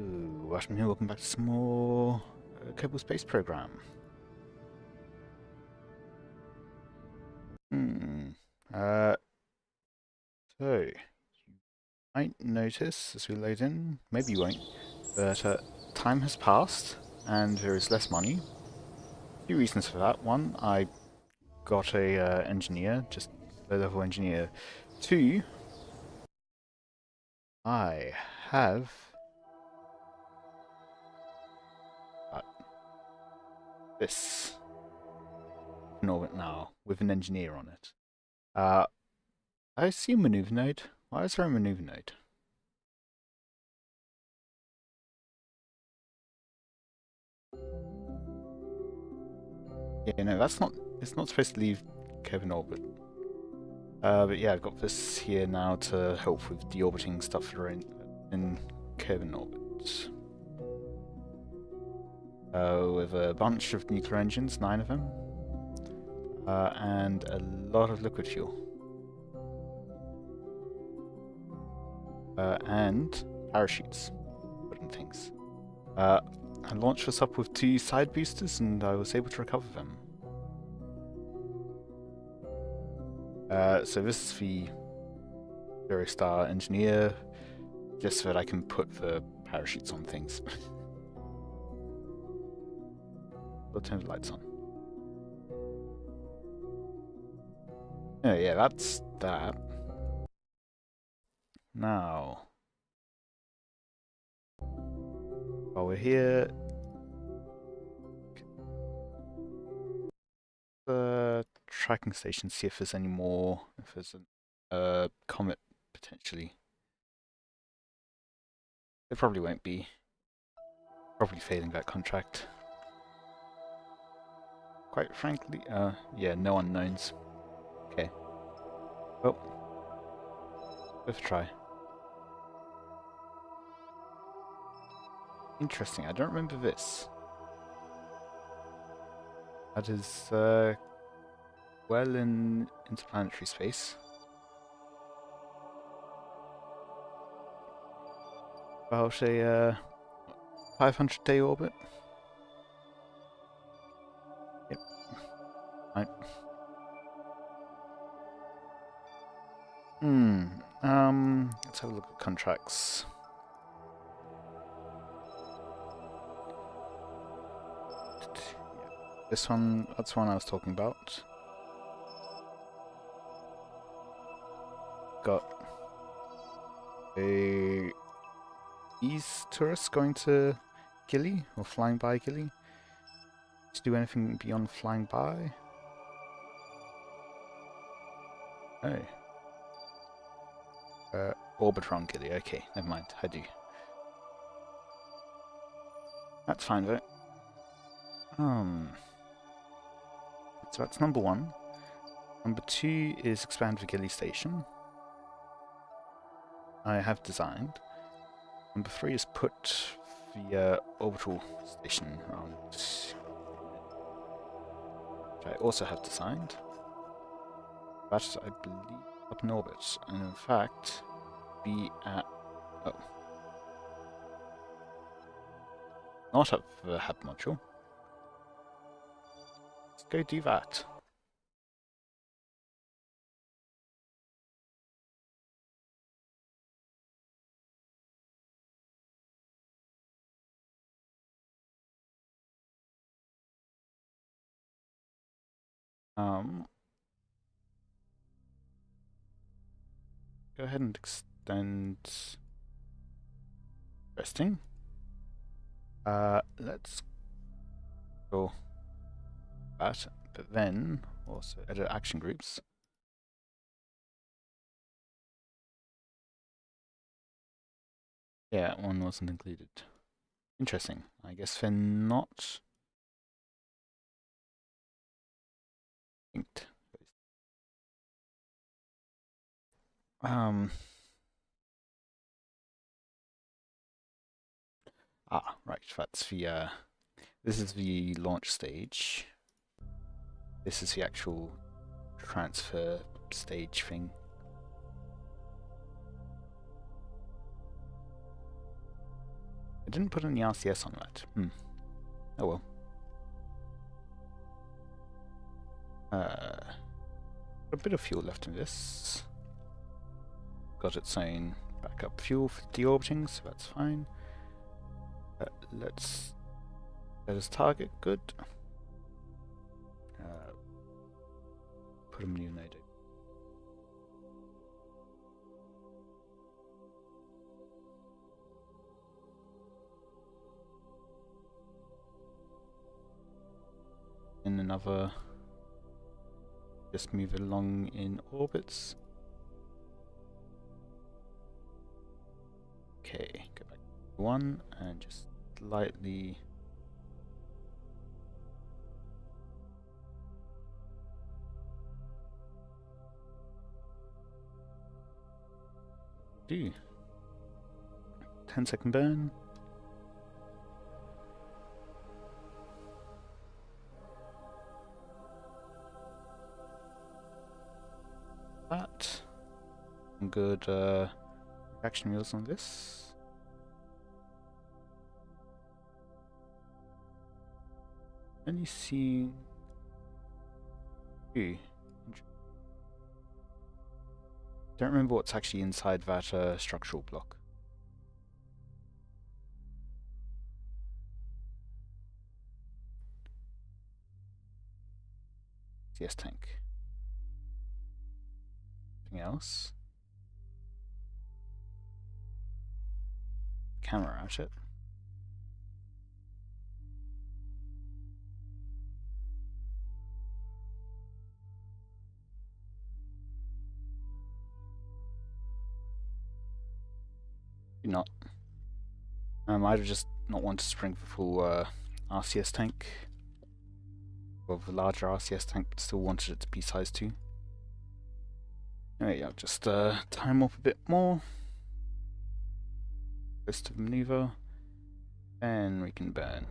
Welcome here, welcome back to some more Kerbal Space Program. So, you might notice as we load in, maybe you won't, but time has passed and there is less money. A few reasons for that. One, I got a engineer, just low-level engineer. Two, I have this in orbit now with an engineer on it. I see a maneuver node. Why is there a maneuver node? Yeah, no, that's not. It's not supposed to leave Kerbal in orbit. But yeah, I've got this here now to help with deorbiting stuff that are in Kerbal orbit. With a bunch of nuclear engines, 9 of them, and a lot of liquid fuel. And parachutes, wooden things. I launched this up with 2 side boosters and I was able to recover them. So this is the Zero Star Engineer, just so that I can put the parachutes on things. We'll turn the lights on. Oh yeah, that's that. Now, while we're here, the tracking station, see if there's any more, if there's a comet potentially. There probably won't be. Probably failing that contract. Quite frankly, yeah, no unknowns. Okay. Well, worth a try. Interesting, I don't remember this. That is, well in interplanetary space. About a 500-day orbit. Yep. Right. Let's have a look at contracts. This one, that's one I was talking about. Got these tourists going to Gilly, or flying by Gilly. To do anything beyond flying by? Oh. Orbit around Gilly, okay, never mind, I do. That's fine though. So that's number 1. Number 2 is expand the Gilly station. I have designed. Number 3 is put the orbital station around, which I also have designed. That, I believe, up in orbit, and in fact, be at... oh. Not up the hub module. Let's go do that. Go ahead and extend. Interesting. Let's go that, but then also edit action groups. Yeah, one wasn't included. Interesting. I guess they're not linked. Right, that's the, this is the launch stage. This is the actual transfer stage thing. didn't put any RCS on that. Oh well. A bit of fuel left in this. Got its own backup fuel for deorbiting, so that's fine. Let's set as target. Good. Put a new node. In another. Just move along in orbits. Okay, go back to 1 and just slightly do 10-second burn. That. Good reaction wheels on this. Then you see. Ooh. Don't remember what's actually inside that structural block. CS tank. Anything else? Camera at it. Not. I'd just not want to spring the full RCS tank. Or the larger RCS tank, but still wanted it to be size 2. Anyway, I'll just time up a bit more. Close to the maneuver. And we can burn.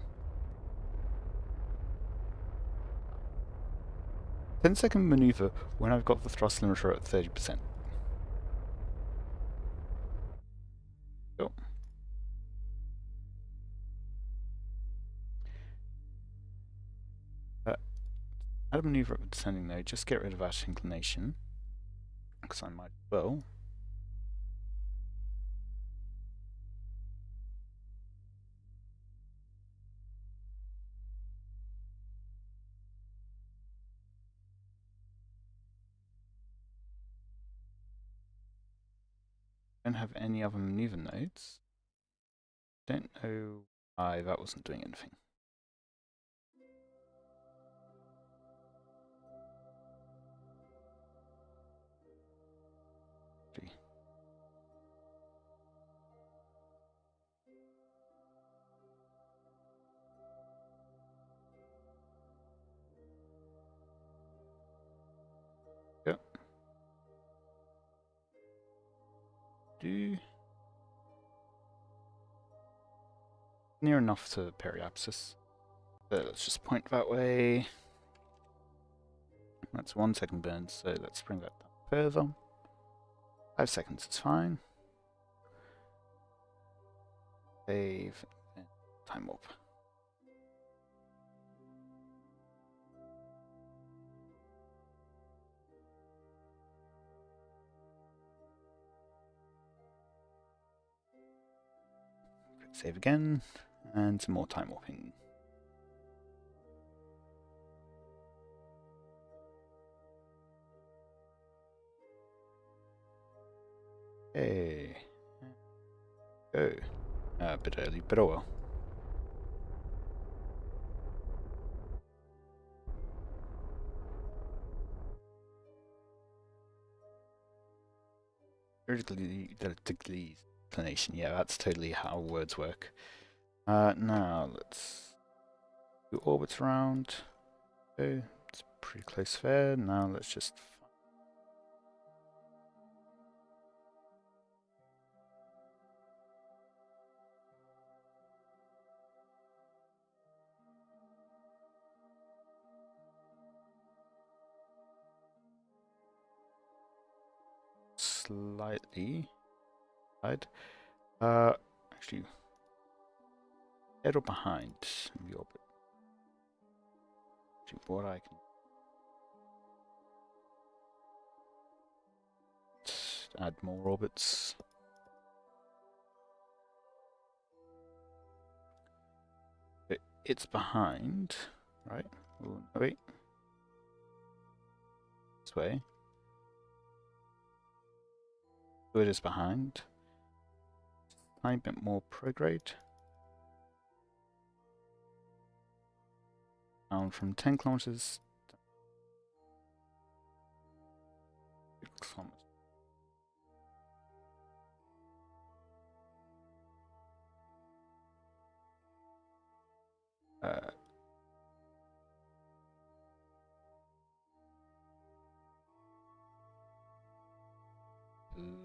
10-second maneuver when I've got the thrust limiter at 30%. Cool. Add a maneuver at the descending node, just get rid of that inclination. Because I might well. Don't have any other maneuver nodes. Don't know why that wasn't doing anything. Yep. Near enough to periapsis. So let's just point that way. That's 1 second burn, so let's bring that down further. 5 seconds is fine. Save and time warp. Save again, and some more time warping. Hey. Go. A bit early, but oh well. Vertically inclination, yeah, that's totally how words work. Now let's do orbits around. Okay, it's pretty close there. Now let's just slightly side. Actually, Ahead or behind the orbit? See what I can add more orbits. It's behind, right? Oh, no, wait. This way. So it is behind. Tiny bit more prograde. Down from 10 kilometers. 6 kilometers.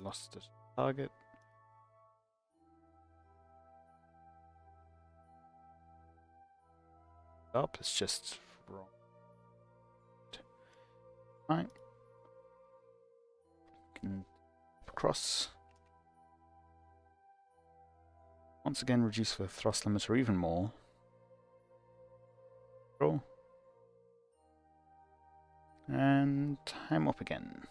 Lost a target. Up, it's just wrong. Right. Can cross. Once again, reduce the thrust limiter even more. Roll. And time up again.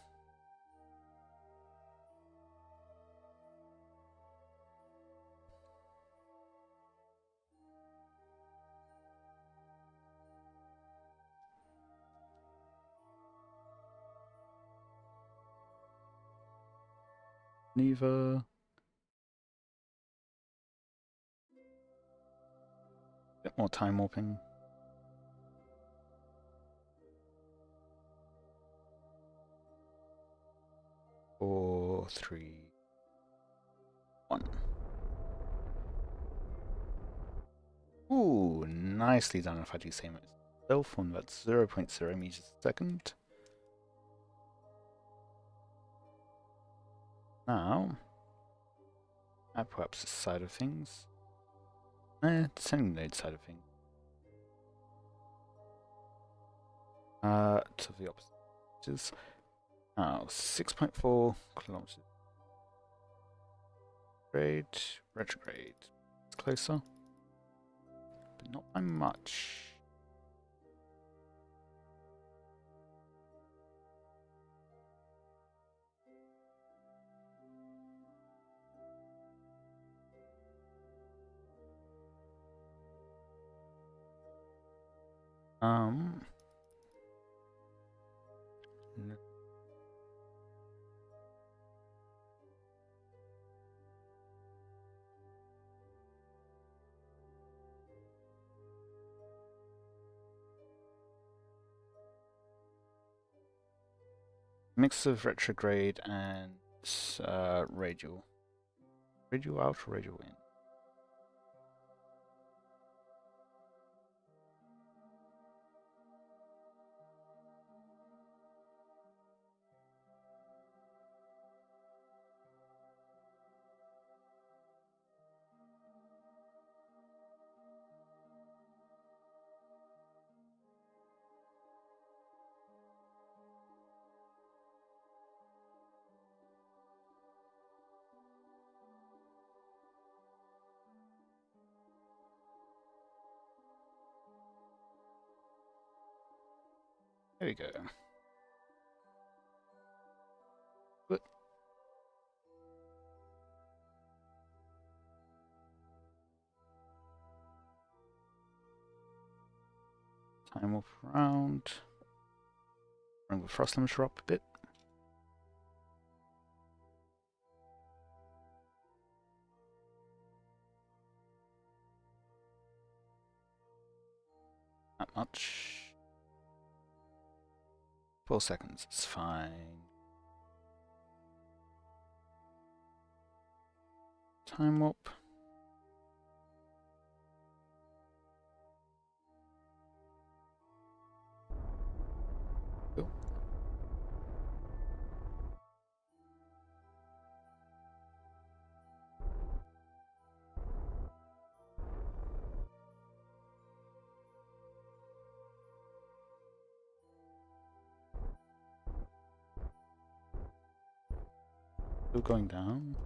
Neva. Bit more time warping. 4, 3, 1. Ooh, nicely done if I do say myself on that 0.0 meters a second. Now, perhaps this side of things. Descending node side of things. To the opposite. Which is now 6.4 kilometers. Retrograde. It's closer, but not by much. Mix of retrograde and radial. Radial out or radial in? There we go. Good. Time off around. Bring the thrust limiter up a bit. Not much. 4 seconds, it's fine. Time up. Cool. Still going down.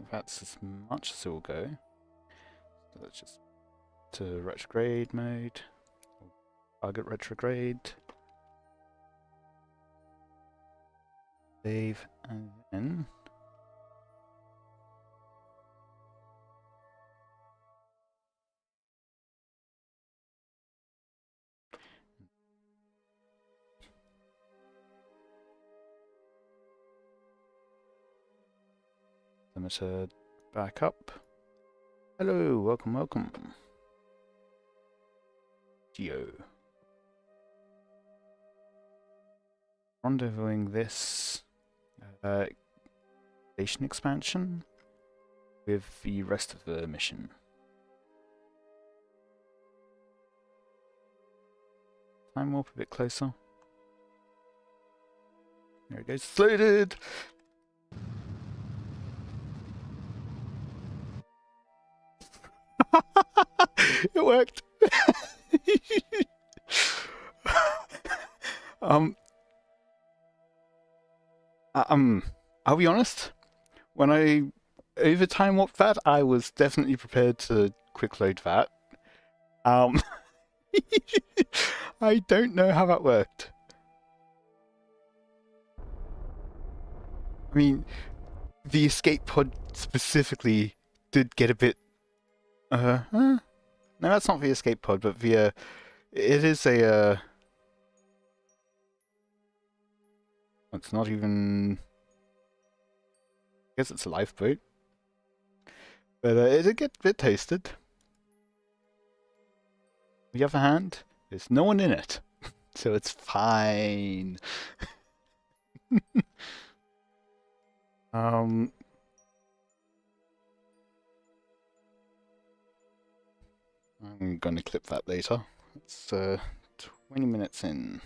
think that's as much as it will go. So let's just to retrograde mode. Target retrograde. Save and then limiter back up. Hello, welcome, welcome. Geo. Rendezvousing this station expansion with the rest of the mission. Time warp a bit closer. There it goes. It's loaded! It worked! I'll be honest. When I overtime warped that, I was definitely prepared to quick load that. I don't know how that worked. I mean, the escape pod specifically did get a bit. No, that's not the escape pod, but the it is a. It's not even. I guess it's a lifeboat, but it did get a bit toasted. On the other hand, there's no one in it, so it's fine. I'm going to clip that later. It's 20 minutes in.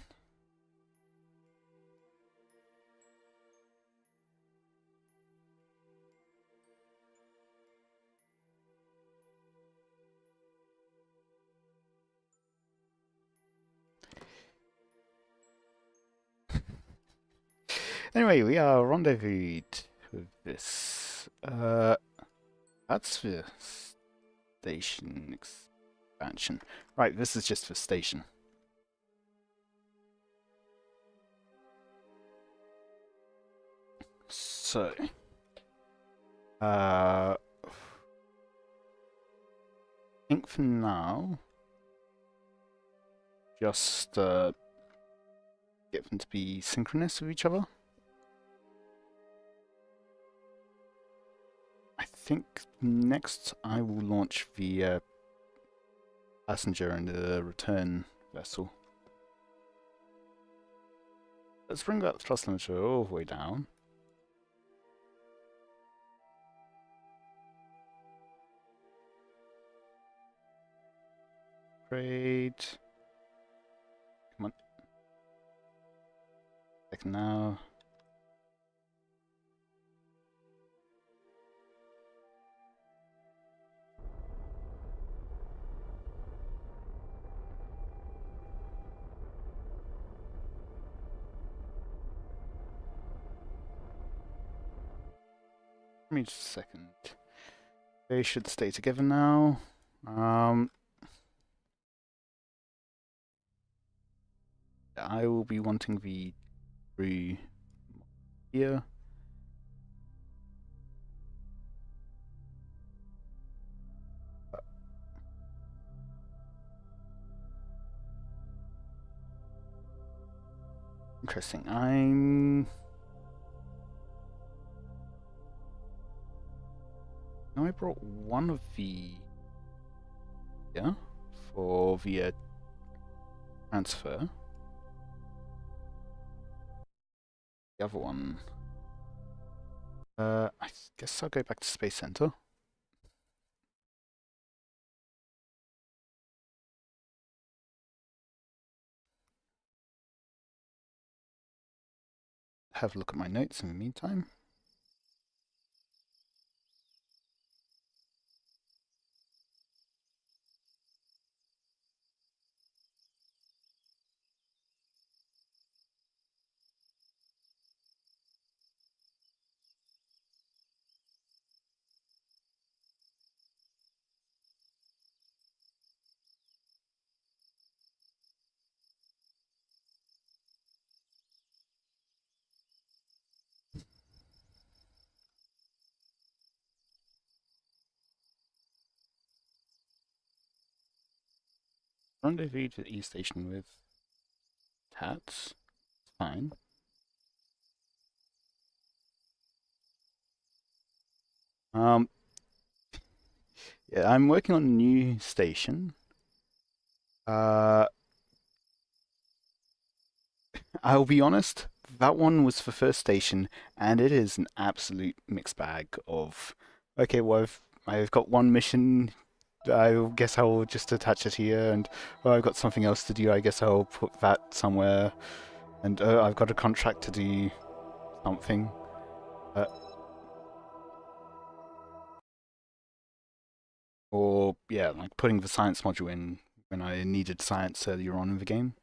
Anyway, we are rendezvoused with this. That's the station expansion. Right, this is just the station. So, I think for now, just get them to be synchronous with each other. I think next I will launch the passenger and the return vessel. Let's bring that thrust limiter all the way down. Great. Come on. Second now. Give me just a second. They should stay together now. I will be wanting the crew here. Interesting. I brought one of the for the transfer. The other one. I guess I'll go back to Space Center. Have a look at my notes in the meantime. Rendezvous to the E station with Tats. Fine. Yeah, I'm working on a new station. I'll be honest, that one was for first station, and it is an absolute mixed bag of, okay, well, I've got one mission, I guess I'll just attach it here, and oh, I've got something else to do, I guess I'll put that somewhere, and I've got a contract to do something. Uh, or, yeah, like putting the science module in when I needed science earlier on in the game.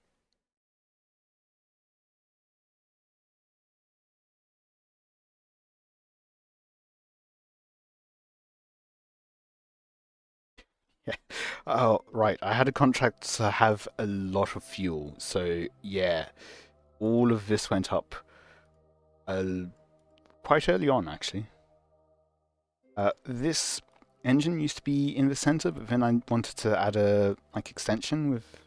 Yeah. Oh, right. I had a contract to have a lot of fuel, so yeah, all of this went up quite early on, actually. This engine used to be in the center, but then I wanted to add a like extension with.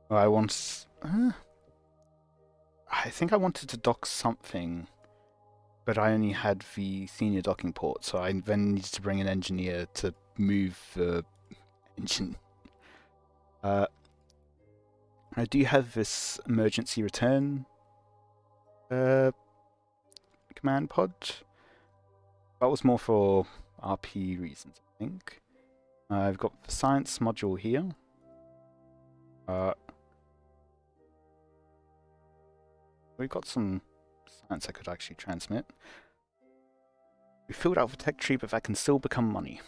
I want. I think I wanted to dock something, but I only had the senior docking port, so I then needed to bring an engineer to move the engine. I do have this emergency return command pod. That was more for RP reasons, I think. I've got the science module here. We've got some science I could actually transmit. We filled out the tech tree, but that can still become money.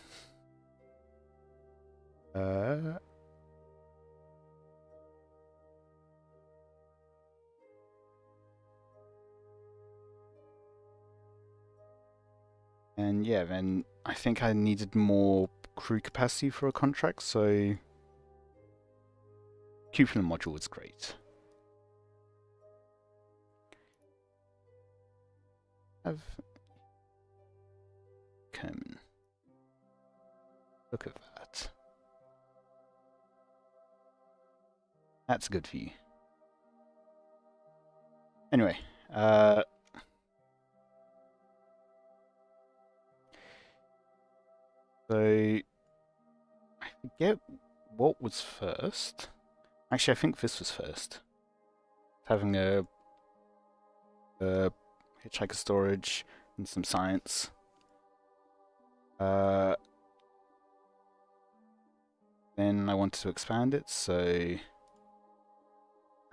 And yeah, then I think I needed more crew capacity for a contract, so Cupola module was great. Have Kerman. Look at that. That's good for you. Anyway, so I forget what was first. Actually, I think this was first. Having a hitchhiker storage and some science. Then I wanted to expand it, so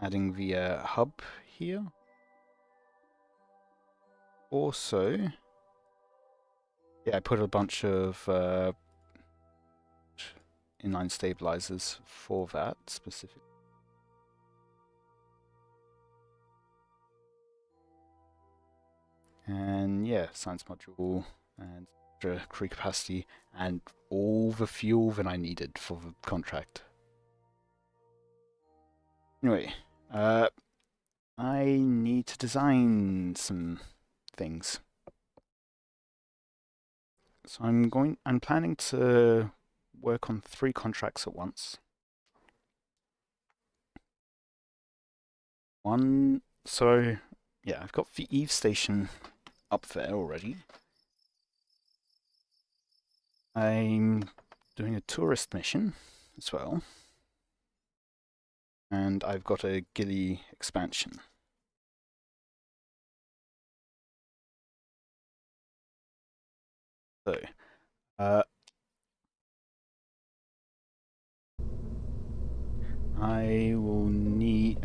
adding the hub here. Also, yeah, I put a bunch of inline stabilizers for that specific. And yeah, science module and extra crew capacity and all the fuel that I needed for the contract. Anyway, I need to design some things. So I'm planning to work on 3 contracts at once. So yeah, I've got the Eve station up there already. I'm doing a tourist mission as well. And I've got a Gilly expansion. So, I will need.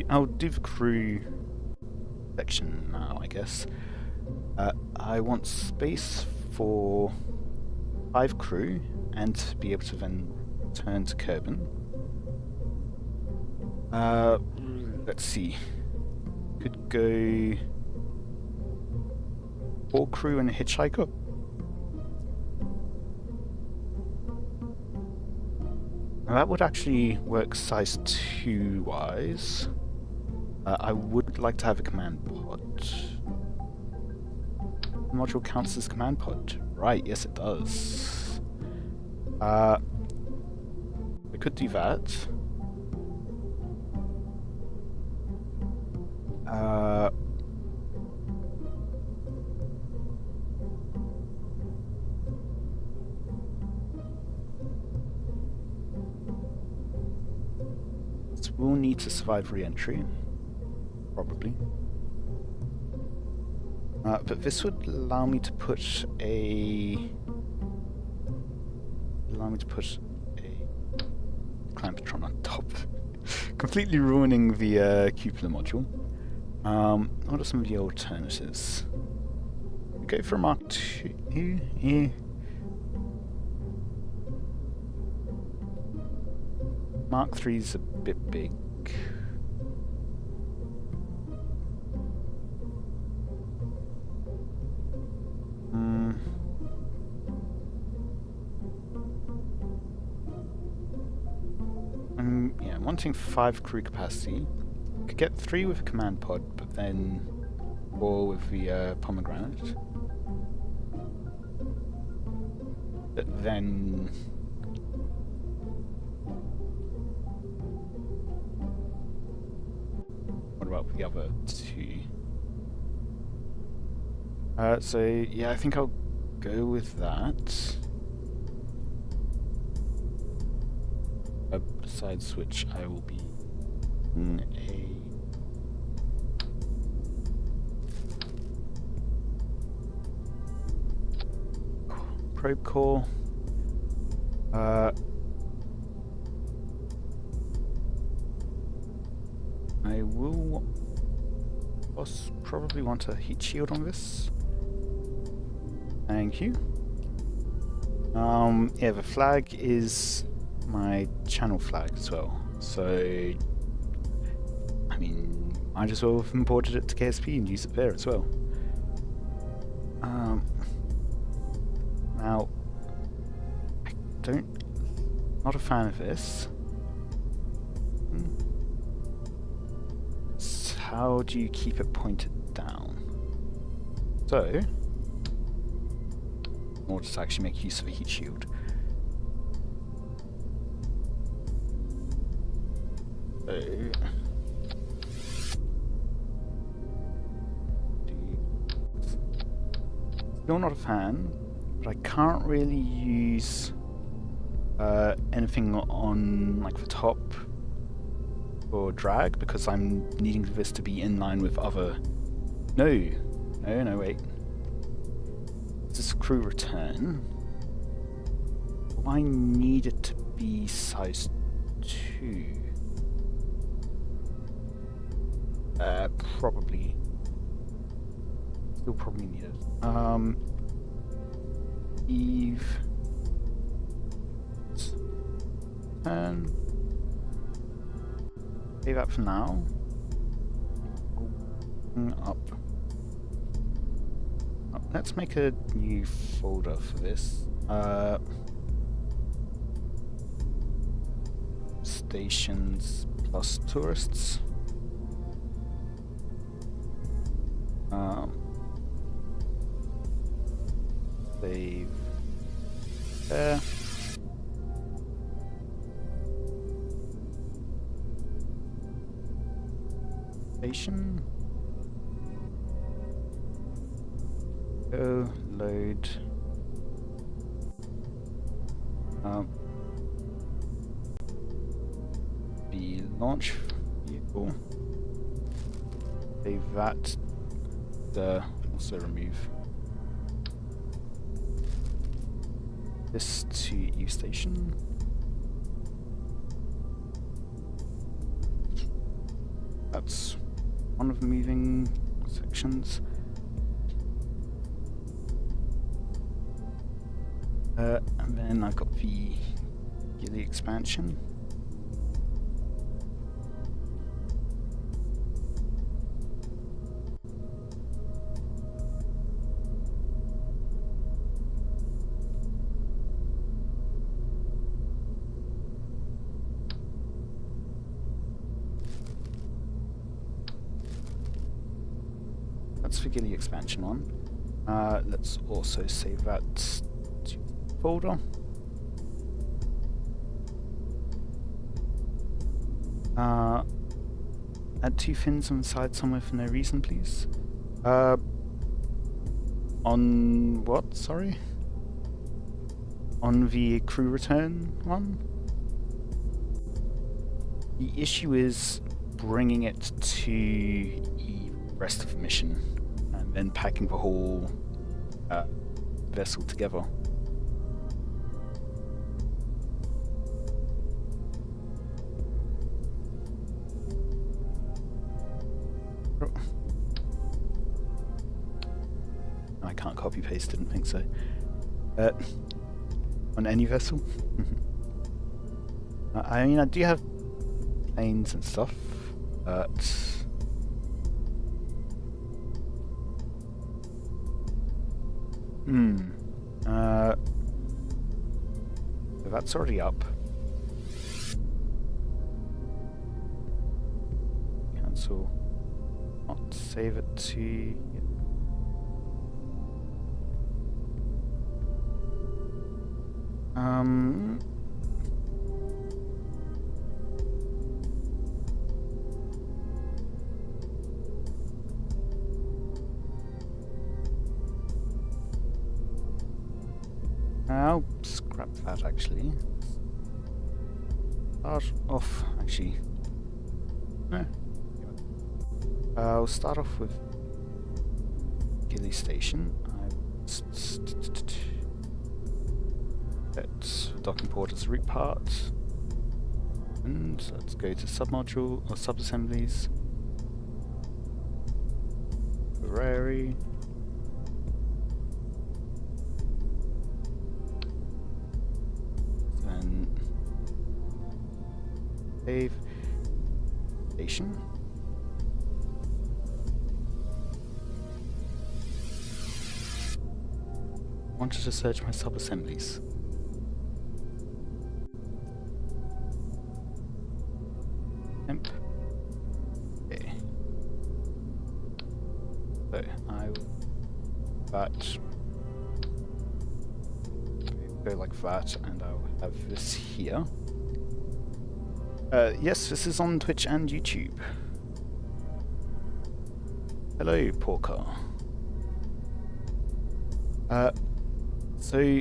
I'll do the crew section now, I guess. I want space for 5 crew and to be able to then turn to Kerbal. Let's see. Could go 4 crew and a hitchhiker. Now that would actually work size 2 wise. I would like to have a command pod. The module counts as command pod. right, yes it does. We could do that. We'll need to survive re-entry, probably. But this would allow me to put a Clampetron on top, completely ruining the cupola module. What are some of the alternatives? We go for a Mark II. Mark III is a bit big. Yeah, I'm wanting 5 crew capacity. Could get 3 with a command pod, but then 4 with the pomegranate. But then what about the other 2? So yeah, I think I'll go with that. Besides which, I will be in a probe core. I will probably want a heat shield on this. Thank you. Yeah, the flag is my channel flag as well, so I mean, might as well have imported it to KSP and use it there as well. Now, not a fan of this. So how do you keep it pointed down? So, in order to actually make use of a heat shield. Still not a fan, but I can't really use anything on like the top for drag because I'm needing this to be in line with other. No, wait. This is crew return. Do I need it to be size 2? Probably. Still probably need it. Eve. And save that for now. Up. Let's make a new folder for this. Stations plus tourists. Save there. Station. Go load. The launch vehicle. Save that. Also remove this to U station. That's one of the moving sections. And then I've got the Gilly expansion. That's the Gilly expansion one. Let's also save that to folder. Add 2 fins on the side somewhere for no reason, please. On what? Sorry? On the crew return one? The issue is bringing it to the rest of the mission and then packing the whole vessel together. I can't copy paste, didn't think so. On any vessel? I mean, I do have planes and stuff, but so that's already up. Cancel. Not save it to. I'll scrap that actually. Start off, actually. No. I'll start off with Gilly Station. Let's docking port as root part. And let's go to submodule or subassemblies. Ferrari. Then save station. Wanted to search my subassemblies. Temp. Okay. So I will that go like that, and I'll have this here. Yes, this is on Twitch and YouTube. Hello, Porker. So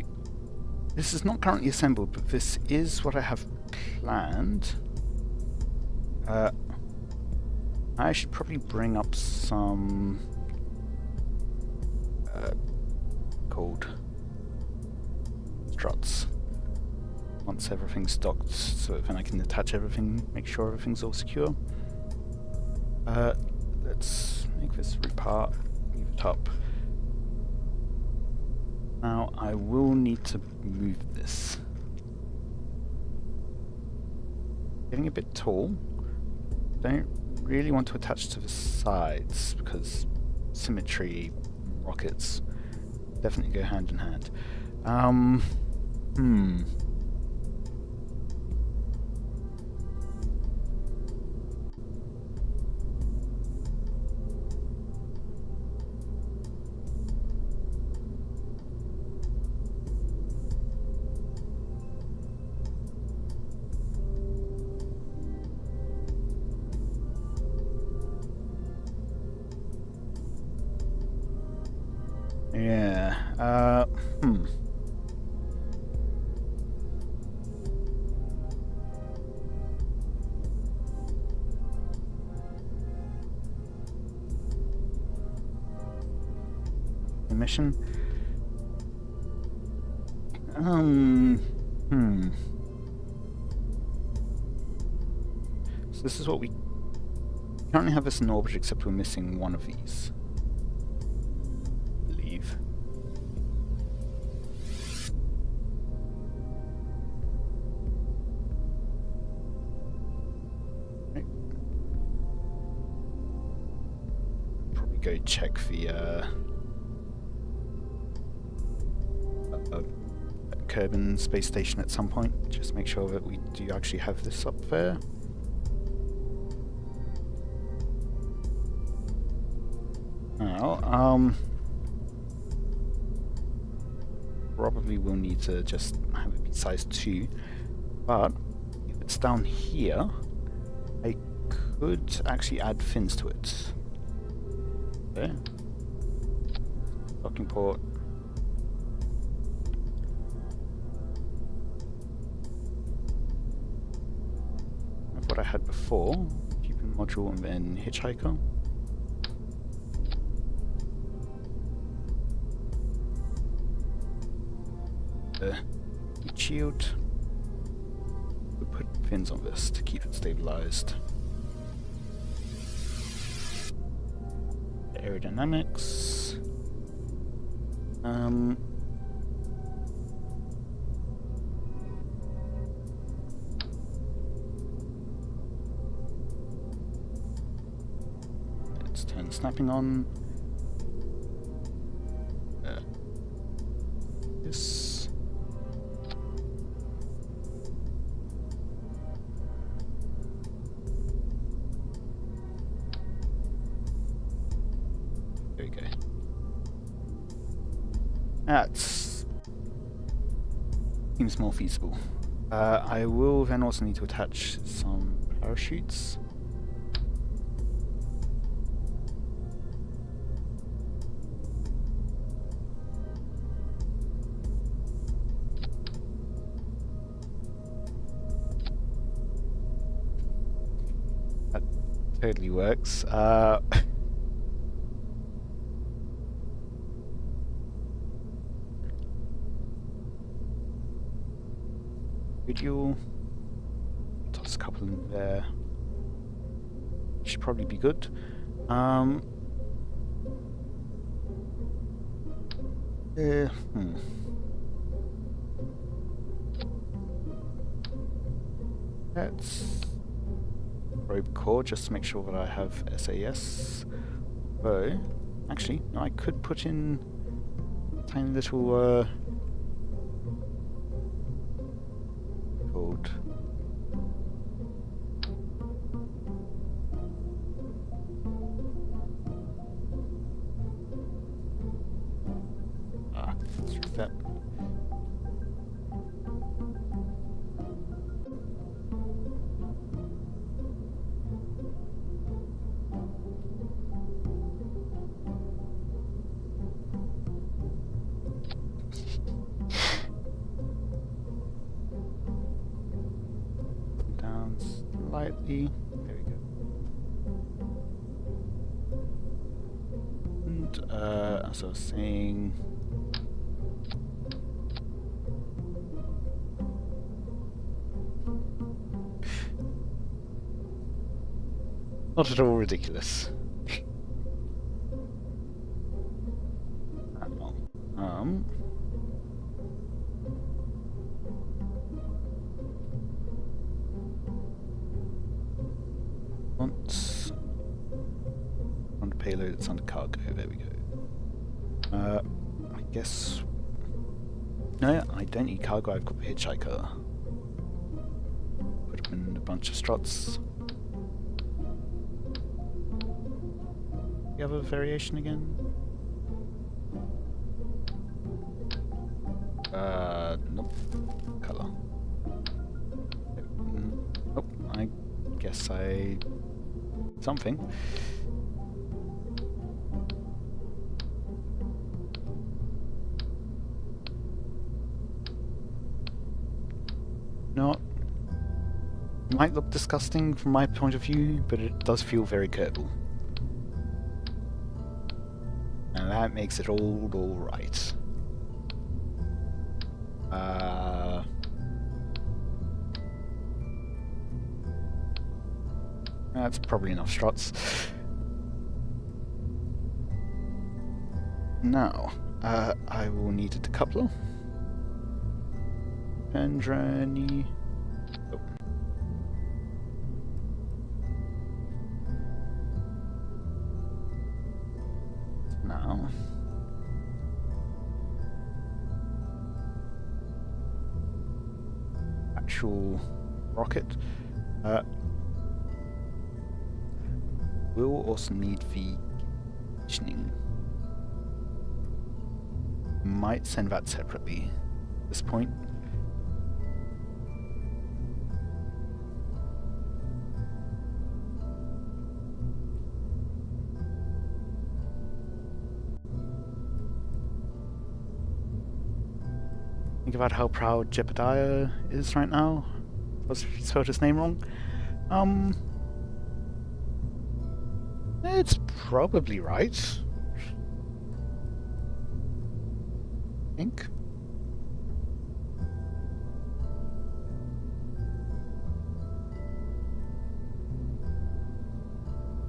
this is not currently assembled, but this is what I have planned. I should probably bring up some cold struts once everything's docked, so then I can attach everything, make sure everything's all secure. Let's make this root part, leave it up. Now I will need to move this. Getting a bit tall. Don't really want to attach to the sides because symmetry, rockets definitely go hand in hand. Yeah, Mission. So this is what we currently have this in orbit, except we're missing one of these. Go check the Kerbal Space Station at some point, just make sure that we do actually have this up there. Now, probably will need to just have it be size 2. But if it's down here, I could actually add fins to it. Okay. Docking port. That's what I had before. Keeping module and then hitchhiker. Heat shield. We'll put fins on this to keep it stabilized. Aerodynamics. Let's turn snapping on. This. There we go. That seems more feasible. I will then also need to attach some parachutes. That totally works. You'll toss a couple in there. Should probably be good. Let's probe core just to make sure that I have SAS. Oh, actually, no, I could put in tiny little called let's read that. Slightly. There we go. And as I was saying, not at all ridiculous. On the payload, it's under cargo. There we go. I guess. No, I don't need cargo. I've got the hitchhiker. Put them in a bunch of struts. You have a variation again? Nope. Color. Oh, I guess I... something. Not... might look disgusting from my point of view, but it does feel very Kerbal. And that makes it all right. That's probably enough struts. Now, I will need a decoupler. Pendrani. Oh. Now. Actual rocket. We'll also need the conditioning. Might send that separately. this point. Think about how proud Jebediah is right now. I spelled his name wrong. It's probably right. I think.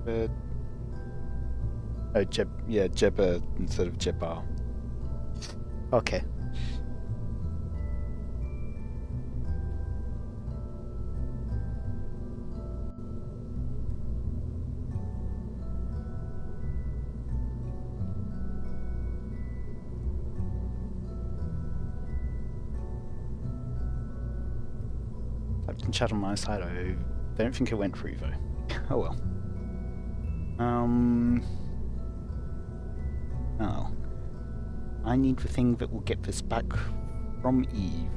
But oh, Jebba instead of Jebbar. Okay. Typed in chat on my side. I don't think it went through though. Oh well. Now, I need the thing that will get this back from Eve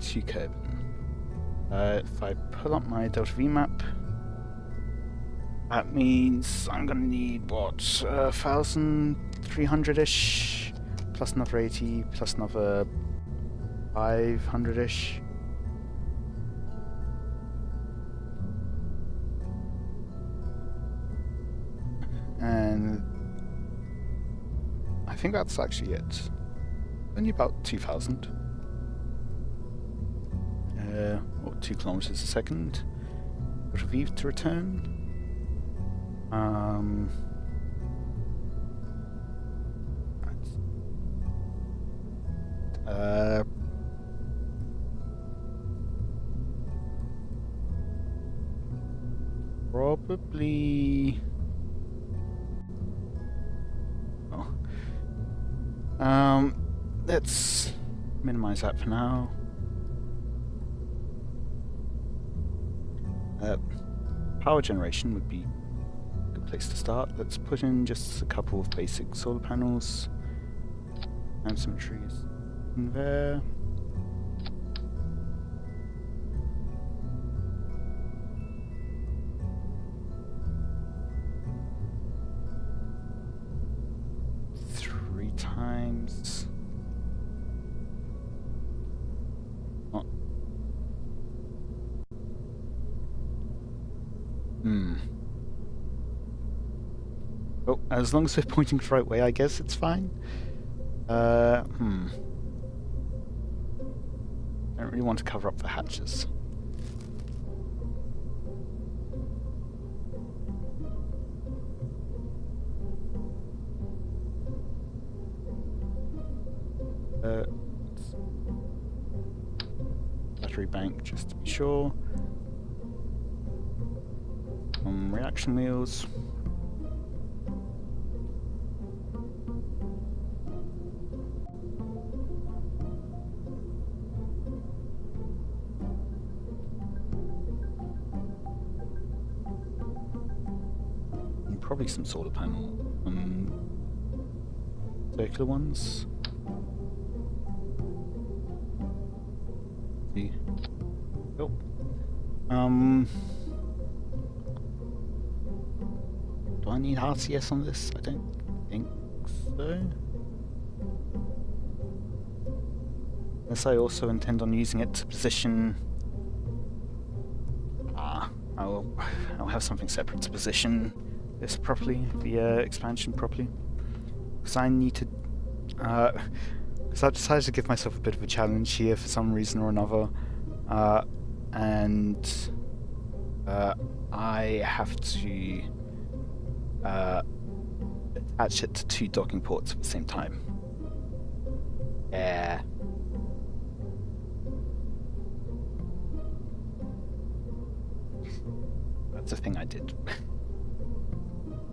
to Kerbal. If I pull up my Delta V map, that means I'm gonna need what, 1,300-ish, plus another 80, plus another 500-ish. And I think that's actually it. Only about 2,000. Or 2 kilometers a second. Got a view to return. Probably. Let's minimize that for now. Power generation would be a good place to start. Let's put in just a couple of basic solar panels. And some trees in there. Times. Oh. Oh, as long as we're pointing the right way, I guess it's fine. Don't really want to cover up the hatches. Battery bank, just to be sure. Reaction wheels. And probably some solar panel. Circular ones. Oh. Do I need RCS on this? I don't think so. Unless I also intend on using it to position... I'll have something separate to position this properly, the expansion properly. Because I need to... because I've decided to give myself a bit of a challenge here for some reason or another. And I have to attach it to 2 docking ports at the same time. Yeah. That's a thing I did.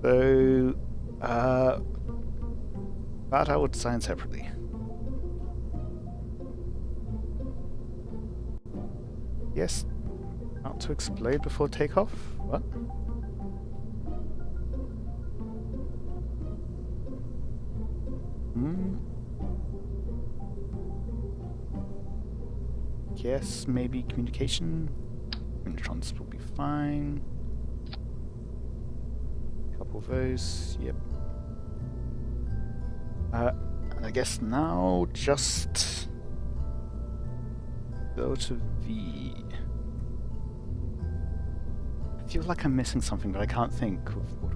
So, that I will design separately. Yes. Not to explode before takeoff? What? GPS, maybe communication. Neutrons will be fine. Couple of those, yep. And I guess now just go to V. I feel like I'm missing something, but I can't think of what.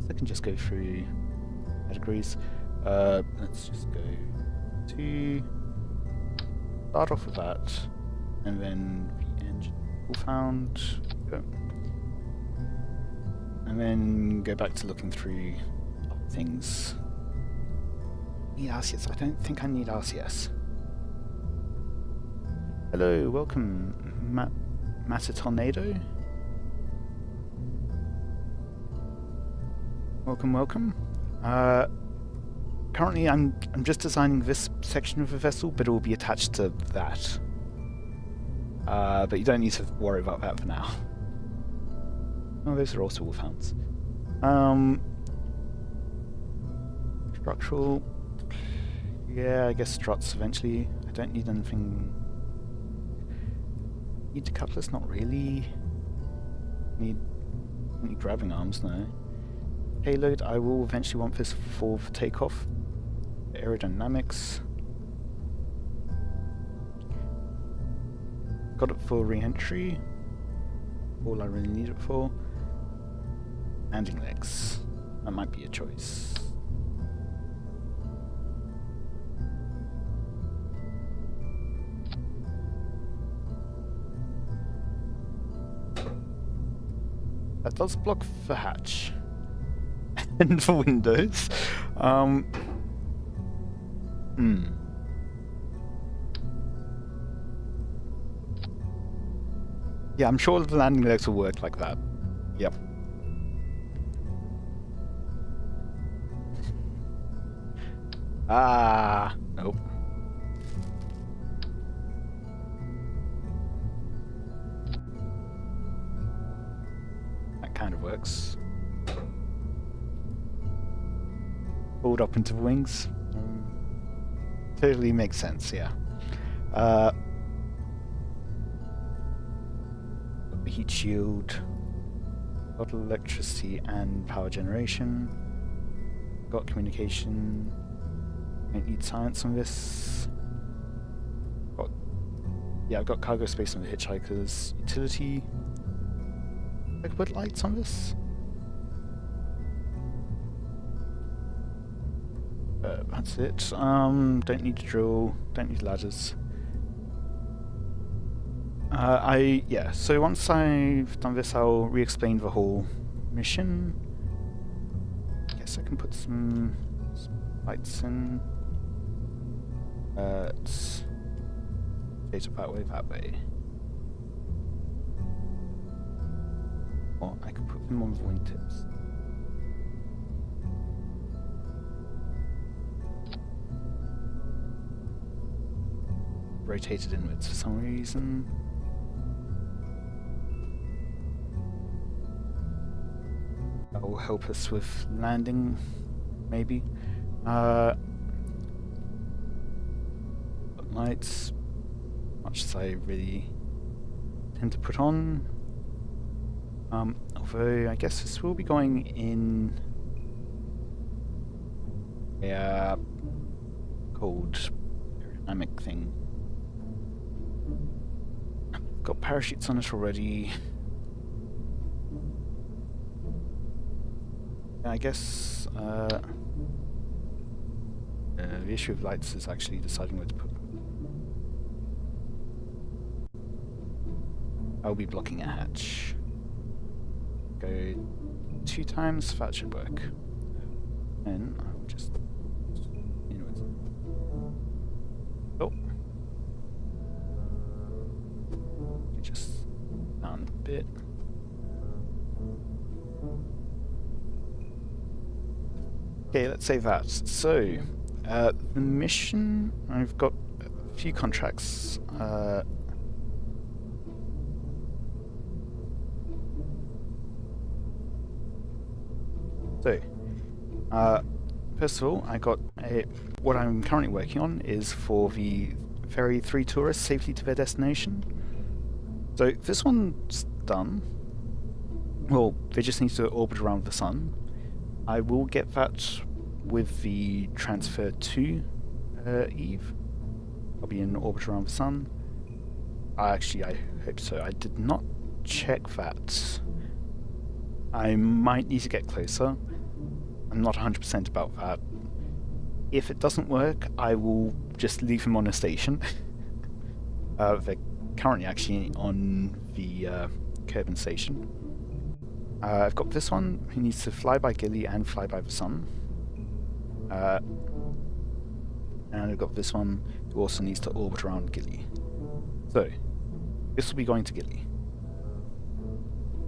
I can just go through categories. Let's just go to start off with that, and then the engine found. Go. And then go back to looking through things. Need RCS? I don't think I need RCS. Hello, welcome, Matter Tornado. Welcome, welcome. Currently, I'm just designing this section of the vessel, but it will be attached to that. But you don't need to worry about that for now. Oh, those are also wolfhounds. Structural. Yeah, I guess struts eventually. I don't need anything. Need decouplers? Not really. Need grabbing arms? No. Payload, I will eventually want this for takeoff. Aerodynamics. Got it for re-entry. All I really need it for. Landing legs. That might be a choice. That does block the hatch. And the windows. Yeah, I'm sure the landing legs will work like that. Yep. Nope. That kind of works. Pulled up into the wings. Totally makes sense, yeah. Got the heat shield. Got electricity and power generation. Got communication. Don't need science on this. I've got cargo space on the hitchhikers. Utility. I could put lights on this. That's it. Don't need to drill. Don't need ladders. So once I've done this, I'll re-explain the whole mission. Guess I can put some lights in. Let's rotate it that way. Or I can put them on the wingtips. Rotated inwards for some reason. That will help us with landing, maybe. Lights, much as I really tend to put on. Although I guess this will be going in a cold aerodynamic thing. Got parachutes on it already. I guess the issue of lights is actually deciding where to put them. I'll be blocking a hatch. Go 2 times, that should work. And I'll just inwards. Oh. Just down a bit. Okay, let's save that. So, the mission, I've got a few contracts. first of all, what I'm currently working on is for the ferry 3 tourists safely to their destination. So this one's done. Well, they just need to orbit around the sun. I will get that with the transfer to Eve. I'll be in orbit around the sun. Actually, I hope so. I did not check that. I might need to get closer. I'm not 100% about that. If it doesn't work, I will just leave him on a station. They're currently actually on the Kerbal station. I've got this one who needs to fly by Gilly and fly by the sun. And I've got this one who also needs to orbit around Gilly. So, this will be going to Gilly.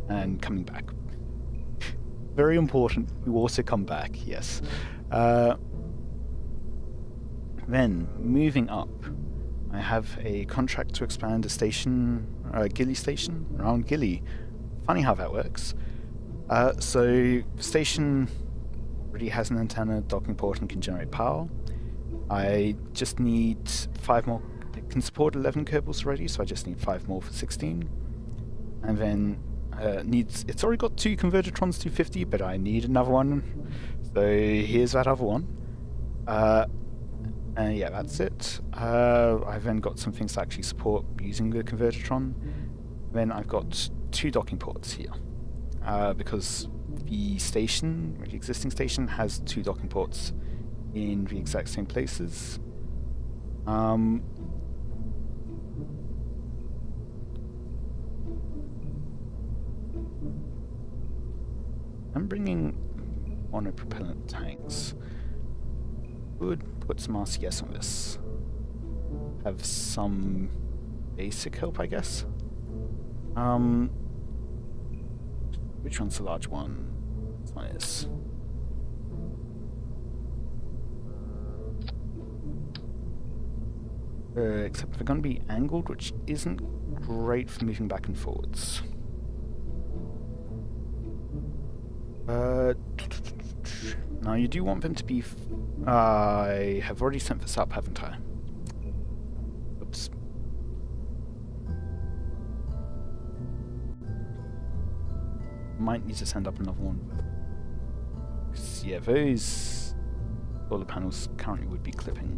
And coming back. Very important, we also come back, yes. Then, moving up, I have a contract to expand a station, Gilly station, around Gilly. Funny how that works. So, the station already has an antenna, docking port, and can generate power. I just need 5 more. It can support 11 Kerbals already, so I just need 5 more for 16. And then it's already got 2 Convertitrons 250, but I need another one. So here's that other one. And yeah, that's it. I've then got some things to actually support using the Convertitron. Then I've got 2 docking ports here. Because the existing station has 2 docking ports in the exact same places. I'm bringing monopropellant tanks. Would put some RCS on this. Have some basic help, I guess. Which one's the large one? This one is. Except they're going to be angled, which isn't great for moving back and forwards. Now you do want them to be... I have already sent this up, haven't I? Oops. Might need to send up another one. Yeah, those solar panels currently would be clipping.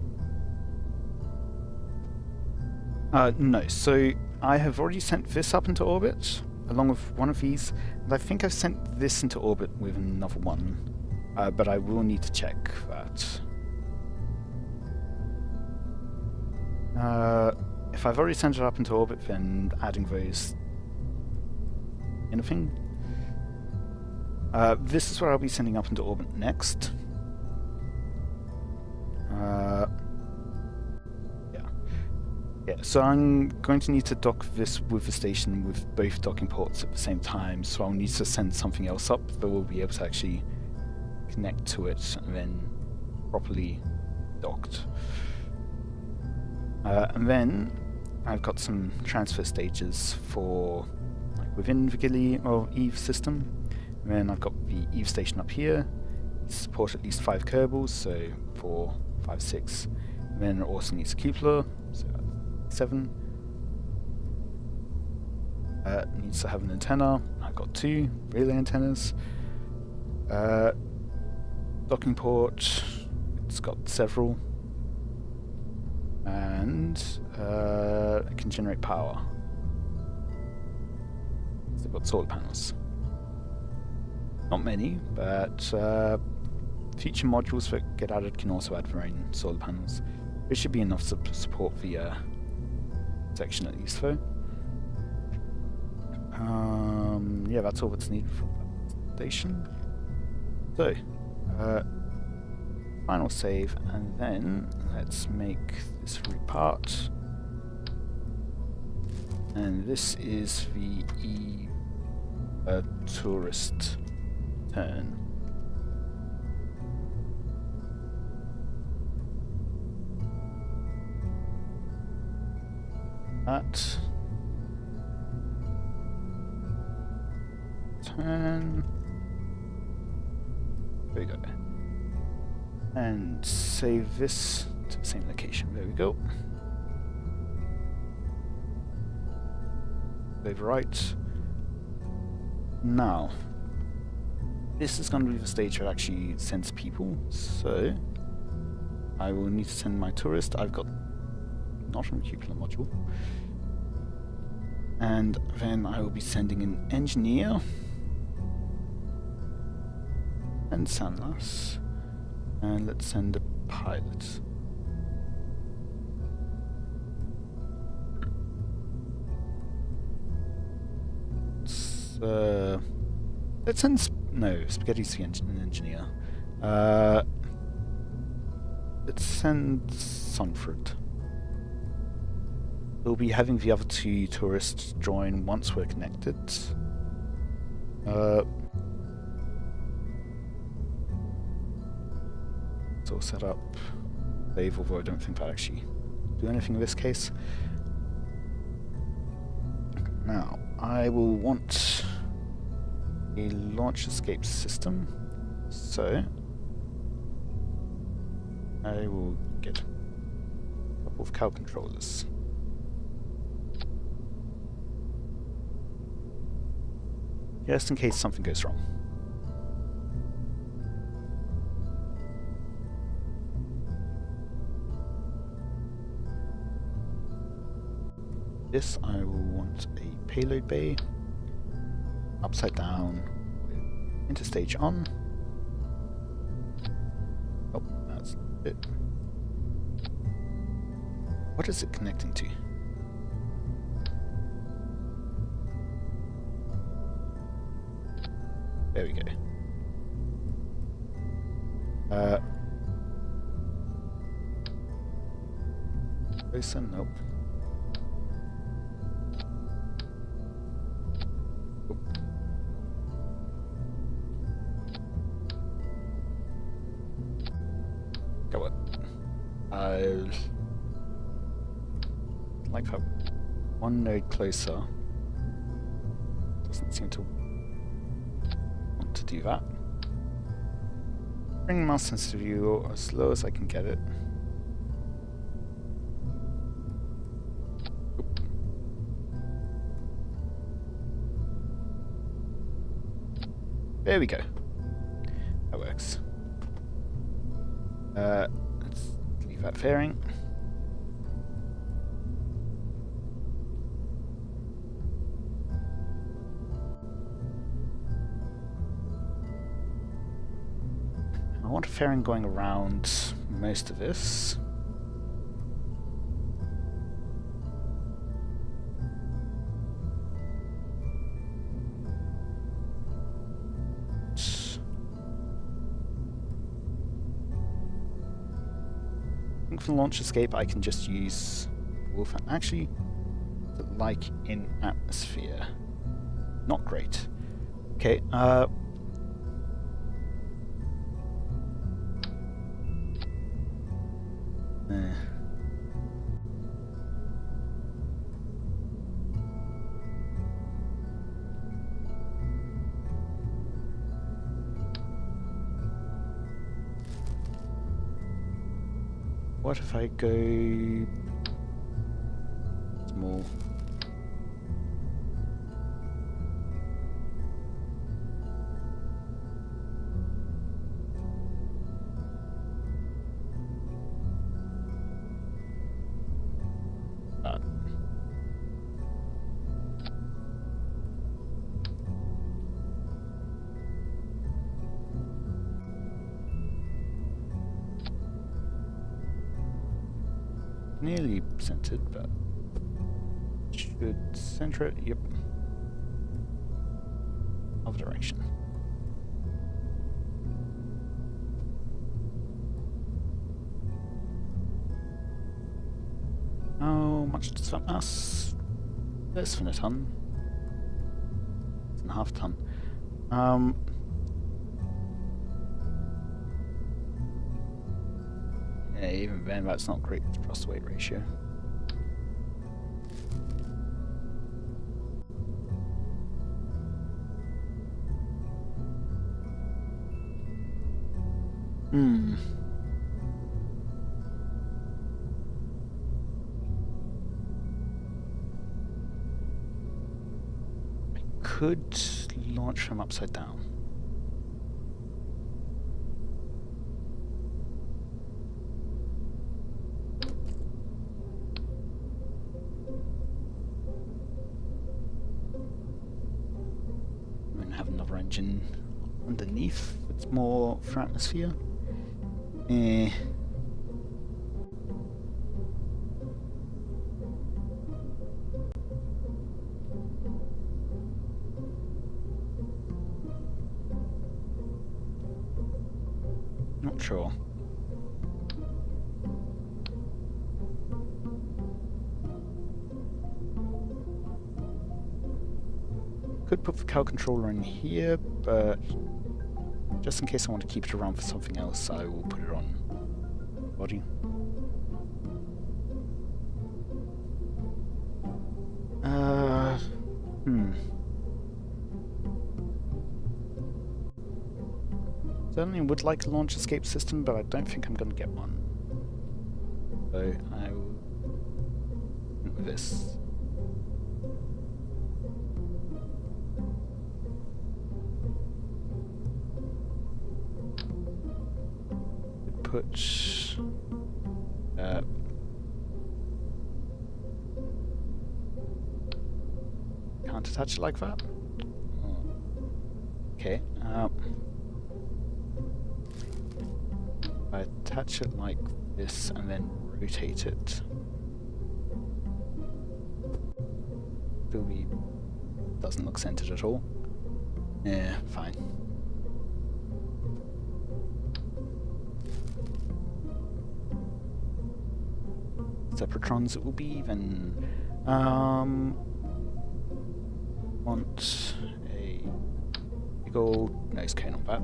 No, so I have already sent this up into orbit, along with one of these, and I think I've sent this into orbit with another one, but I will need to check that. If I've already sent it up into orbit, then adding those... anything? This is where I'll be sending up into orbit next. Yeah, so I'm going to need to dock this with the station with both docking ports at the same time, so I'll need to send something else up that will be able to actually connect to it and then properly docked. And then I've got some transfer stages for within the Gilly or Eve system. And then I've got the Eve station up here. Support at least 5 Kerbals, so 4, 5, 6. And then it also needs a cupola, so 7. Needs to have an antenna. I've got 2 relay antennas. Docking port. It's got several. And it can generate power. So I've got solar panels. Not many, but future modules that get added can also add their own solar panels. It should be enough to support the section at least, though. Yeah, that's all that's needed for that station. So, final save, and then let's make this route part. And this is the tourist turn. That turn. There we go. And save this to the same location. There we go. Overwrite. Now, this is going to be the stage that actually sends people, so I will need to send my tourist. I've got not a reticular module. And then I will be sending an engineer and Sanlas. And let's send a pilot. Let's send Spaghetti's the engineer. Let's send Sunford. We'll be having the other two tourists join once we're connected. It's all set up. Save, although I don't think that actually do anything in this case. Now, I will want a launch escape system, so I will get a couple of cow controllers. Just in case something goes wrong. This I will want a payload bay, upside down, interstage on. Oh, that's it. What is it connecting to? There we go. Closer? Nope. Go on. Like how one node closer doesn't seem to want to do that. Bring mouse sensitivity as low as I can get it. There we go. That works. Let's leave that fairing. I want a fairing going around most of this. For launch escape, I can just use Wolf. Actually, like in atmosphere, not great. Okay. What if I go small? Nearly centered, but should center it. Yep. Other direction. How much does that mass? Less than a ton. Less than half a ton. Yeah, even then, that's not great thrust weight ratio. could launch from upside down. And have another engine underneath. It's more for atmosphere. Not sure. Could put the cow controller in here, but just in case I want to keep it around for something else, I will put it on body. Certainly would like a launch escape system, but I don't think I'm going to get one. So I will with this. Put can't attach it like that. Oh. Okay. I attach it like this and then rotate it. Still doesn't look centered at all. Yeah, fine. Separatrons it will be, then want a big old nose cone on that.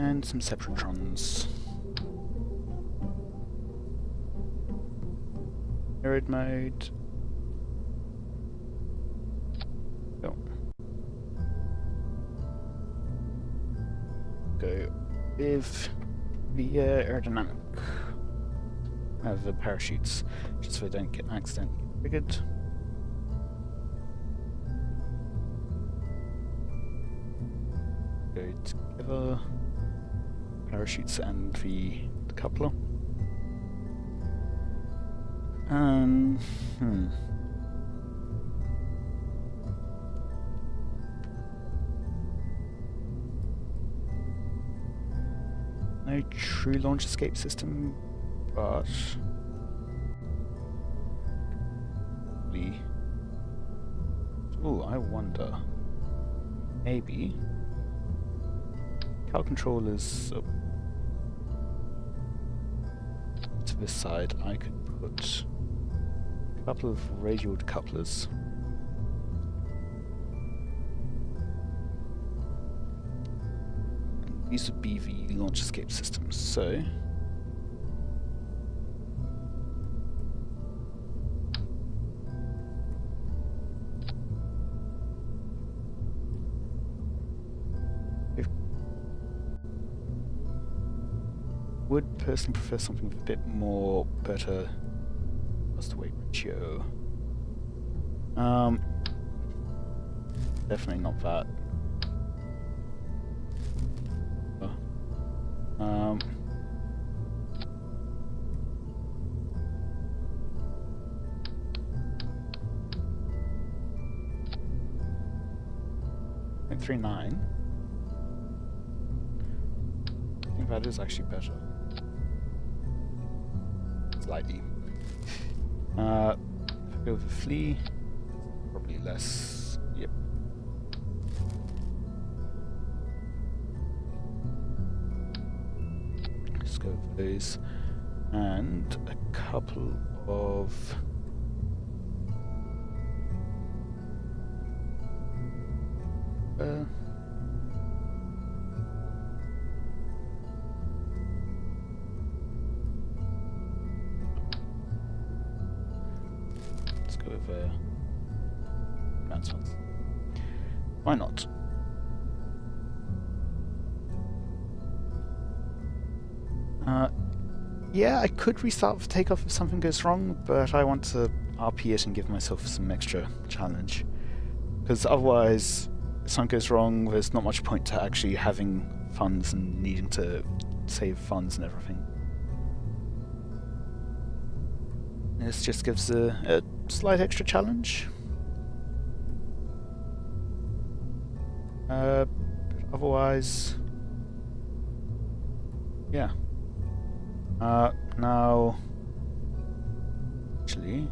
And some separatrons. Arid mode. Oh. Go with the aerodynamic. Have the parachutes, just so they don't get accidentally triggered. Go together. Parachutes and the coupler. No true launch escape system, but I wonder. Maybe cow controllers up to this side. I could put a couple of radial decouplers. These would be the launch escape systems. So would personally prefer something with a bit more better cost to weight ratio. Definitely not that. 0.39. I think that is actually better. Slightly. If I go with a flea, probably less. Yep. Let's go with those. And a couple of let's go with mounts ones. Why not? Yeah, I could restart for takeoff if something goes wrong, but I want to RP it and give myself some extra challenge. Because otherwise, if something goes wrong, there's not much point to actually having funds and needing to save funds and everything. This just gives a slight extra challenge. But otherwise, yeah. Now, actually,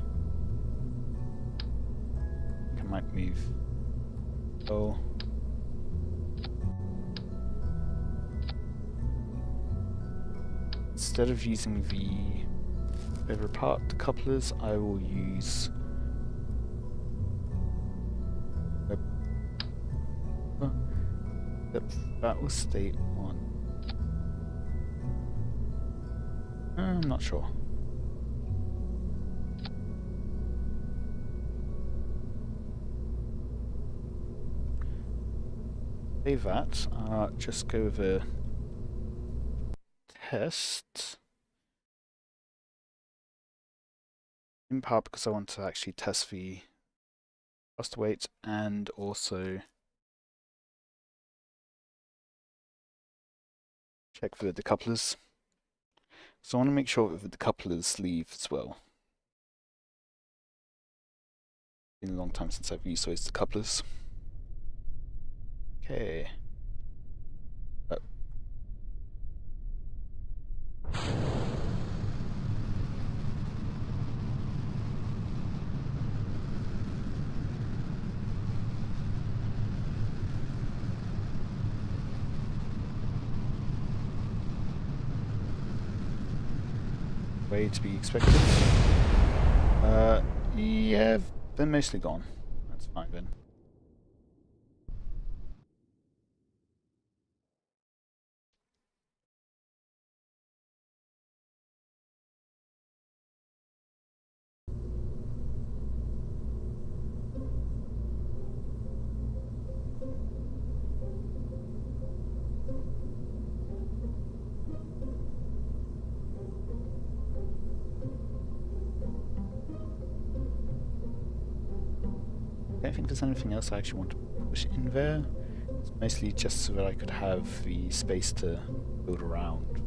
I might move. Oh. Instead of using the over part couplers, I will use that will stay on. I'm not sure. Save that. Just go with a test. In part because I want to actually test the thrust weight and also check for the decouplers. So I want to make sure that the decouplers leave as well. It's been a long time since I've used those decouplers. Okay. Way to be expected. Yeah, they're mostly gone. That's fine then. I don't think there's anything else I actually want to push in there. It's mostly just so that I could have the space to build around.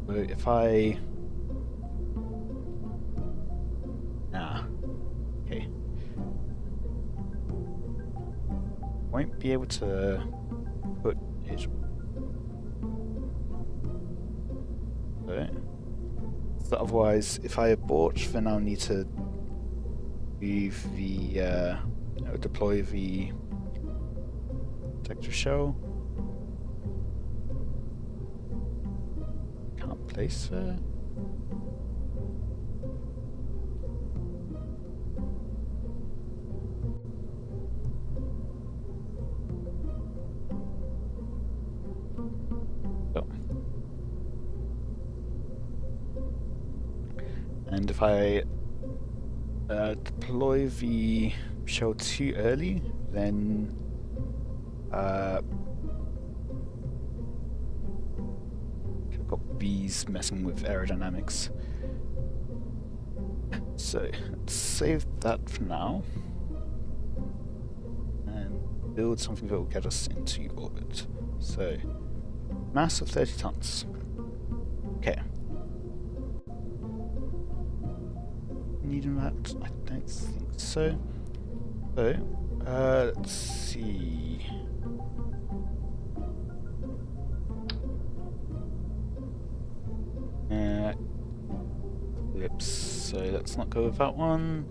So if I... okay. Won't be able to put it... So otherwise, if I abort, then I'll need to move the... deploy the detector shell. Can't place there. And if I deploy the shell too early, then I've got bees messing with aerodynamics. So let's save that for now and build something that will get us into orbit. So mass of 30 tons. Okay. Needing that? I don't think so. So, let's see. Ellipse. So let's not go with that one.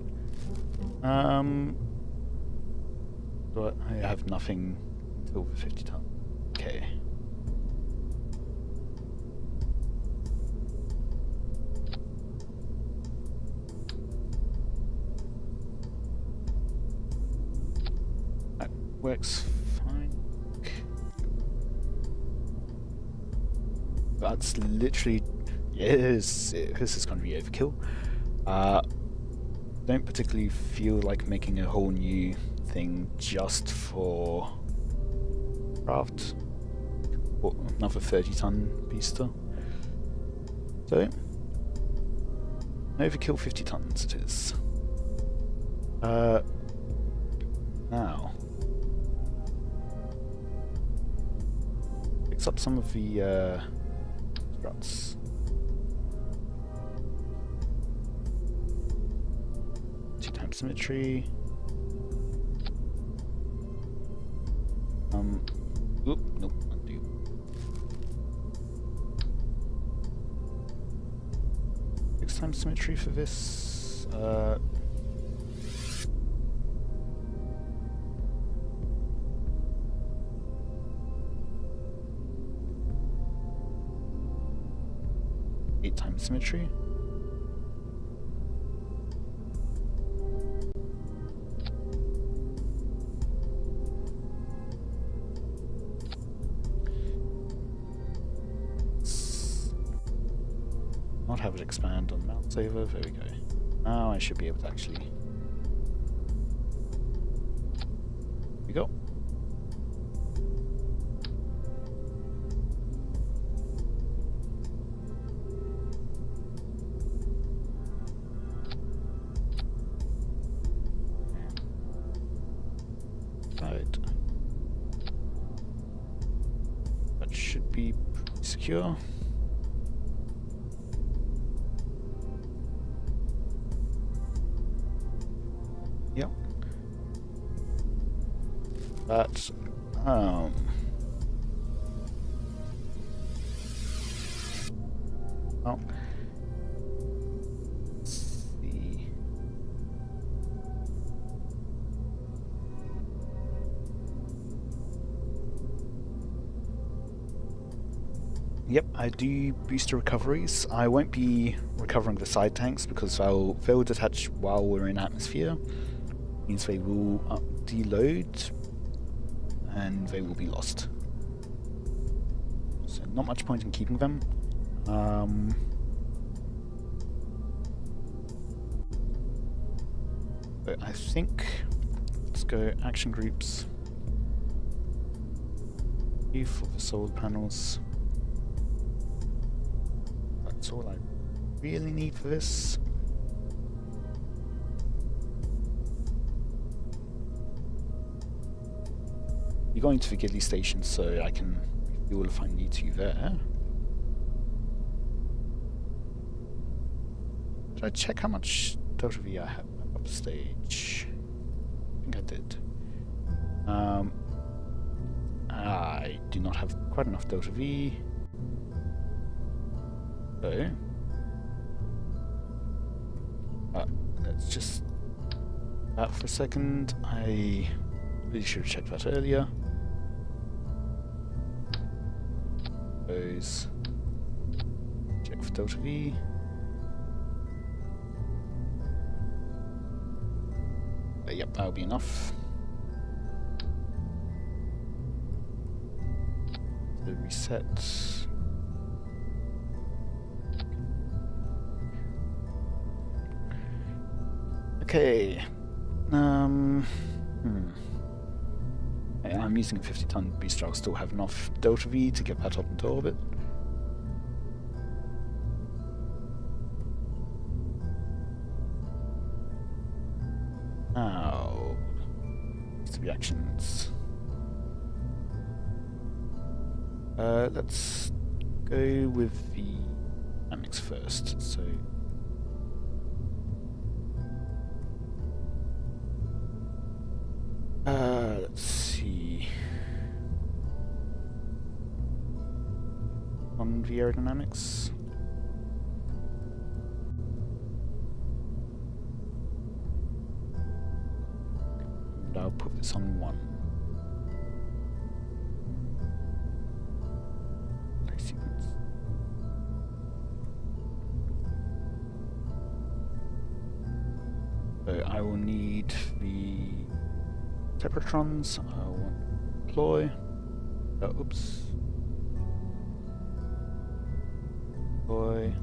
But I have nothing until the 50 ton. Okay. Works fine. That's literally... yes, this is going to be overkill. Don't particularly feel like making a whole new thing just for craft. Or another 30-ton beaster. So, overkill 50 tons it is. Now, fix up some of the struts. Two-time symmetry. Oop, nope, undo. Six-time symmetry for this. Eight-time symmetry. Not have it expand on mount saver. There we go. Now I should be able to actually. Here we go. Right. That should be pretty secure. Yep. But, well, let's see. Yep, I do booster recoveries. I won't be recovering the side tanks because they'll detach while we're in atmosphere. Means they will deload and they will be lost. So not much point in keeping them. But I think let's go action groups. For the solar panels. That's all I really need for this. You're going to the Gidley station, so I can refuel if I need to there. Did I check how much Delta V I have upstage? I think I did. I do not have quite enough Delta V. So, let's just that for a second. I really should have checked that earlier. Those check for Delta V. Yep, that'll be enough. So reset. Okay. I'm using a 50-ton beast. I'll still have enough Delta V to get that up into orbit. Now, the reactions. Let's go with the dynamics first. So. Let's see. On the aerodynamics. And I'll put this on 1. Play sequence. So I will need the Separatrons. I want to deploy. Oops. Deploy.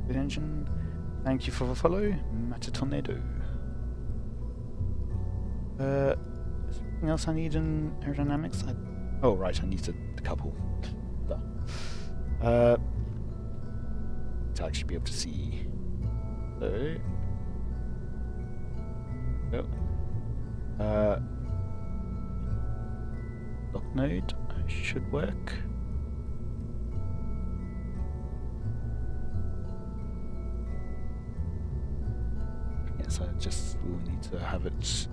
Good engine. Thank you for the follow, Matatornado. Is there anything else I need in aerodynamics? Oh right, I need a couple. To actually be able to see. So, lock node should work. Yes, I just will need to have it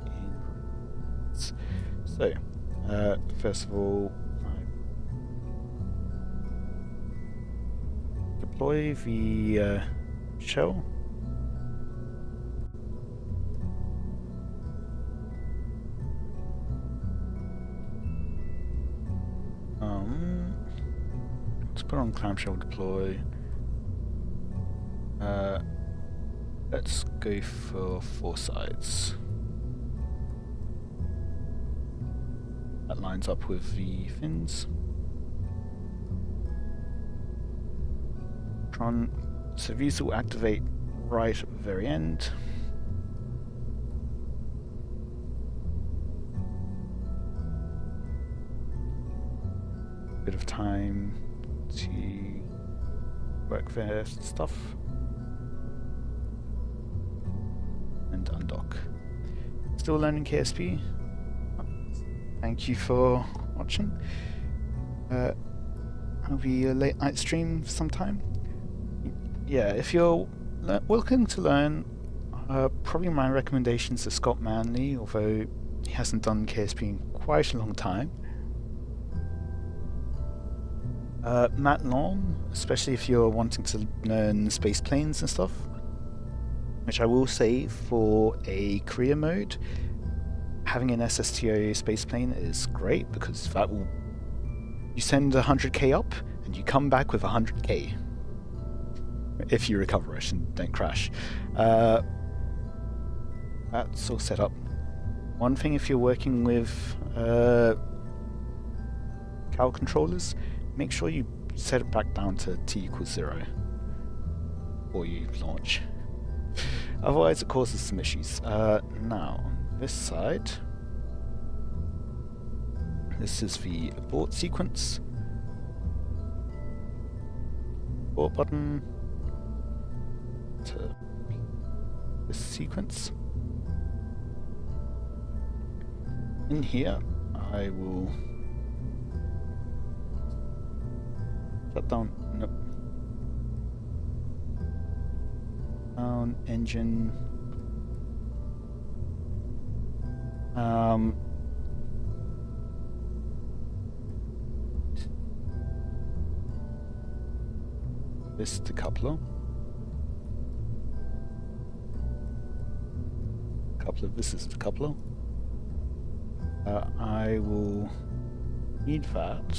in. So, first of all, deploy the shell. Let's put on clamshell deploy. Let's go for 4 sides. That lines up with the fins. So these will activate right at the very end. Bit of time to work their stuff and undock. Still learning KSP? Thank you for watching. I'll be a late night stream sometime. Yeah, if you're looking to learn, probably my recommendations are Scott Manley, although he hasn't done KSP in quite a long time. Matt Long, especially if you're wanting to learn space planes and stuff, which I will say for a career mode, having an SSTO space plane is great because that will, you send 100k up and you come back with 100k if you recover it and don't crash. That's all set up. One thing, if you're working with cow controllers, make sure you set it back down to t=0 before you launch. Otherwise it causes some issues. Now, on this side, this is the abort sequence. Abort button to this sequence. In here, I will shut down. Nope. Down engine. This decoupler. This is the decoupler. I will need that.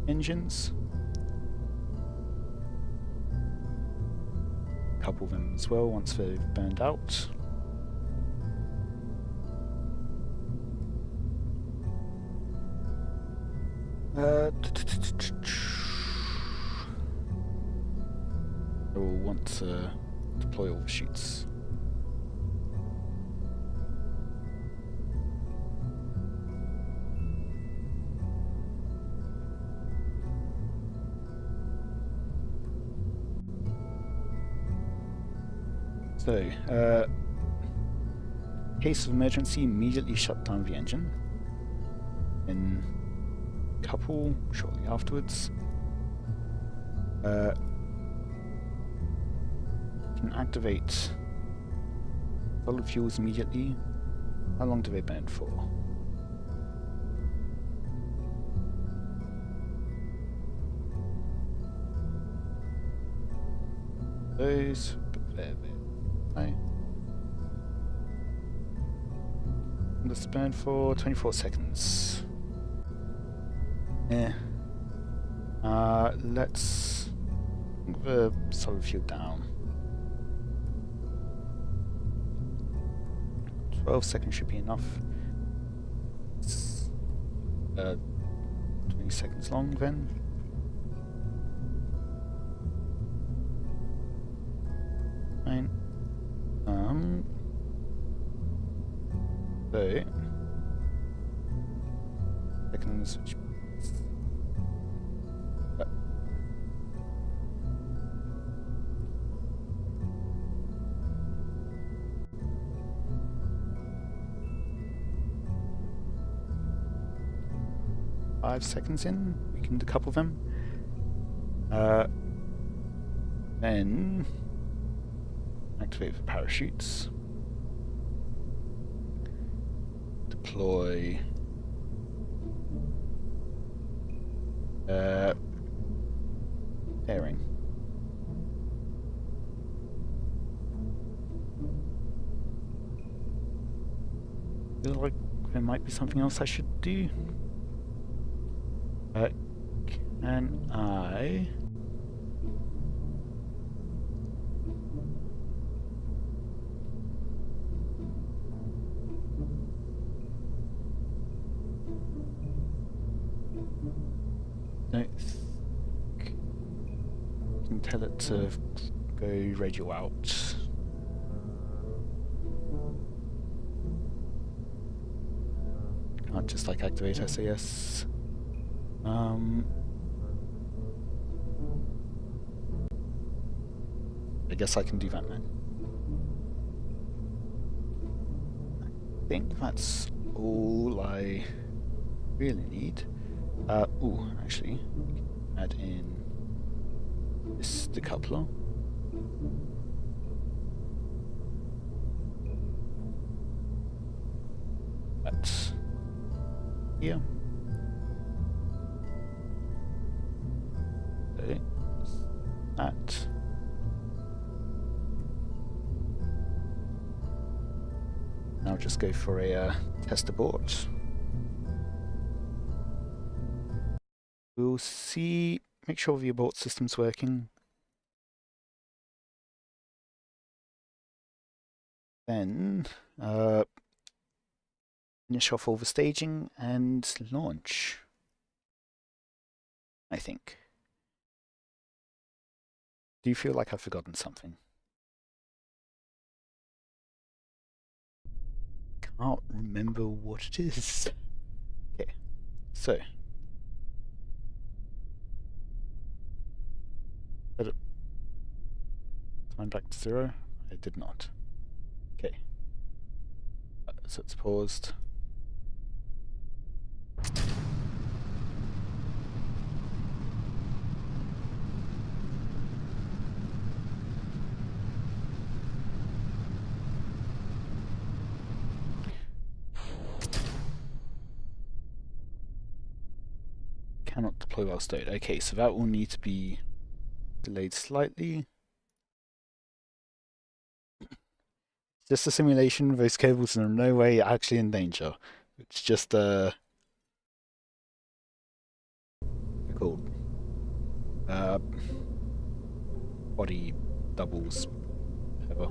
Engines. Couple them as well once they've burned out. I will want to deploy all the chutes. So, in case of emergency, immediately shut down the engine. In couple shortly afterwards. Can activate solid fuels immediately. How long do they burn for? Those, there. Right. Let's burn for 24 seconds. Yeah. Let's move the solid fuel down. 12 seconds should be enough. It's 20 seconds long then. Fine. So seconds. 5 seconds in, we can decouple them. Then activate the parachutes. Deploy pairing. Feel like there might be something else I should do. Can I? Don't think I can tell it to go radio out. Can't just like activate SAS. I guess I can do that now. I think that's all I really need. Ooh, actually, add in this decoupler. That's here. Okay. That. Now just go for a test abort. We'll see, make sure the abort system's working. Then finish off all the staging and launch, I think. Do you feel like I've forgotten something? Can't remember what it is. Okay, so set it time back to 0. I did not. Okay, so it's paused. Cannot deploy while stowed. Okay, so that will need to be delayed slightly. It's just a simulation. Those Kerbals are in no way actually in danger. It's just called body doubles, whatever.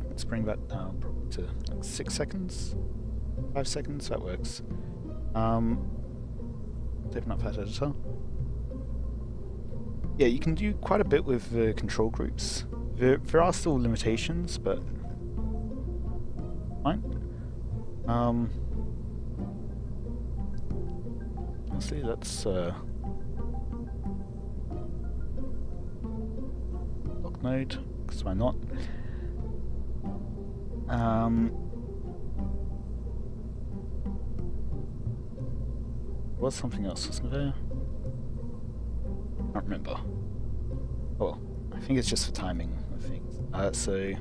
Let's bring that down probably to like 6 seconds, 5 seconds. That works. Open up that editor. Yeah, you can do quite a bit with the control groups. There are still limitations, but fine. Honestly, let's lock node, because why not? Was something else, wasn't there? I can't remember. Oh, I think it's just for timing of things. So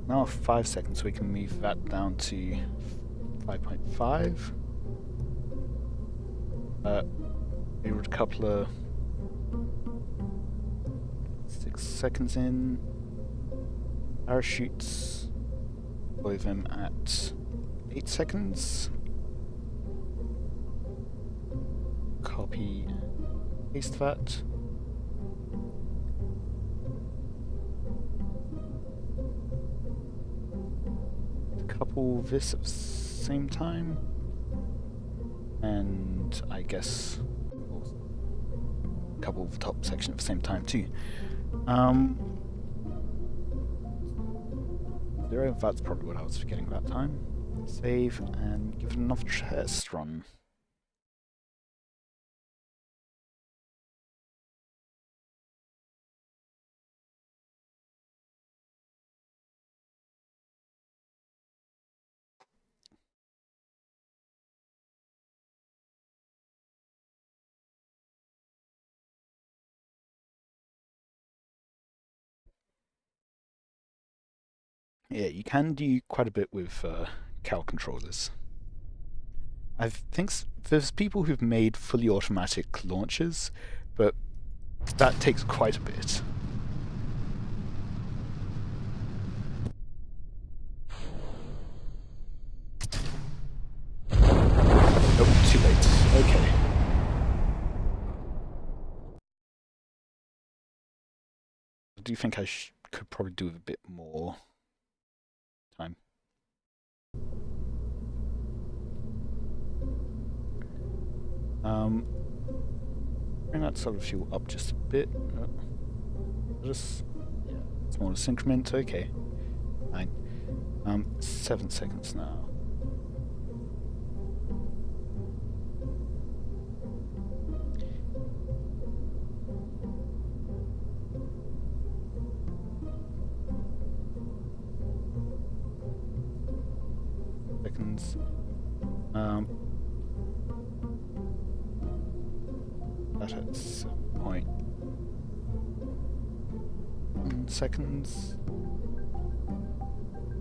now 5 seconds, we can move that down to 5.5. We would coupler 6 seconds in. Parachutes, deploy them at 8 seconds. Copy, paste that. couple of this at the same time. And I guess a couple of the top section at the same time too. 0, that's probably what I was forgetting that time. Save and give it another test run. Yeah, you can do quite a bit with cow controllers. I think there's people who've made fully automatic launches, but that takes quite a bit. Oh, too late. Okay. I do think I could probably do with a bit more time. Bring that solar fuel up just a bit. Just, yeah, smallest increment. Okay, fine. 7 seconds now. Seconds. That at 7.1 seconds.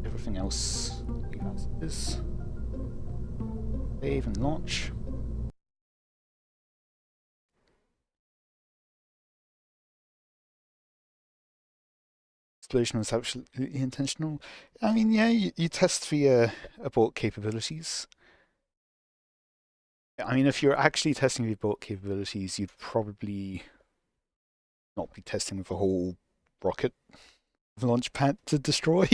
Everything else as is. Save and launch. Explosion was absolutely intentional. I mean, yeah, you test the abort capabilities. I mean, if you're actually testing the abort capabilities, you'd probably not be testing with a whole rocket launch pad to destroy.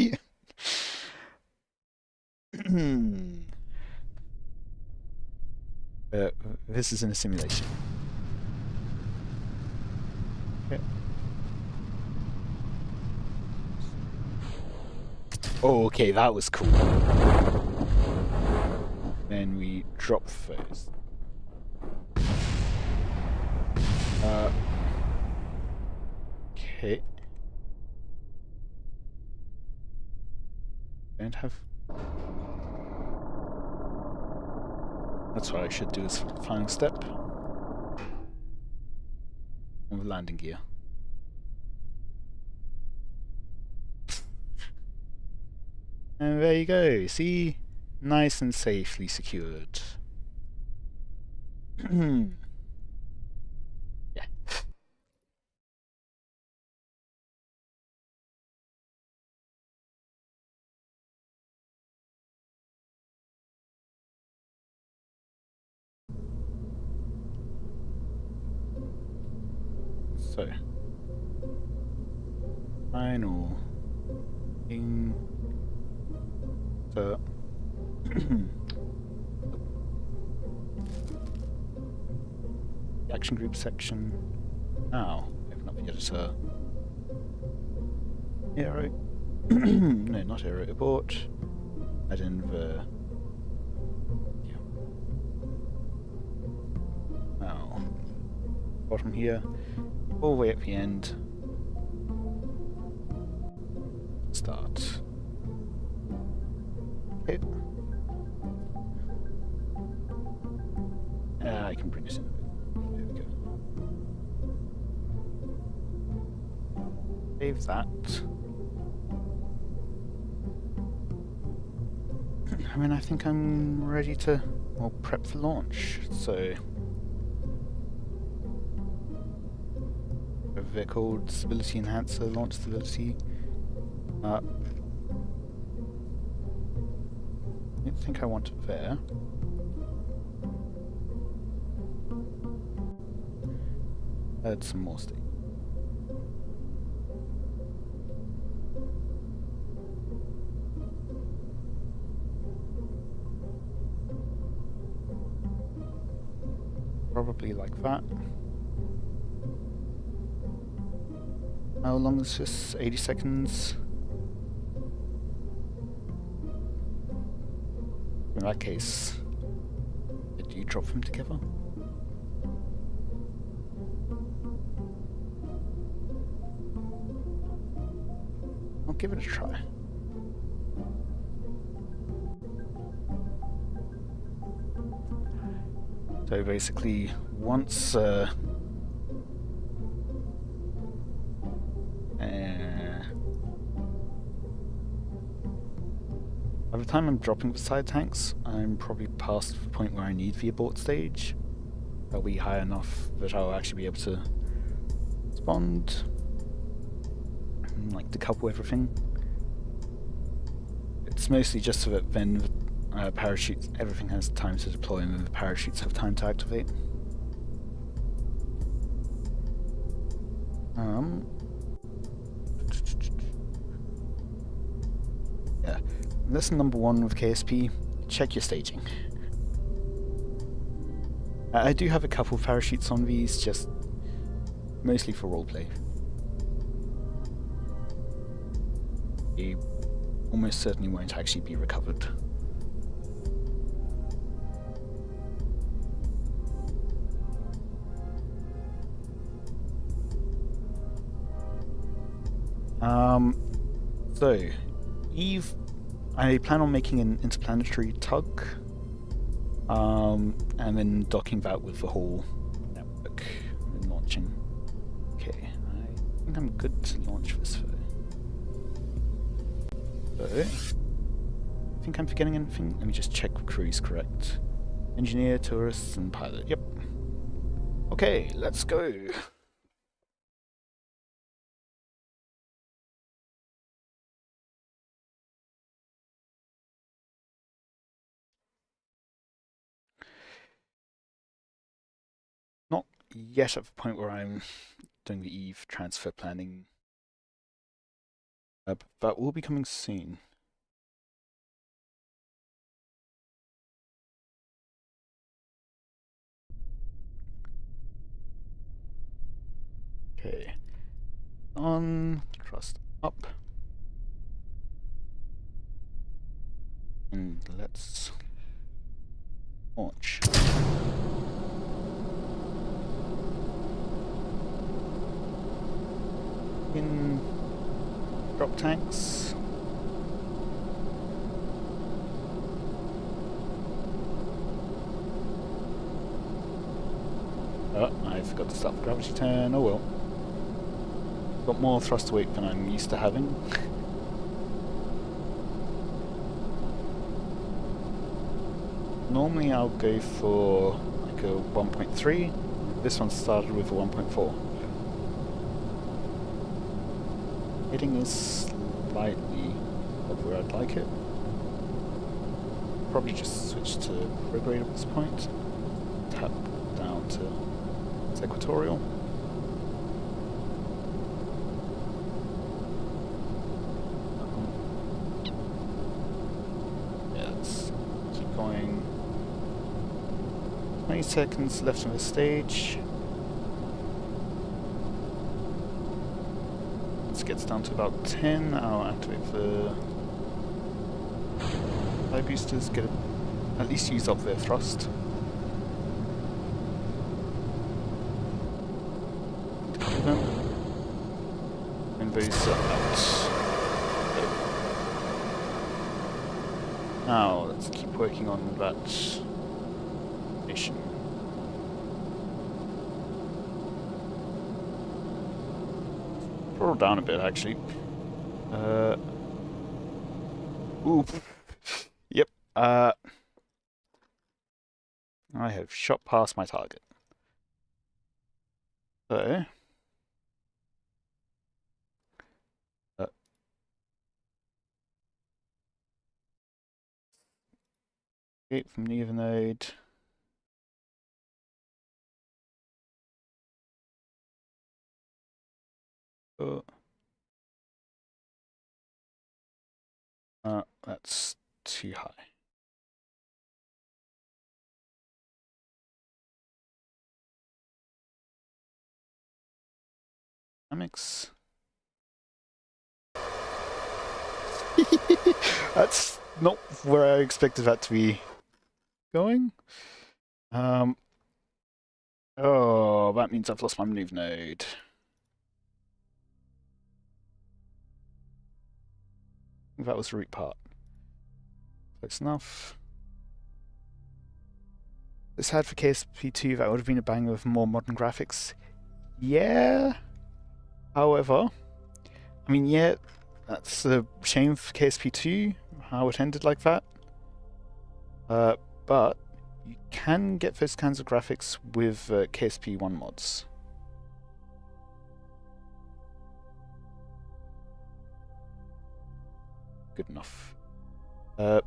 This is in a simulation. Okay. Oh, okay, that was cool. Then we drop those. Okay. Don't have. That's what I should do as final step. On the landing gear. And there you go. See? Nice and safely secured. Yeah. So. Final thing. So. The action group section. Now, open up the editor. Aero. No, not aero. Abort. Add in the. Yeah. Now, bottom here, all the way at the end. Start. Okay. I can bring this in a bit. There we go. Save that. I mean, I think I'm ready to, well, prep for launch. So, they're called Stability Enhancer, Launch Stability. I don't think I want it there. Add some more state. probably like that. How long is this? 80 seconds? In that case, did you drop them together? I'll give it a try. So basically, once by the time I'm dropping the side tanks, I'm probably past the point where I need the abort stage. That'll be high enough that I'll actually be able to respond, and, like, decouple everything. It's mostly just so that then the parachutes, everything has time to deploy and then the parachutes have time to activate. Yeah. Lesson number 1 with KSP, check your staging. I do have a couple of parachutes on these, just mostly for roleplay. They almost certainly won't actually be recovered. So, Eve, I plan on making an interplanetary tug, and then docking that with the whole network and then launching. Okay, I think I'm good to launch this though. So, I think I'm forgetting anything. Let me just check the crew's correct. Engineer, tourists, and pilot. Yep. Okay, let's go. Not yet at the point where I'm doing the Eve transfer planning. But that will be coming soon. Okay. On, thrust up. And let's launch. In drop tanks. Oh, I forgot to start the gravity turn. Oh well. Got more thrust to weight than I'm used to having. Normally I'll go for like a 1.3. This one started with a 1.4. Hitting is slightly above where I'd like it. Probably just switch to prograde at this point. Tap down to equatorial. Yeah, let's keep going. 20 seconds left on the stage. This gets down to about 10. I'll activate the fly boosters, at least use up their thrust. And those out. Now let's keep working on that mission. Roll down a bit actually. Oop. Yep. I have shot past my target. So escape from neither node. Oh. That's too high. aerodynamics. That's not where I expected that to be going. Oh, that means I've lost my move node. I think that was the root part. Close enough. This had for KSP2, that would have been a banger with more modern graphics. Yeah. However, I mean, yeah, that's a shame for KSP2, how it ended like that. But you can get those kinds of graphics with KSP1 mods. Good enough. How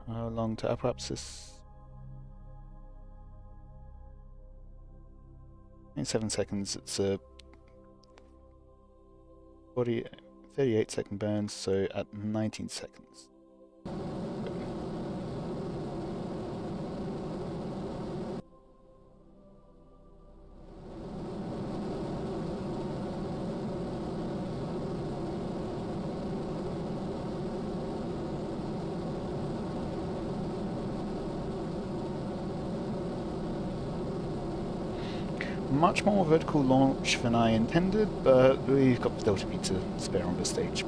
long to apoapsis? 7 seconds. It's a 38-second burn, so at 19 seconds. Much more vertical launch than I intended, but we've got the Delta V to spare on this stage.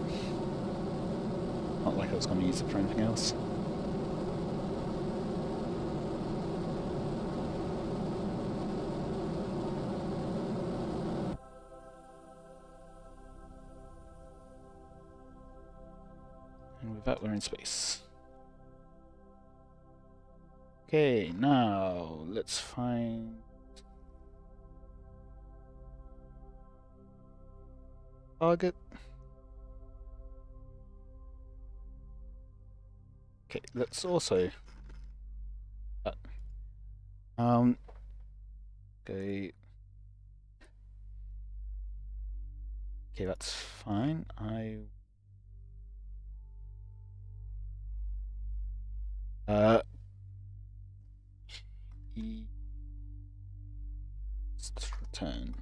Not like I was going to use it for anything else. And with that, we're in space. Okay, now let's find target. Okay, let's also okay, that's fine. Let's return.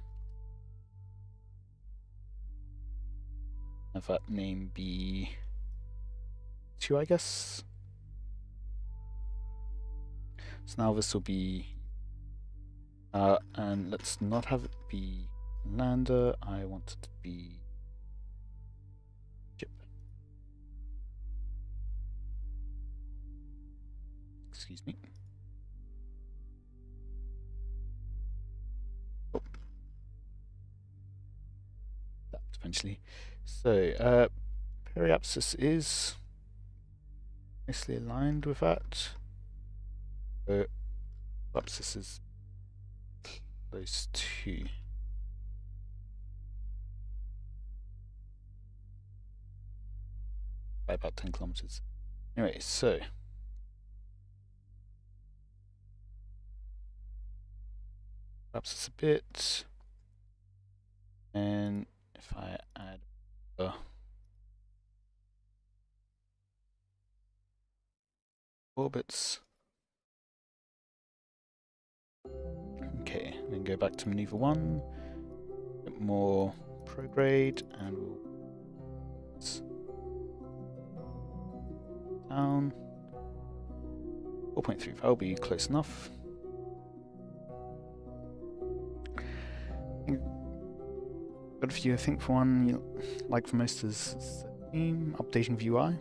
Have that name be 2, I guess. So now this will be, and let's not have it be lander. I want it to be ship. Excuse me. Oh. That eventually. So, periapsis is nicely aligned with that. So, apsis is close to. By about 10 kilometers. Anyway, so. Apsis a bit. And if I add orbits. Okay, then go back to maneuver 1, a bit more prograde, and we'll down 4.3. That'll be close enough. Got a few, I think, for one you like for most is updating the UI.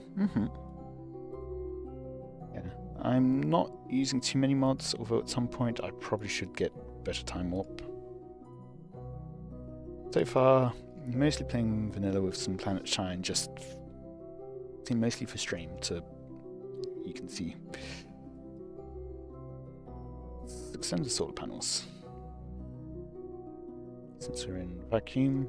Yeah, I'm not using too many mods, although at some point I probably should get better time warp. So far, mostly playing vanilla with some Planet Shine, just mostly for stream, to you can see. Let's extend the solar panels. Since we're in vacuum.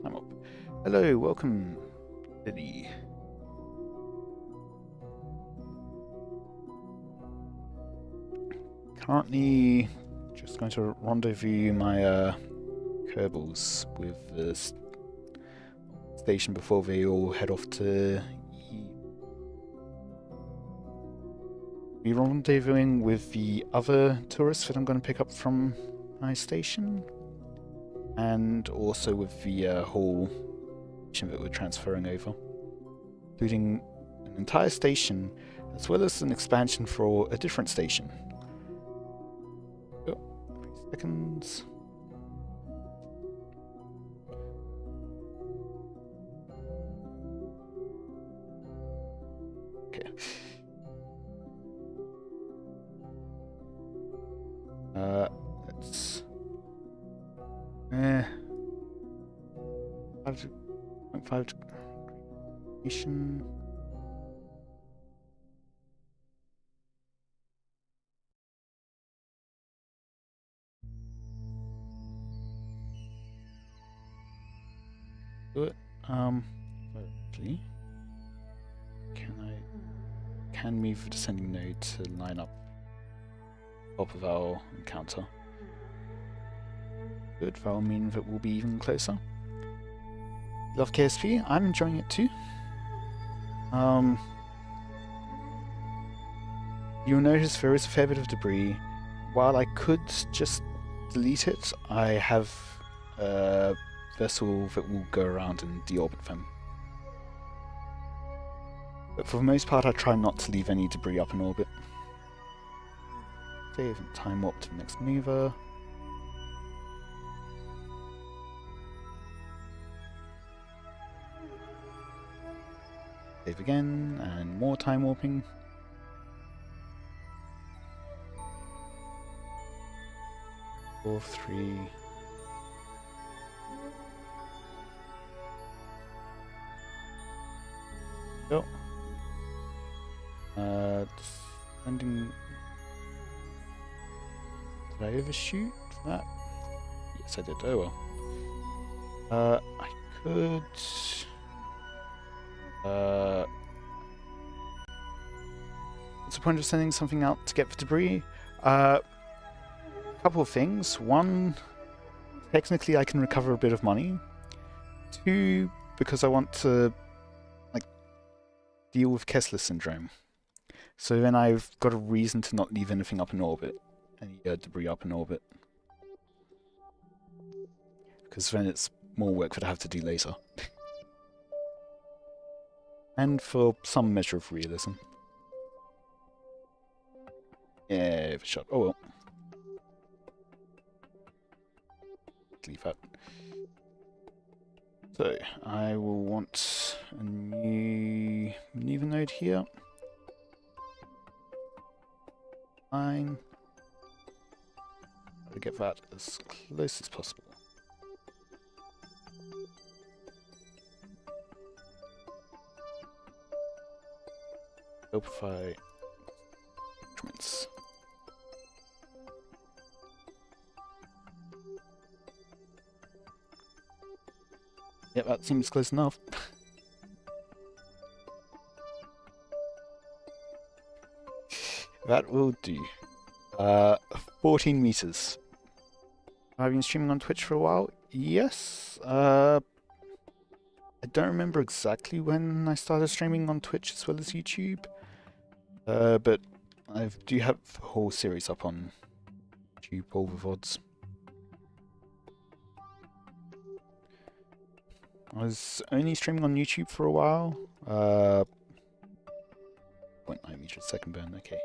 I'm up. Hello, welcome, Lily. Currently, just going to rendezvous my Kerbals with the station before they all head off to be rendezvousing with the other tourists that I'm going to pick up from my station, and also with the whole station that we're transferring over, including an entire station as well as an expansion for a different station. Oh, 3 seconds. Okay. Let's 5.5 station. Good. Actually, can move the descending node to line up top of our encounter. Good, that will mean that we'll be even closer. Love KSP, I'm enjoying it too. You'll notice there is a fair bit of debris. While I could just delete it, I have a vessel that will go around and deorbit them. But for the most part, I try not to leave any debris up in orbit. Save and time warp to the next maneuver. Save again, and more time warping. Four, 3. Go. Landing. Did I overshoot that? Yes, I did. Oh well. I could. What's the point of sending something out to get the debris? Couple of things. One, technically I can recover a bit of money. 2, because I want to deal with Kessler syndrome. So then I've got a reason to not leave anything up in orbit. Any debris up in orbit. Because then it's more work that I have to do later. And for some measure of realism. Yeah, for sure. Oh well. Leave that. So, I will want a new maneuver node here. Fine. Try to get that as close as possible. Amplify instruments. Yep, that seems close enough. That will do. 14 meters. I've been streaming on Twitch for a while. Yes. I don't remember exactly when I started streaming on Twitch as well as YouTube. But I do have a whole series up on YouTube, all the VODs. I was only streaming on YouTube for a while. 0.9 meters second burn, okay.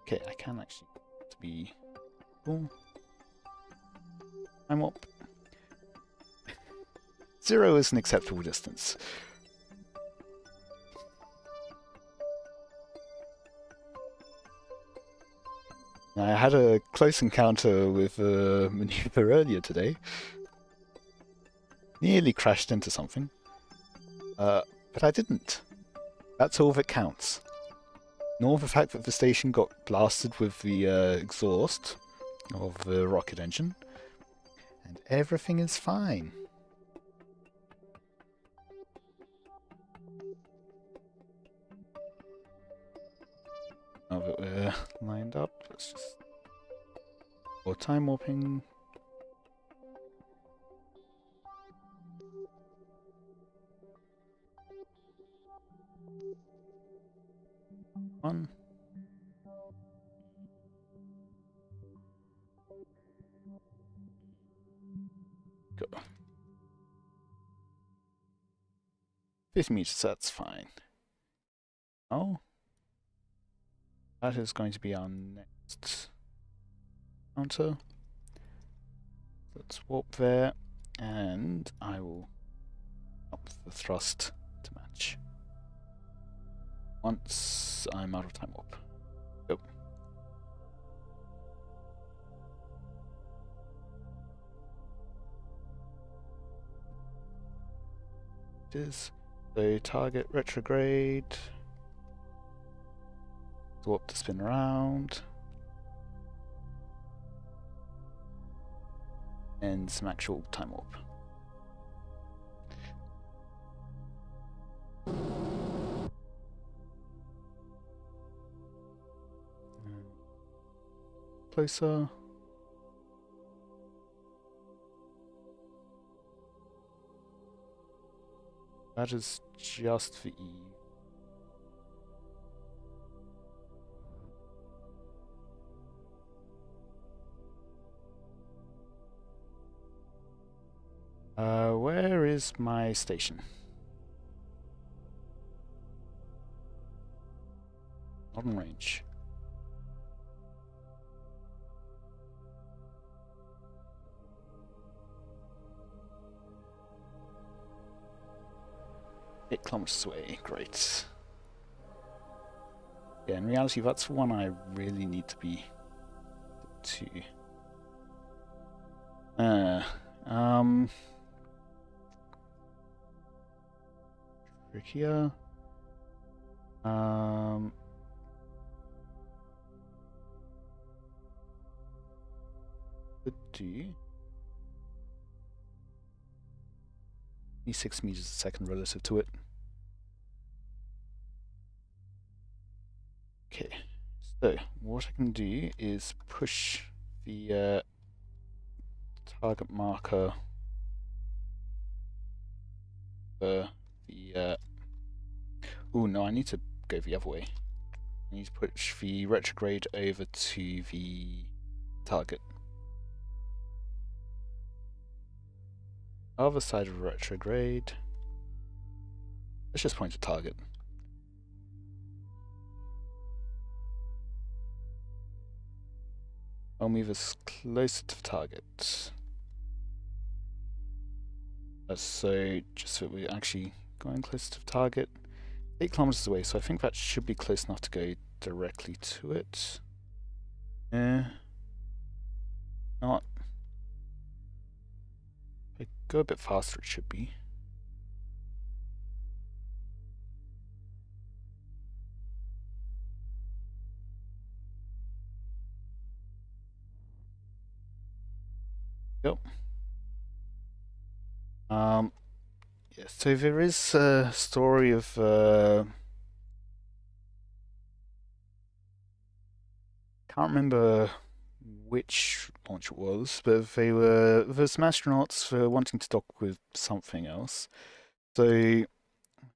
Okay, I can actually be cool. I'm up. 0 is an acceptable distance. I had a close encounter with a maneuver earlier today. Nearly crashed into something. But I didn't. That's all that counts. Nor the fact that the station got blasted with the exhaust of the rocket engine. And everything is fine. Now that we're lined up, let's just... More time warping. One. Go. 50 meters, that's fine. Oh. That is going to be our next counter. Let's warp there, and I will up the thrust to match. Once I'm out of time warp. Go. It is. So target retrograde. Warp to spin around. And some actual time warp. Closer. That is just for E. Where is my station? Not in range. Eight kilometers away, great. Yeah, in reality, that's one I really need to be to. Trickier. Could do 6 meters a second relative to it. Okay, so what I can do is push the target marker for the oh no, I need to go the other way. I need to push the retrograde over to the target. Other side of retrograde. Let's just point to target. I'll move us closer to the target. So just so we're actually going closer to the target. 8 kilometers away, so I think that should be close enough to go directly to it. Not. If I go a bit faster, it should be. Yep. Yeah, so there is a story of can't remember which launch it was, but there's some astronauts wanting to dock with something else. So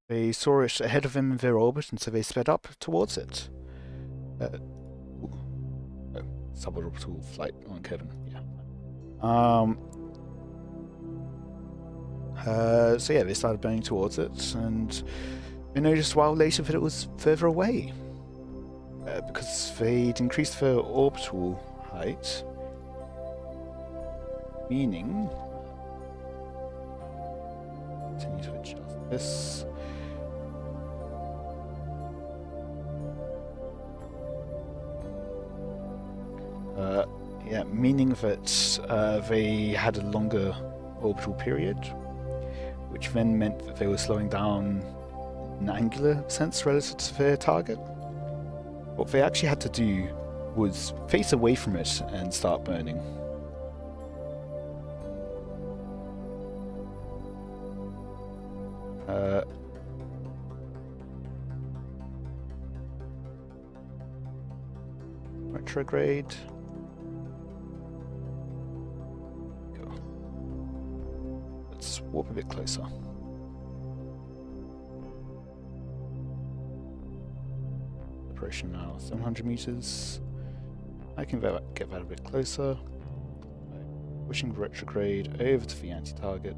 they saw it ahead of them in their orbit, and so they sped up towards it. Suborbital flight on Kevin, yeah. So yeah, they started burning towards it, and they noticed a while later that it was further away. Because they'd increased their orbital height, meaning... Continue to adjust this. Yeah, meaning that they had a longer orbital period, which then meant that they were slowing down in an angular sense relative to their target. What they actually had to do was face away from it and start burning. Retrograde. Go. Let's warp a bit closer. approaching now 700 meters. I can get that a bit closer by pushing retrograde over to the anti-target.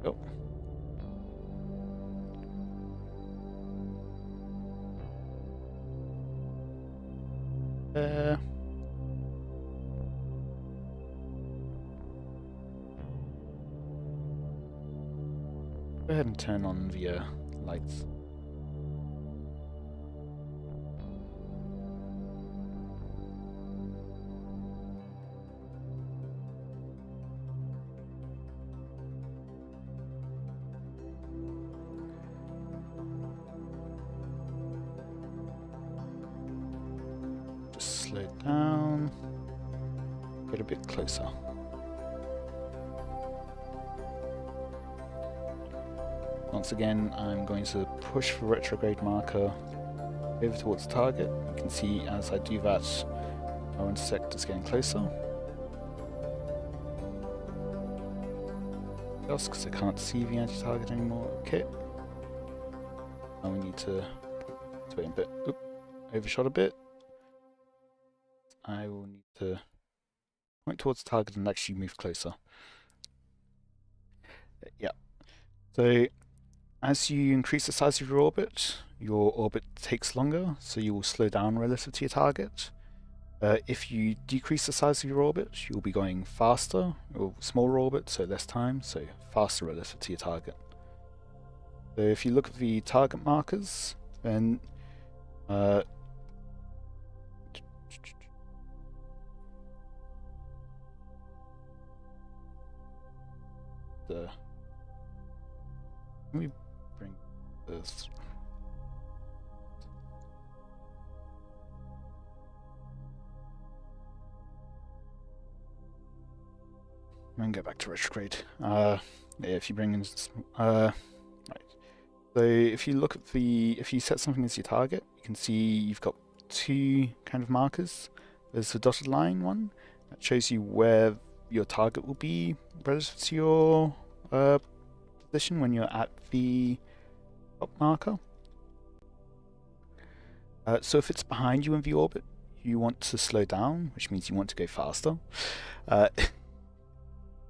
Oh. There. Go ahead and turn on the lights. Just slow down. Get a bit closer. Once again, I'm going to push the retrograde marker over towards the target. You can see as I do that, our intersect is getting closer. Just because I can't see the anti-target anymore. Okay. Now we need to wait a bit. Oop, overshot a bit. I will need to point towards the target and actually move closer. Yeah. So as you increase the size of your orbit takes longer, so you will slow down relative to your target. If you decrease the size of your orbit, you'll be going faster, or smaller orbit, so less time, so faster relative to your target. So if you look at the target markers, then let me bring this. And go back to retrograde. Yeah, if you bring in right. So if you look at if you set something as your target, you can see you've got two kind of markers. There's the dotted line one that shows you where your target will be relative to your position when you're at the top marker. So if it's behind you in the orbit, you want to slow down, which means you want to go faster.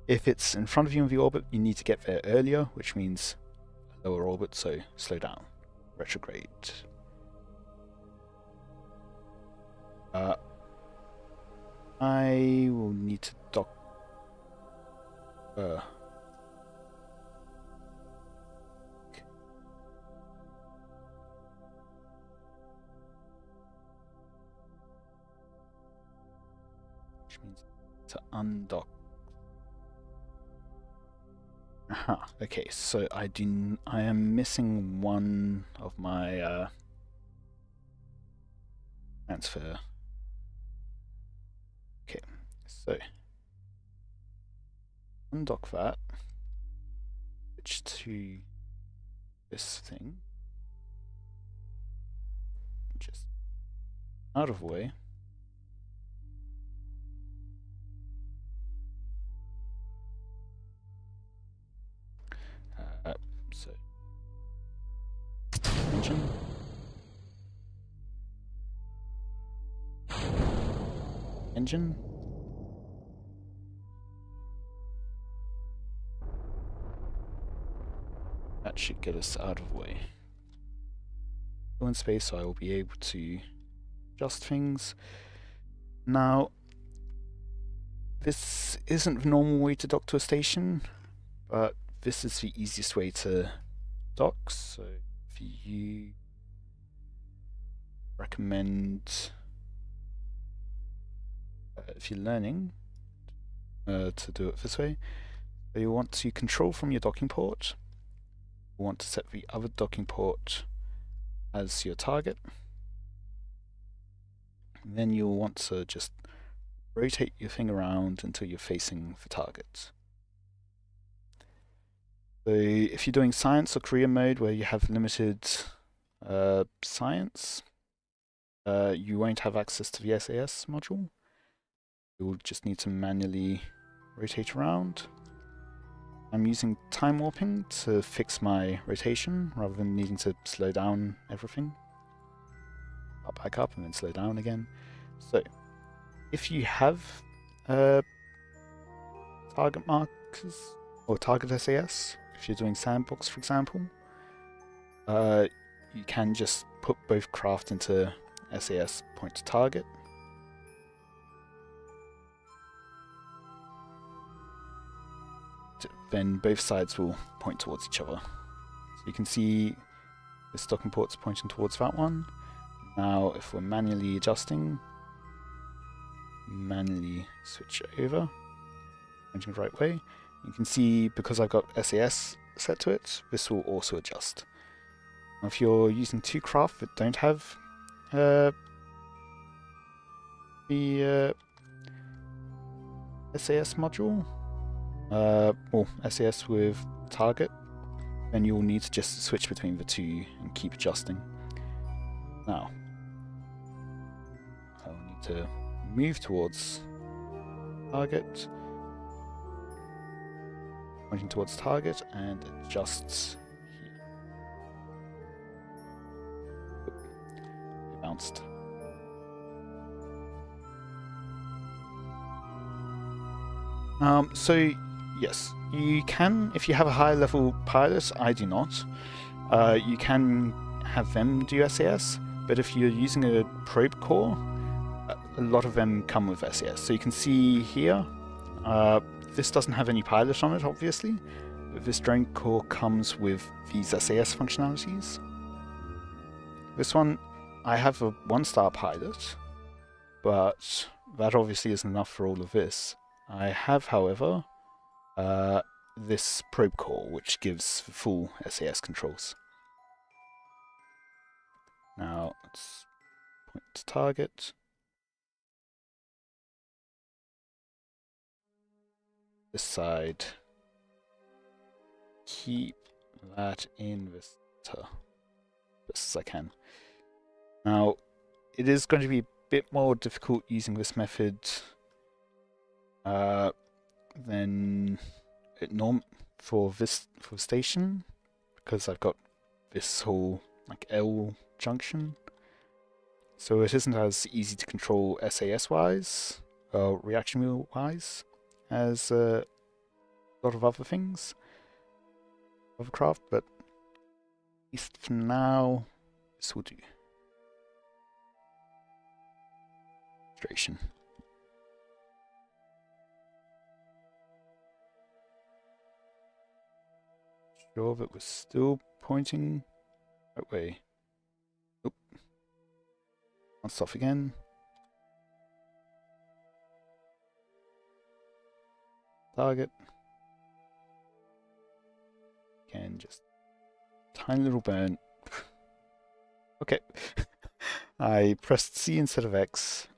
If it's in front of you in the orbit, you need to get there earlier, which means a lower orbit, so slow down. Retrograde. I will need to dock. Which means to undock. Aha, okay, so I am missing one of my transfer. Okay, so undock that, switch to this thing, just out of the way. So engine. Engine. That should get us out of the way. Go in space, so I will be able to adjust things. Now, this isn't the normal way to dock to a station, but this is the easiest way to dock, so if you recommend, if you're learning to do it this way, so you want to control from your docking port. You want to set the other docking port as your target. And then you'll want to just rotate your thing around until you're facing the target. So if you're doing science or career mode where you have limited science, you won't have access to the SAS module. You'll just need to manually rotate around. I'm using time warping to fix my rotation rather than needing to slow down everything. Pop back up and then slow down again. So, if you have target markers or target SAS, if you're doing sandbox for example, you can just put both craft into SAS point to target. Then both sides will point towards each other. So you can see the stocking ports pointing towards that one. Now if we're manually adjusting, manually switch over, pointing the right way, you can see because I've got SAS set to it, this will also adjust. Now if you're using two craft that don't have the SAS module, or SAS with target, then you'll need to just switch between the two and keep adjusting. Now, I'll need to move towards target, pointing towards target, and adjust here. It bounced. So yes, you can, if you have a higher level pilot, I do not, you can have them do SAS, but if you're using a probe core, a lot of them come with SAS. So you can see here, this doesn't have any pilot on it obviously, but this drone core comes with these SAS functionalities. This one, I have a 1-star pilot, but that obviously isn't enough for all of this. I have, however, this probe core, which gives full SAS controls. Now, let's point to target. This side. Keep that in the center best as I can. Now, it is going to be a bit more difficult using this method than for station, because I've got this whole like L junction, so it isn't as easy to control SAS wise, reaction wheel wise, as a lot of other things, other craft, but at least for now, this will do. Sure that we're still pointing that way. Nope. Once off again. Target. Again, just tiny little burn. Okay. I pressed C instead of X.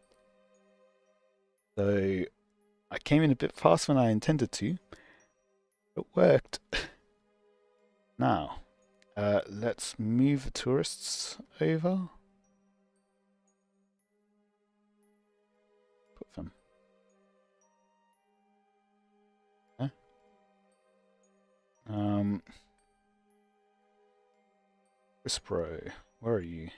So I came in a bit faster than I intended to. It worked. Now, let's move the tourists over. Put them. Crispro, where are you?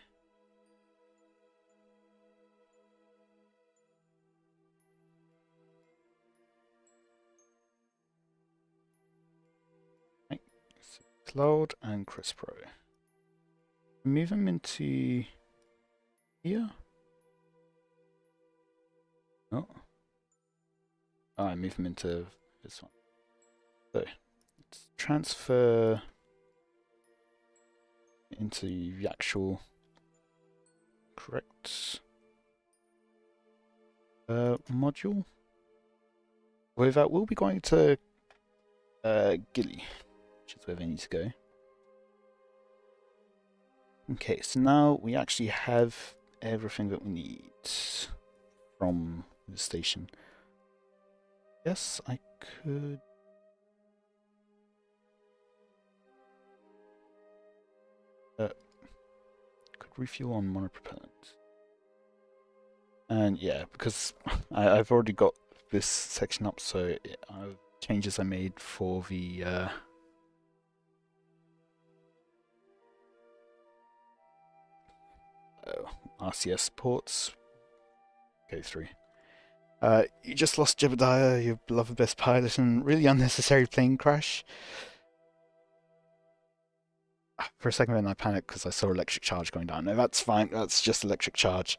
Cloud and Crispro. Move them into here. Oh, I move them into this one. So let's transfer into the actual correct module. With that, we'll be going to Gilly, which is where they need to go. Okay, so now we actually have everything that we need from the station. Yes, I could... could refuel on monopropellant. And yeah, because I've already got this section up, so changes I made for the RCS ports. K3. You just lost Jebediah, your beloved best pilot, and really unnecessary plane crash. For a second then I panicked because I saw electric charge going down. No, that's fine. That's just electric charge.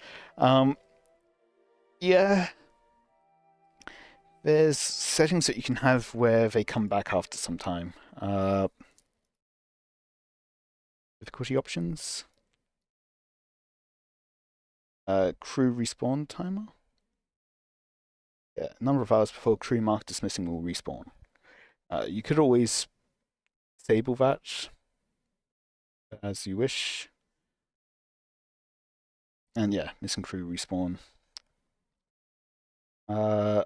Yeah. There's settings that you can have where they come back after some time. Difficulty options. Crew respawn timer. Yeah, number of hours before crew mark dismissing will respawn. You could always disable that as you wish. And yeah, missing crew respawn. So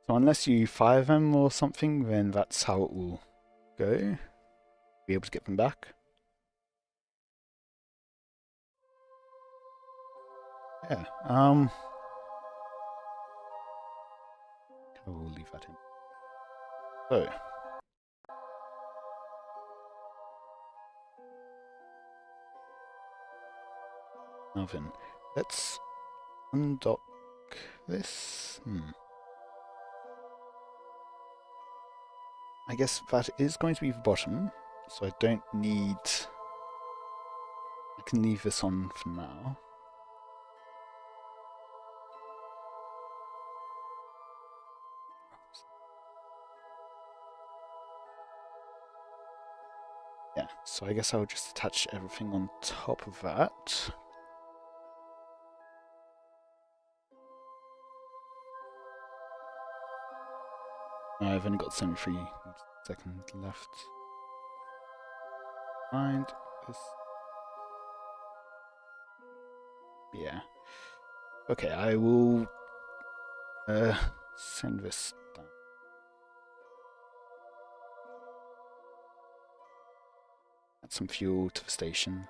unless you fire them or something, then that's how it will go. Be able to get them back. Yeah. I will leave that in. So. Now then, let's undock this. I guess that is going to be the bottom, so I don't need... I can leave this on for now. Yeah, so I guess I'll just attach everything on top of that. I've only got 73 seconds left. Find this. Yeah. Okay, I will send this down. Add some fuel to the station.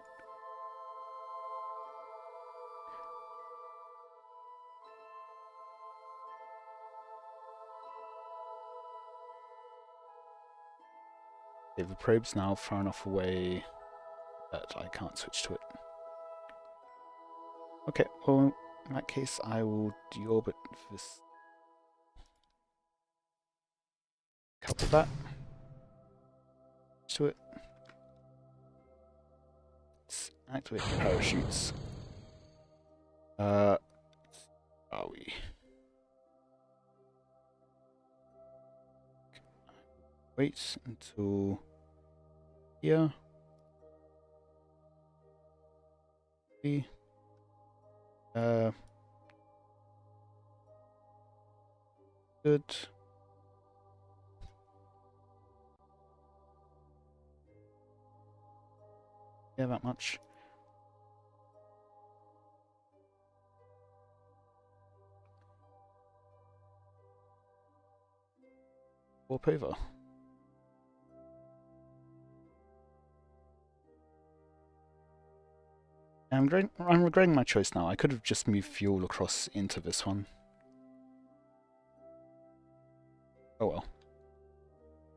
Okay, the probe's now far enough away that I can't switch to it. Okay, well, in that case, I will deorbit this. Couple that to it. Let's activate the parachutes. Are we? Wait until here. Good. Yeah, that much. Warp over. I'm regretting my choice now. I could have just moved fuel across into this one. Oh well.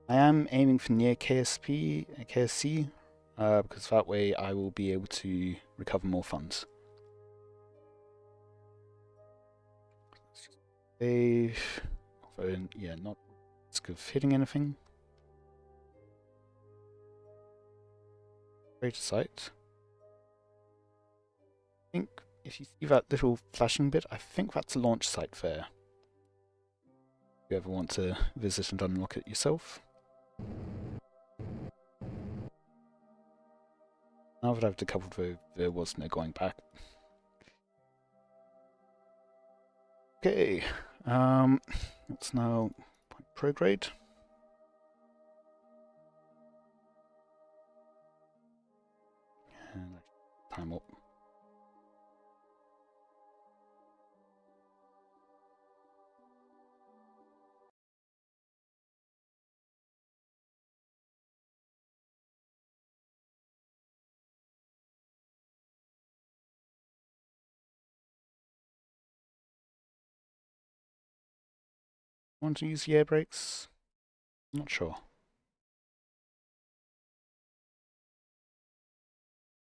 I am aiming for near KSC, because that way I will be able to recover more funds. Save. Although, yeah, not risk of hitting anything. Greater sight. I think if you see that little flashing bit, I think that's a launch site there. If you ever want to visit and unlock it yourself. Now that I've decoupled, there was no going back. Okay, let's now prograde. And time up. want to use the air brakes? I'm not sure.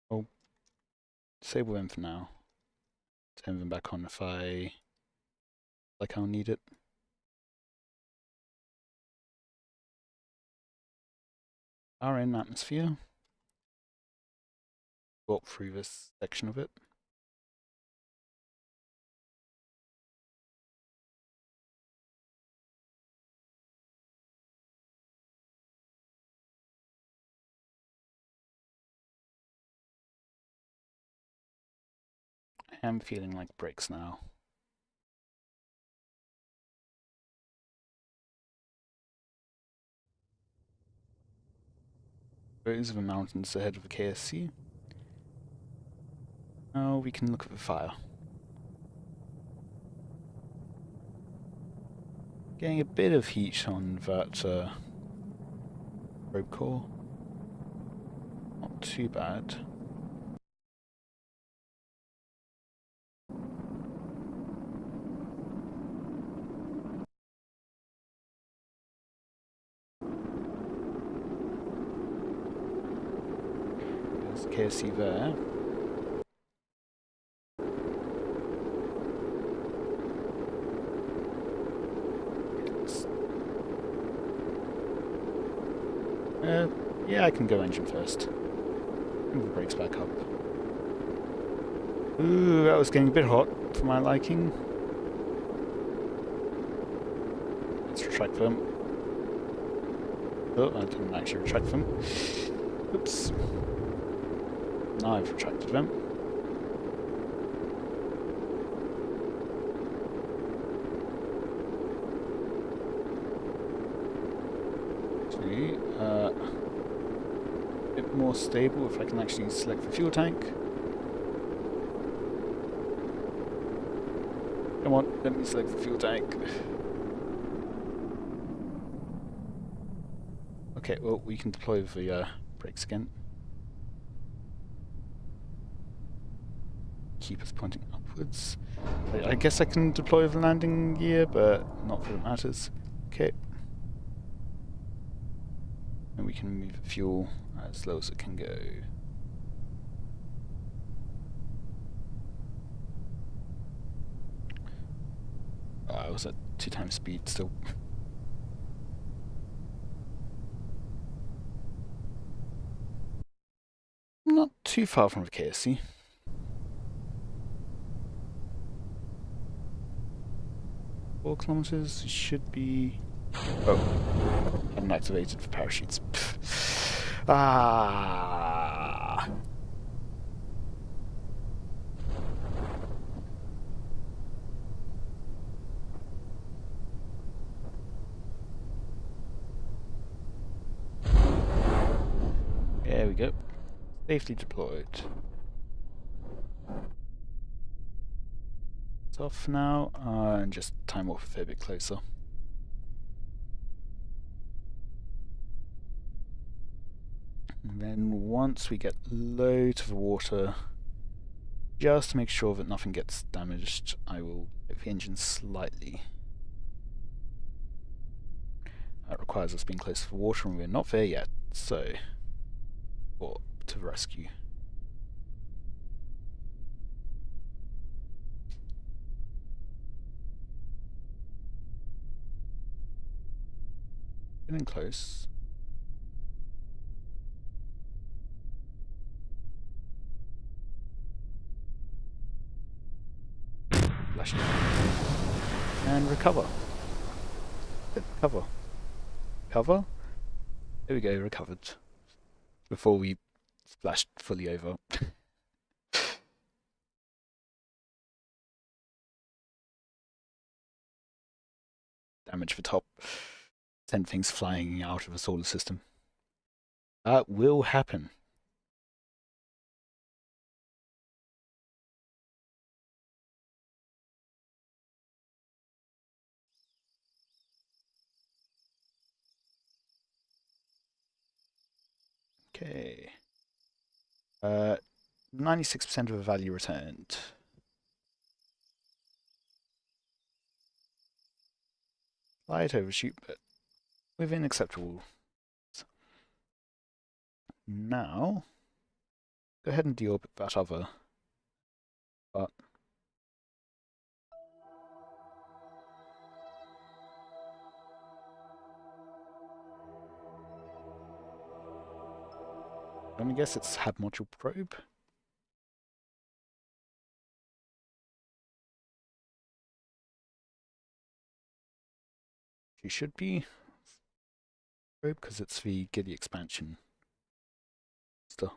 I'll disable them for now. Turn them back on if I'll need it. Are in atmosphere. Walk through this section of it. I am feeling like brakes now. Those are the mountains ahead of the KSC. Now we can look at the fire. Getting a bit of heat on that probe core. Not too bad. There's the KSC there. Yeah, I can go engine first. Move the brakes back up. Ooh, that was getting a bit hot for my liking. Let's retract them. Oh, I didn't actually retract them. Oops. Now I've retracted them. Actually, a bit more stable if I can actually select the fuel tank. Come on, let me select the fuel tank. Okay, well, we can deploy the brakes again. Keep us pointing upwards. I guess I can deploy the landing gear, but not that it matters. Okay. And we can move the fuel as low as it can go. I was at 2 times speed still. Not too far from the KSC. Four kilometers should be... Oh, hadn't activated for parachutes. Ah. There we go. Safely deployed. It's off now, and just time off a fair bit closer. And then once we get low to the water, just to make sure that nothing gets damaged, I will lift the engine slightly. That requires us being close to the water, and we're not there yet, so... or to the rescue. Getting close. Flash it. And recover. Cover. Cover? There we go, recovered. Before we splashed fully over. Damage the top. Send things flying out of the solar system. That will happen. Okay. 96% of the value returned. Slight overshoot, but within acceptable. Now, go ahead and deorbit that other part. I'm gonna guess it's Hab Module Probe. She should be probe because it's the Giddy expansion stuff.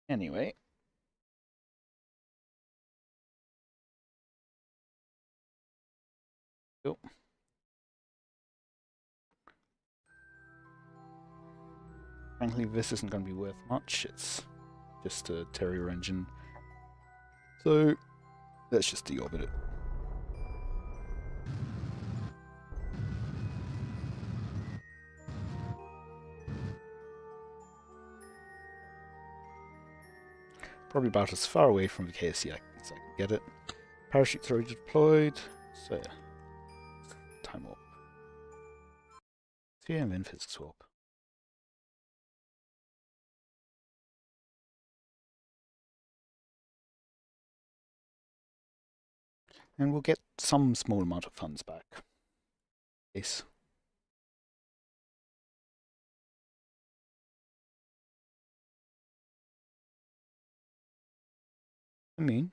Anyway. Cool. Frankly, this isn't going to be worth much. It's just a Terrier engine. So, let's just deorbit it. Probably about as far away from the KSP as I can get it. Parachute's already deployed, so time warp. So yeah, and then physics warp. And we'll get some small amount of funds back. Yes. I mean,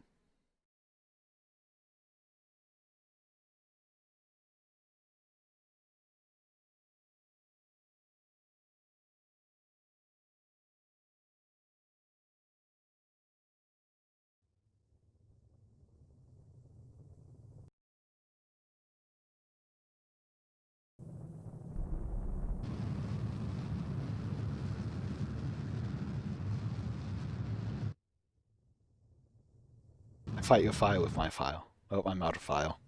I fight your fire with my file. Oh, I'm out of file.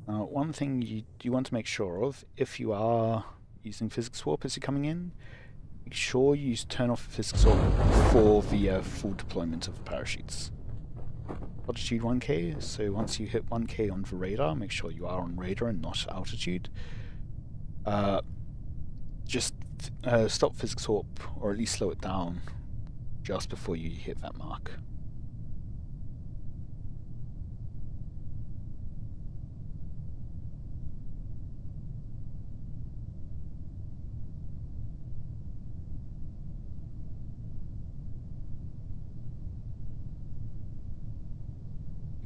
One thing you want to make sure of, if you are using physics warp as you're coming in, make sure you turn off physics warp for the full deployment of the parachutes. Altitude 1k, so once you hit 1k on the radar, make sure you are on radar and not altitude. Just stop physics warp, or at least slow it down, just before you hit that mark.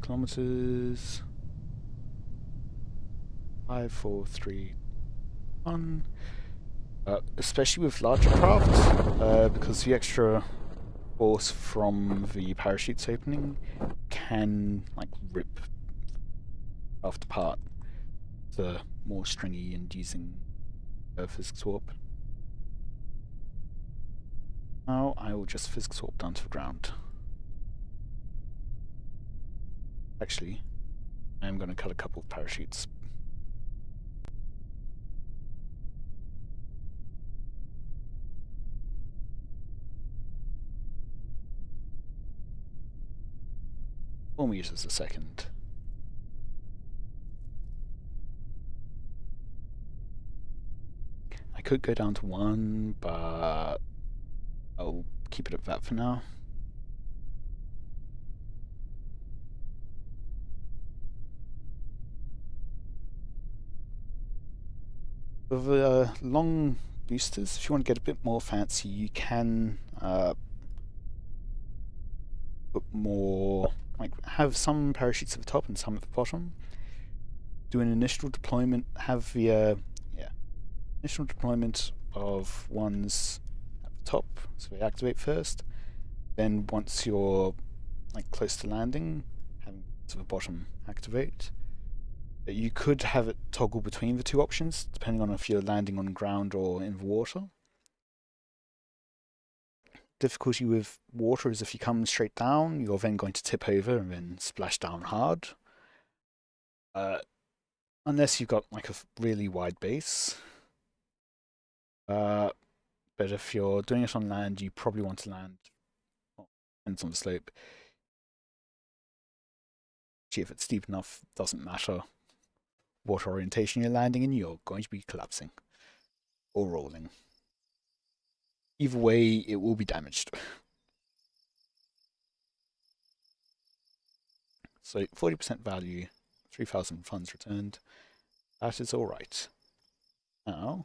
Kilometers. 5, 4, 3, 1. Especially with larger craft, because the extra force from the parachutes opening can like rip craft apart. The more stringy and using physics warp. Now I will just physics warp down to the ground. Actually, I am going to cut a couple of parachutes. We'll use as a second. I could go down to 1, but I'll keep it at that for now. For the long boosters, if you want to get a bit more fancy, you can put more, like have some parachutes at the top and some at the bottom. Do an initial deployment, have the initial deployment of ones at the top, so they activate first. Then once you're like close to landing, having to the bottom activate. You could have it toggle between the two options, depending on if you're landing on ground or in the water. Difficulty with water is if you come straight down, you're then going to tip over and then splash down hard. Unless you've got like a really wide base. But if you're doing it on land, you probably want to land, well, depends on the slope. Actually, if it's steep enough, doesn't matter what orientation you're landing in, you're going to be collapsing or rolling. Either way, it will be damaged. So 40% value, 3,000 funds returned. That is all right. Now,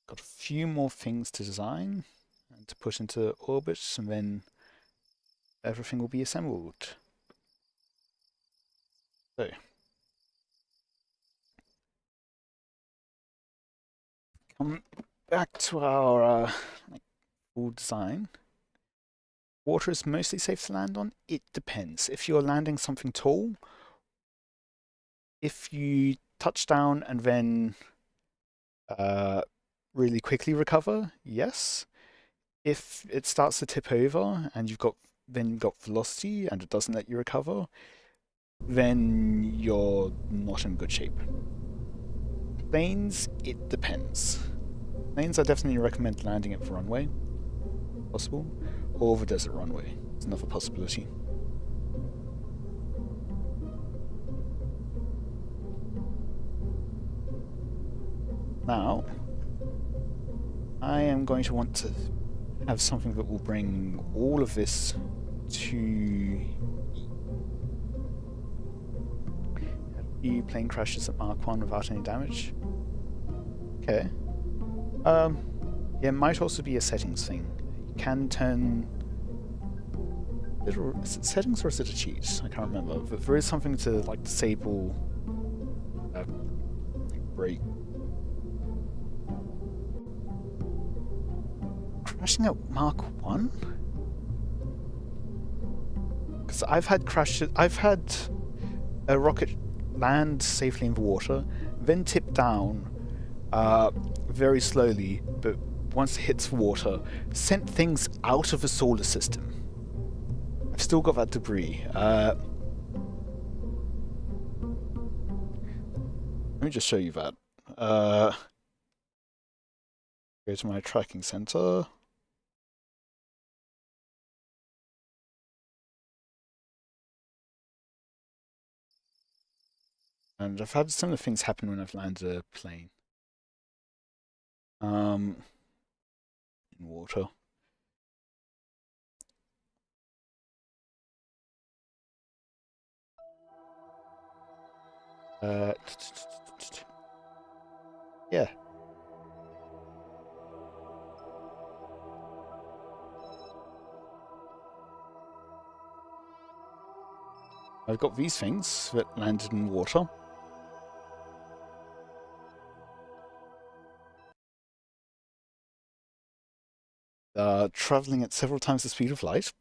got a few more things to design and to put into orbit, and then everything will be assembled. So, come back to our full design. Water is mostly safe to land on. It depends. If you're landing something tall, if you touch down and then really quickly recover, yes. If it starts to tip over and you've got velocity and it doesn't let you recover, then you're not in good shape. Planes, it depends. Planes, I definitely recommend landing at the runway, if possible, or the desert runway. It's another possibility. Now, I am going to want to have something that will bring all of this to a few plane crashes at Mark 1 without any damage. Okay. Yeah, it might also be a settings thing. You can turn... Is it settings or is it a cheat? I can't remember. But there is something to, like, disable... brake. Crashing at Mark 1? Because I've had crashes... I've had a rocket land safely in the water, then tip down very slowly, but once it hits the water, sent things out of the solar system. I've still got that debris. Let me just show you that. Go to my tracking center. And I've had similar things happen when I've landed a plane. In water. Yeah. I've got these things that landed in water. Traveling at several times the speed of light.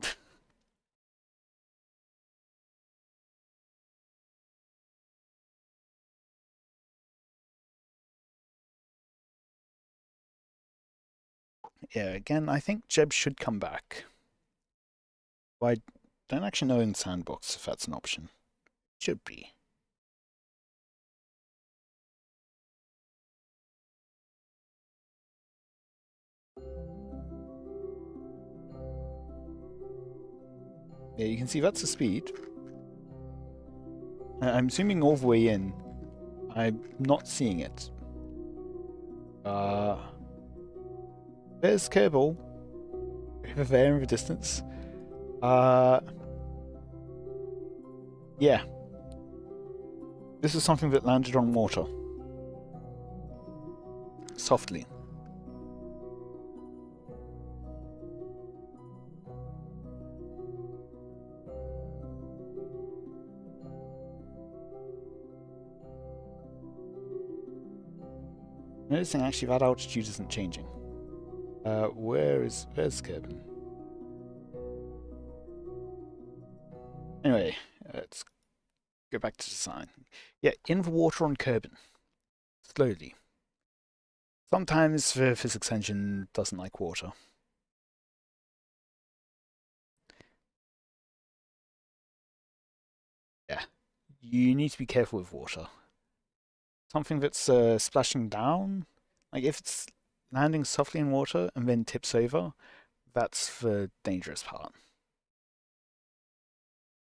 Yeah, again, I think Jeb should come back. I don't actually know in Sandbox if that's an option. Should be. Yeah, you can see that's the speed. I'm zooming all the way in. I'm not seeing it. There's Kerbal. Over there in the distance. Yeah. This is something that landed on water. Softly. Noticing actually that altitude isn't changing. Where's Kerbin? Anyway, let's go back to design. Yeah, in the water on Kerbin. Slowly. Sometimes the physics engine doesn't like water. Yeah. you need to be careful with water. Something that's splashing down, like if it's landing softly in water and then tips over, that's the dangerous part.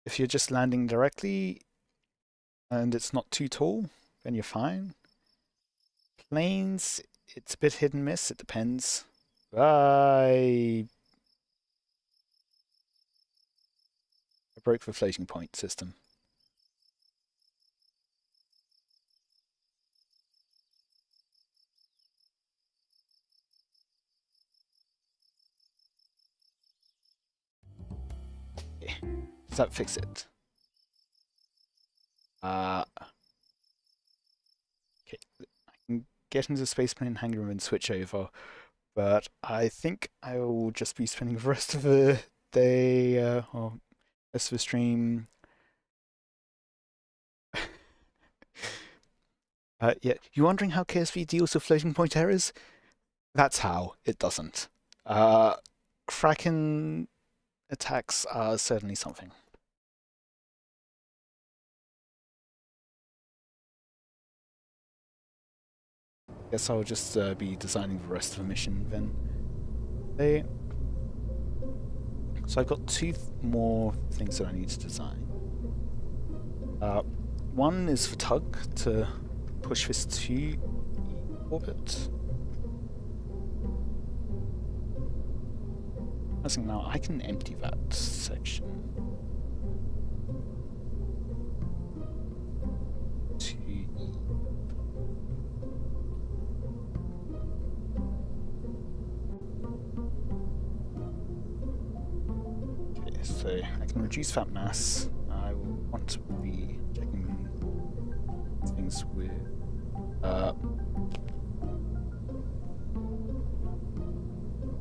If you're just landing directly and it's not too tall, then you're fine. Planes, it's a bit hit and miss, it depends. I broke the floating point system. Okay. Does that fix it? Okay. I can get into the spaceplane hangar and switch over, but I think I will just be spending the rest of the day, or rest of the stream. Yeah, you wondering how KSP deals with floating point errors? That's how. It doesn't. Kraken attacks are certainly something. Guess I'll just be designing the rest of the mission then. So I've got two more things that I need to design. One is the tug to push this to orbit. I think now I can empty that section. To okay, so I can reduce that mass. I will want to be checking things with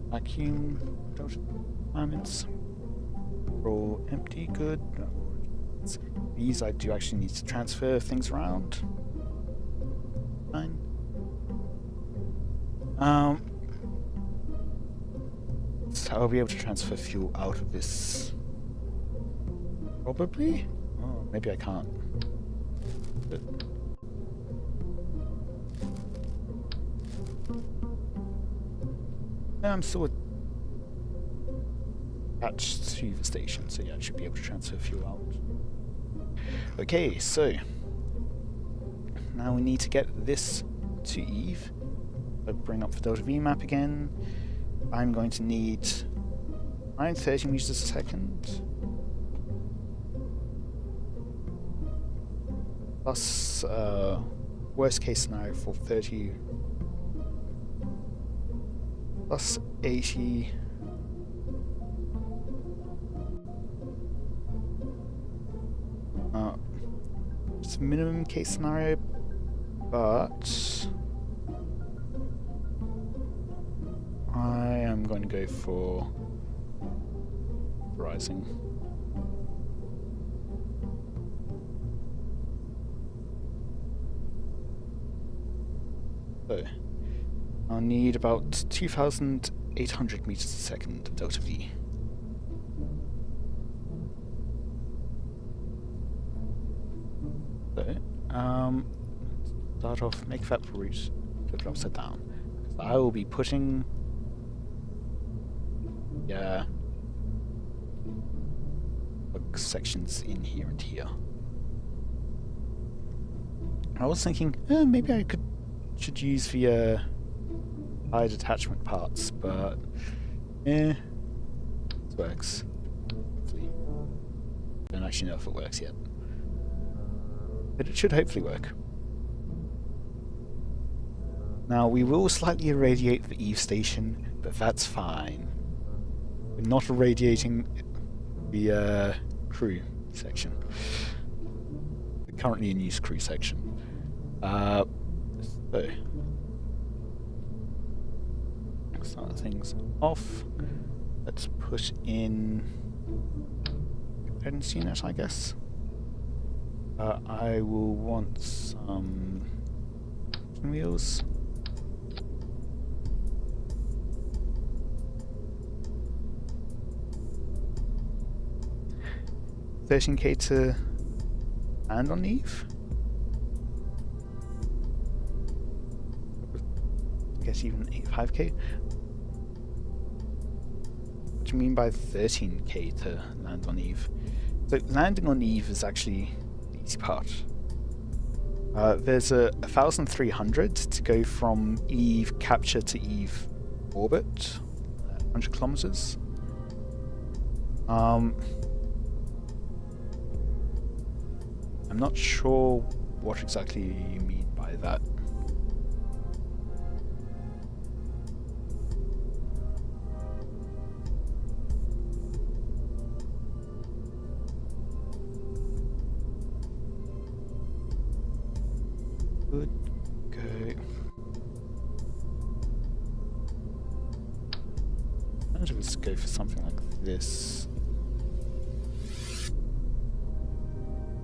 vacuum requirements. Roll empty, good. These I do actually need to transfer things around. Fine. So I'll be able to transfer fuel out of this. Probably? Oh, maybe I can't. But I'm still attached to the station, so yeah, I should be able to transfer fuel out. Okay, so now we need to get this to Eve. I'll bring up the Delta V map again. I'm going to need around 30 meters a second. Plus, worst case scenario for 30. Plus 80. It's minimum case scenario, but I am going to go for rising. So I'll need about 2,800 meters a second of delta V. So, start off, make that route, flip it upside down. I will be putting sections in here and here. I was thinking, maybe I should use the high detachment parts, but it works. Hopefully. Don't actually know if it works yet, but it should hopefully work. Now we will slightly irradiate the Eve station, but that's fine. We're not irradiating the crew section, the currently in use crew section. So start things off. Let's put in guidance unit, I guess. I will want some wheels. $13K to land on Eve. I guess even 5k. What do you mean by 13k to land on Eve? So landing on Eve is actually the easy part. There's 1,300 to go from Eve capture to Eve orbit, 100 kilometers. I'm not sure what exactly you mean by that. Good. Go. Let's go for something like this.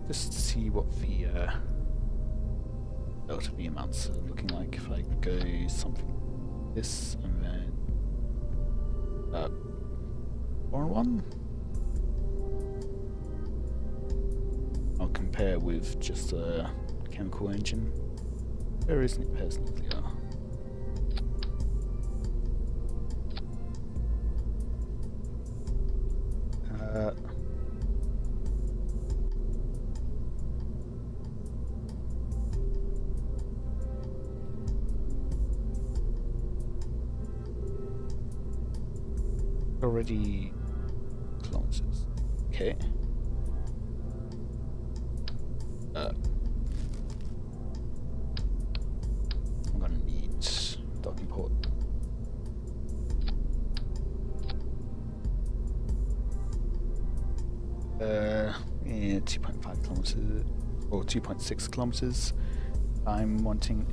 Just to see what the delta V amounts are looking like if I go something like this and then 4-1. I'll compare with just a chemical engine. Where is pairs nuclear? Already kilometers. Okay. I'm gonna need docking port. Yeah, 2.5 kilometers or 2.6 kilometers. I'm wanting.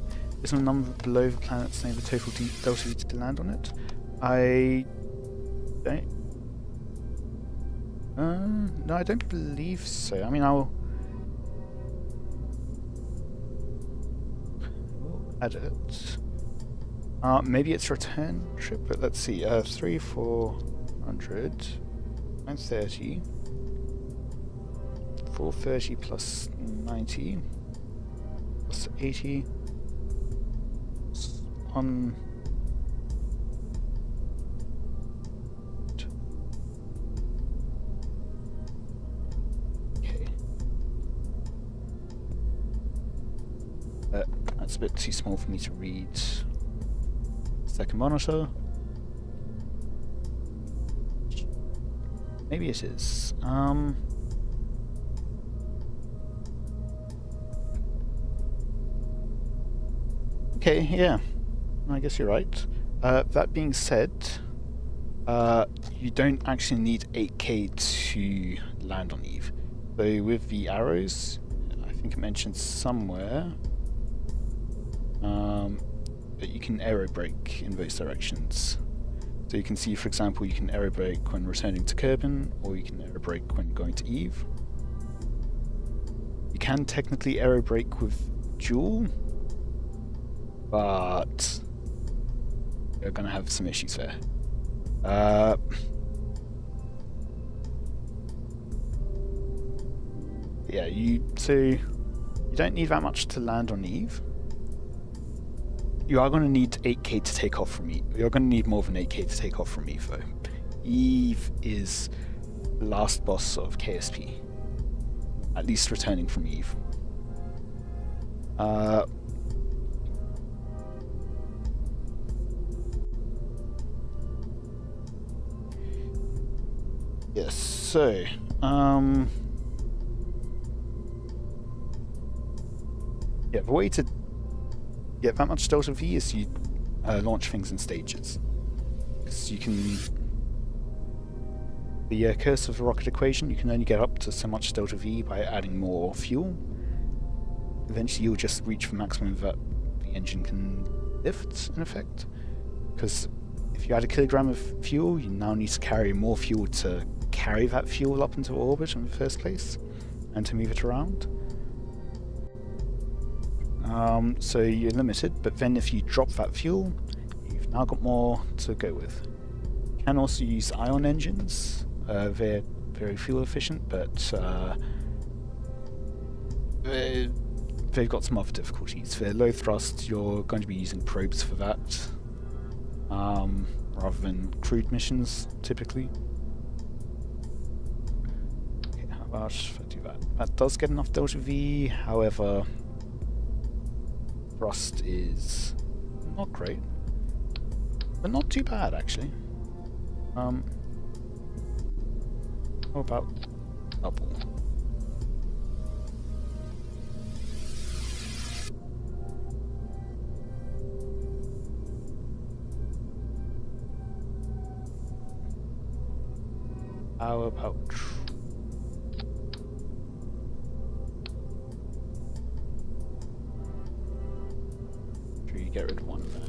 Is there a number below the planet's name the total delta V to land on it? I don't. No, I don't believe so. I mean, I'll add it. Maybe it's return trip, but let's see. 3,400, 930, 430 plus 90 plus 80 on. That's a bit too small for me to read. Second monitor. Maybe it is. Okay, yeah. I guess you're right. That being said, you don't actually need 8k to land on Eve. So with the arrows, I think it mentioned somewhere that you can aero brake in both directions. So you can see, for example, you can aero brake when returning to Kerbin, or you can aero brake when going to Eve. You can technically aero brake with dual, but you're gonna have some issues there. Yeah, so you don't need that much to land on Eve. You are going to need 8k to take off from Eve. You're going to need more than 8k to take off from Eve, though. Eve is the last boss of KSP. At least returning from Eve. Yes, so... yeah, the way to get that much delta V is you launch things in stages. Because you can... the curse of the rocket equation, you can only get up to so much delta V by adding more fuel. Eventually you'll just reach the maximum that the engine can lift, in effect. Because if you add a kilogram of fuel, you now need to carry more fuel to carry that fuel up into orbit in the first place, and to move it around. So you're limited, but then if you drop that fuel, you've now got more to go with. You can also use ion engines. They're very fuel efficient, but they've got some other difficulties. They're low thrust, you're going to be using probes for that, rather than crewed missions, typically. Okay, how about if I do that? That does get enough delta V, however, thrust is not great, but not too bad, actually. How about double? How about should we get rid of one of them?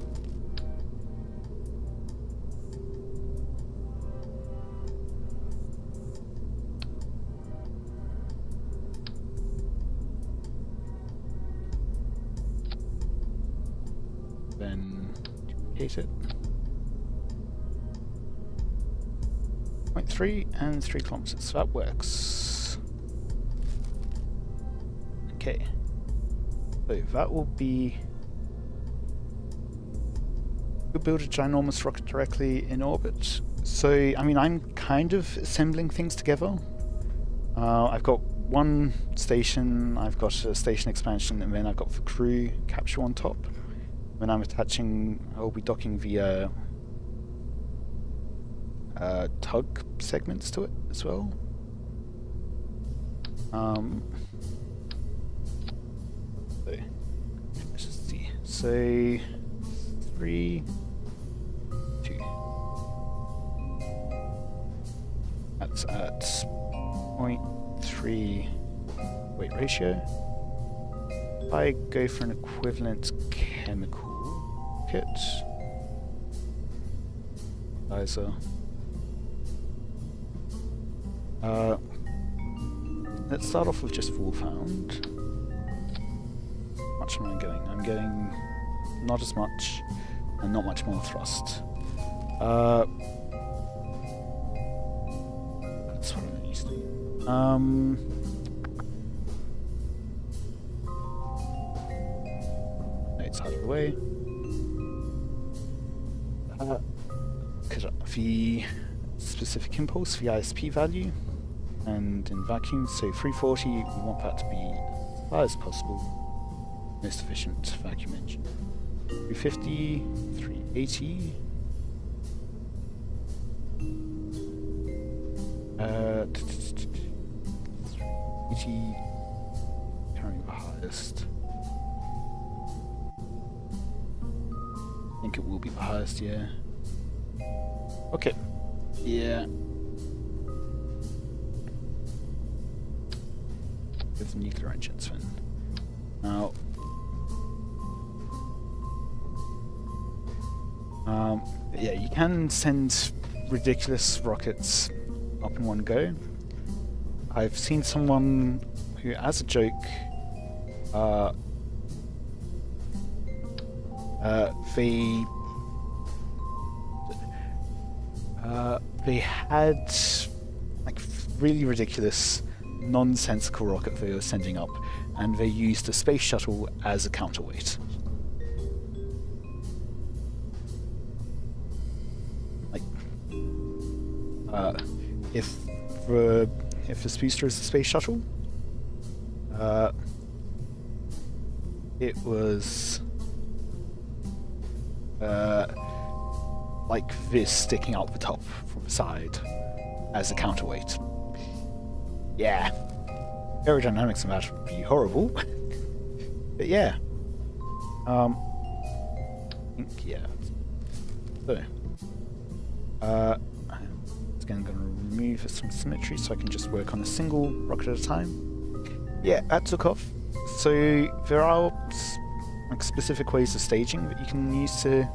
Then duplicate it. 0.3 and 3 kilometers, so that works. Okay. So that will be... We'll build a ginormous rocket directly in orbit. So, I mean, I'm kind of assembling things together. I've got one station, I've got a station expansion, and then I've got the crew capsule on top. When I'm attaching, I'll be docking via tug segments to it as well. So, let's just see. So 3, 2. That's at 0.3 weight ratio. If I go for an equivalent chemical kit, Liza. Let's start off with just full found. How much am I getting? I'm getting not as much and not much more thrust. That's what I'm used to. It's out of the way. The specific impulse, the ISP value, and in vacuum, so 340, we want that to be as high as possible, most efficient vacuum engine. 350, 380, 380, carrying the highest. I think it will be the highest, yeah. Okay. Yeah. With nuclear engines then. Now, yeah, you can send ridiculous rockets up in one go. I've seen someone who, as a joke, they had like really ridiculous, nonsensical rocket they were sending up, and they used the space shuttle as a counterweight. Like, if the booster is the space shuttle, it was like this sticking out the top from the side as a counterweight. Yeah, aerodynamics of that would be horrible. But yeah, I think yeah. So, again, I'm going to remove some symmetry so I can just work on a single rocket at a time. Yeah, that took off. So there are like specific ways of staging that you can use to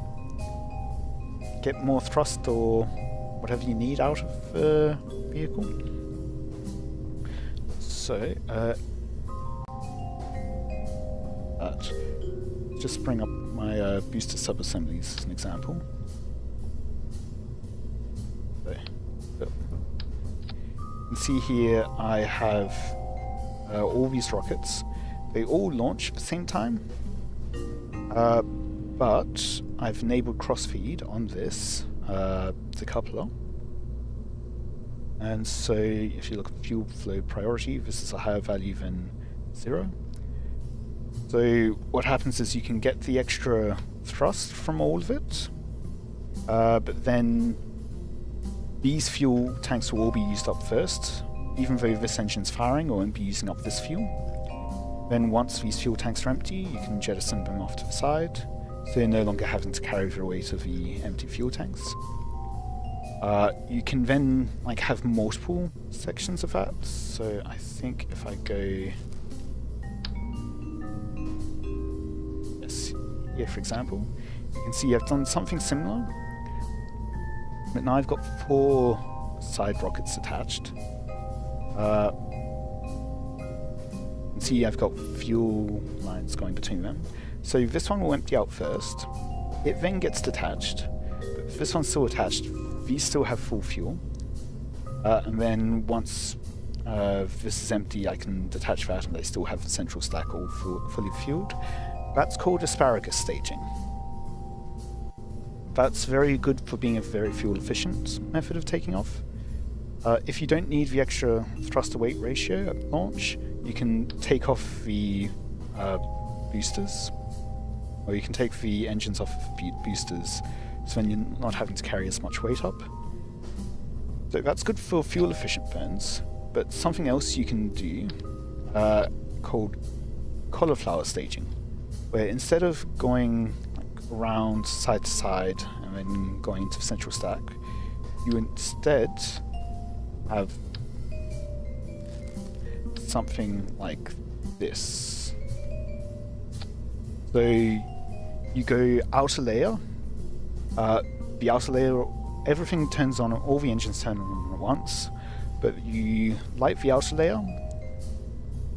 get more thrust or whatever you need out of the vehicle. So, just bring up my booster sub-assemblies as an example. So, you can see here I have all these rockets. They all launch at the same time, but I've enabled crossfeed on this decoupler. And so if you look at fuel flow priority, this is a higher value than 0. So what happens is you can get the extra thrust from all of it, but then these fuel tanks will all be used up first, even though this engine's firing, or won't be using up this fuel. Then once these fuel tanks are empty, you can jettison them off to the side, so you're no longer having to carry the weight of the empty fuel tanks. You can then have multiple sections of that, so I think if I go here for example, you can see I've done something similar, but now I've got 4 side rockets attached. You can see I've got fuel lines going between them. So this one will empty out first, it then gets detached, but if this one's still attached, these still have full fuel, and then once this is empty I can detach that and they still have the central stack all fully fueled. That's called asparagus staging. That's very good for being a very fuel efficient method of taking off. If you don't need the extra thrust to weight ratio at launch, you can take off the boosters, or you can take the engines off of the boosters, so then you're not having to carry as much weight up. So that's good for fuel efficient burns, but something else you can do called cauliflower staging, where instead of going around side to side and then going into the central stack, you instead have something like this. So you go outer layer, the outer layer, everything turns on, all the engines turn on at once, but you light the outer layer,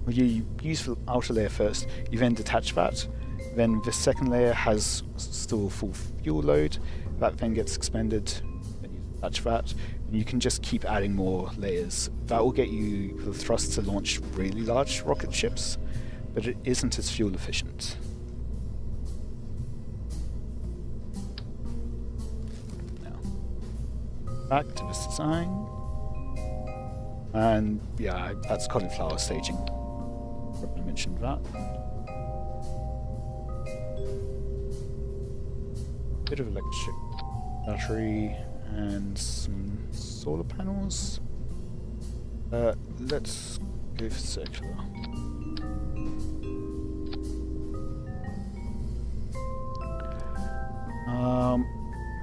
or you use the outer layer first, you then detach that, then the second layer has still full fuel load, that then gets expended, then you detach that, and you can just keep adding more layers. That will get you the thrust to launch really large rocket ships, but it isn't as fuel efficient. Back to this design, and yeah, that's cauliflower staging. Probably mentioned that. Bit of electric battery and some solar panels. Let's go for circular.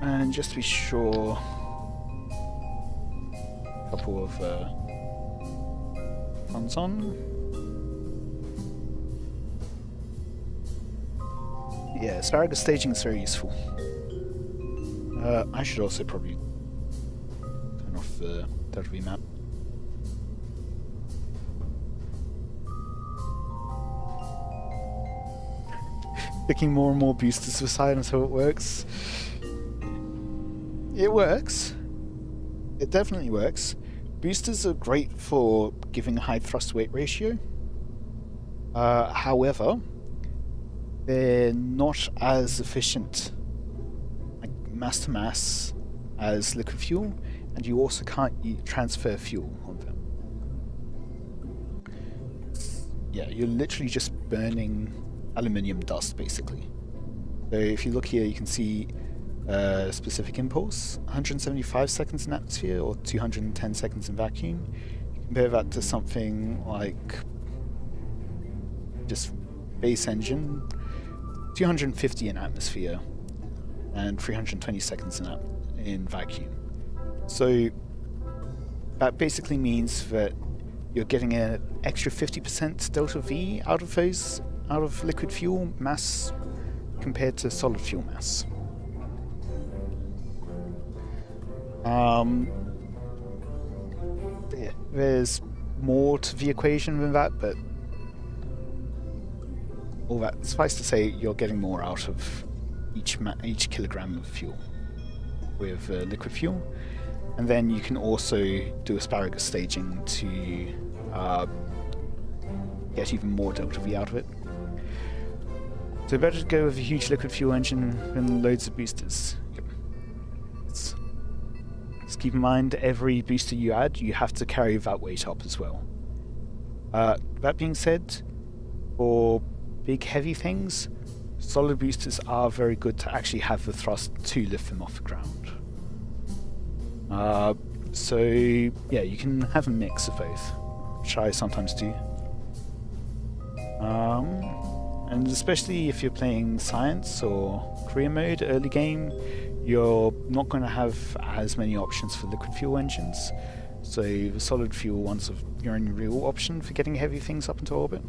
And just to be sure, couple of funds on. Yeah, asparagus staging is very useful. I should also probably turn off the W map. Picking more and more boosters to the side until it works. It works. It definitely works. Boosters are great for giving a high thrust weight ratio. However, they're not as efficient, like mass to mass, as liquid fuel, and you also can't transfer fuel on them. Yeah, you're literally just burning aluminium dust, basically. So if you look here, you can see specific impulse, 175 seconds in atmosphere or 210 seconds in vacuum. You compare that to something like just base engine, 250 in atmosphere and 320 seconds in vacuum. So that basically means that you're getting an extra 50% delta V out of liquid fuel mass compared to solid fuel mass. There's more to the equation than that, but all that, suffice to say, you're getting more out of each kilogram of fuel with liquid fuel. And then you can also do asparagus staging to get even more delta V out of it. So better to go with a huge liquid fuel engine than loads of boosters. Yep. Just keep in mind, every booster you add, you have to carry that weight up as well. That being said, for big heavy things, solid boosters are very good to actually have the thrust to lift them off the ground. So yeah, you can have a mix of both, which I sometimes do. And especially if you're playing science or career mode early game, you're not going to have as many options for liquid fuel engines, so the solid fuel ones are your only real option for getting heavy things up into orbit.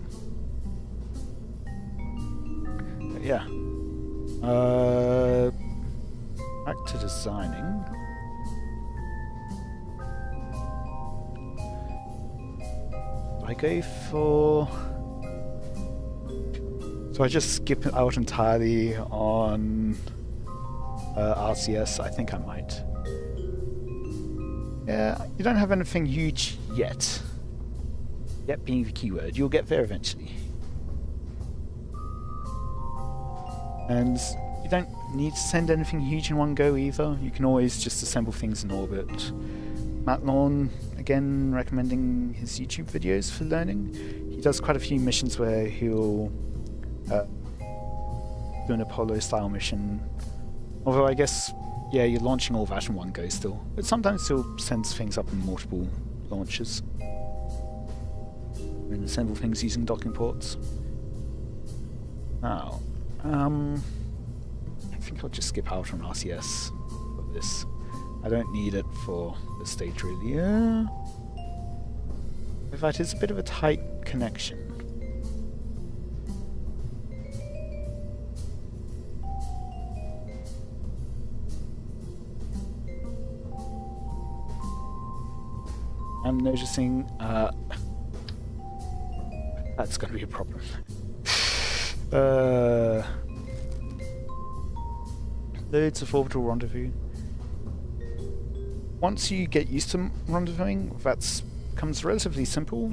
But yeah, back to designing. I go for... So I just skip out entirely on RCS. I think I might. Yeah, you don't have anything huge yet. Yet being the keyword. You'll get there eventually. And you don't need to send anything huge in one go either. You can always just assemble things in orbit. Matt Lawn, again, recommending his YouTube videos for learning. He does quite a few missions where he'll do an Apollo-style mission. Although I guess, yeah, you're launching all that in one go still. But sometimes he'll send things up in multiple launches. And assemble things using docking ports. Now, I think I'll just skip out on RCS for this. I don't need it for the stage really. In fact, it's a bit of a tight connection. I'm noticing that's going to be a problem. Loads of orbital rendezvous. Once you get used to rendezvousing, that becomes relatively simple.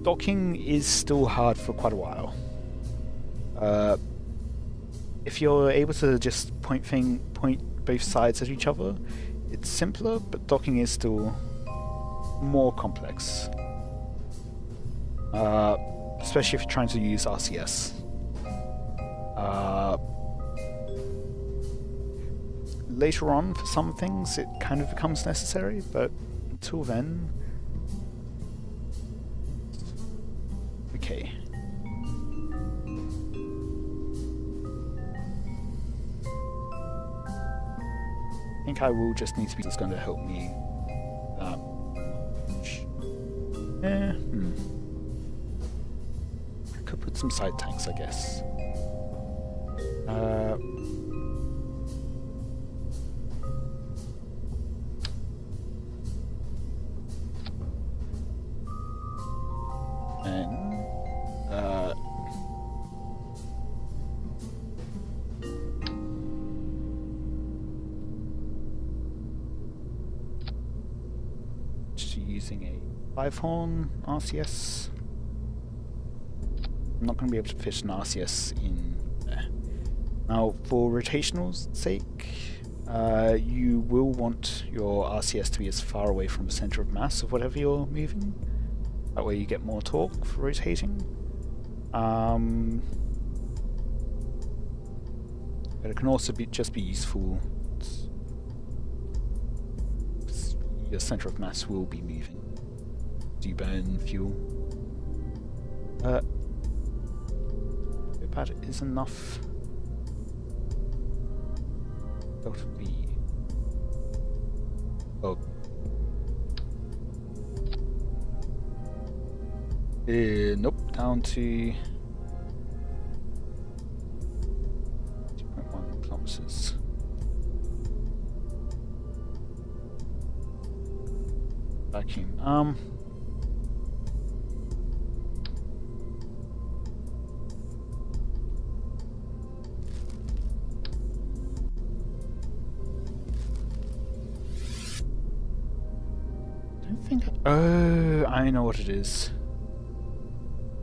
Docking is still hard for quite a while. If you're able to just point both sides at each other, it's simpler, but docking is still more complex. Especially if you're trying to use RCS. Later on, for some things, it kind of becomes necessary, but until then... Okay. I think I will just need to be just going to help me that much. I could put some side tanks, I guess. Using a 5-horn RCS. I'm not going to be able to fit an RCS in there. Now, for rotational's sake, you will want your RCS to be as far away from the center of mass of whatever you're moving. That way you get more torque for rotating. But it can also just be useful. Your center of mass will be moving. Do you burn fuel? If that is enough. Delta V. Oh. Nope, down to 2.1 kilometers. Vacuum. I don't think. Oh, I know what it is.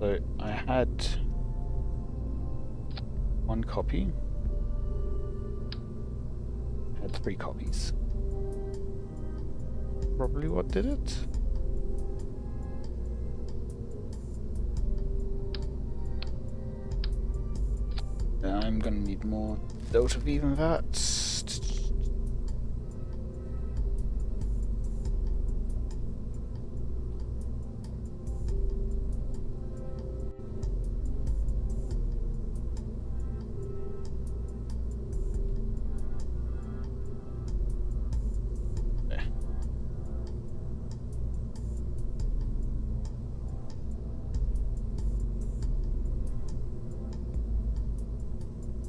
So I had one copy. I had 3 copies. Probably what did it. I'm gonna need more delta V than that.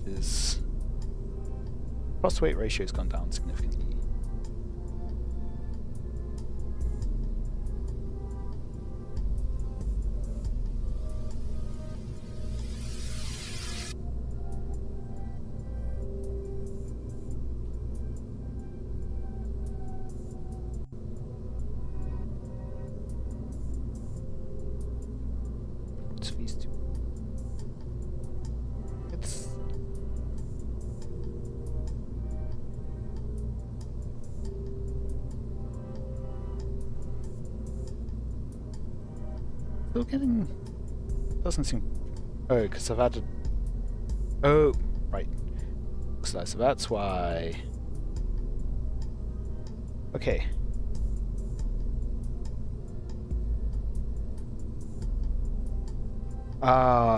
Is cross weight ratio has gone down significantly. What's these two? It's still getting... doesn't seem... Oh, because I've added... Oh, right. So that's why... Okay.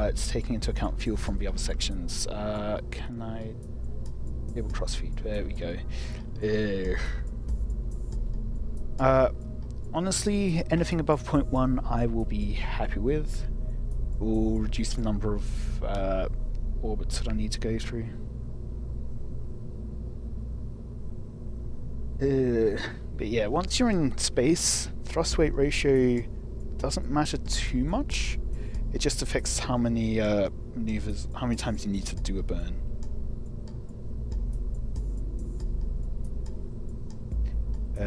It's taking into account fuel from the other sections. Can I... Cable crossfeed, there we go. Honestly, anything above 0.1 I will be happy with. Will reduce the number of orbits that I need to go through. But yeah, once you're in space, thrust weight ratio doesn't matter too much. It just affects how many maneuvers, how many times you need to do a burn.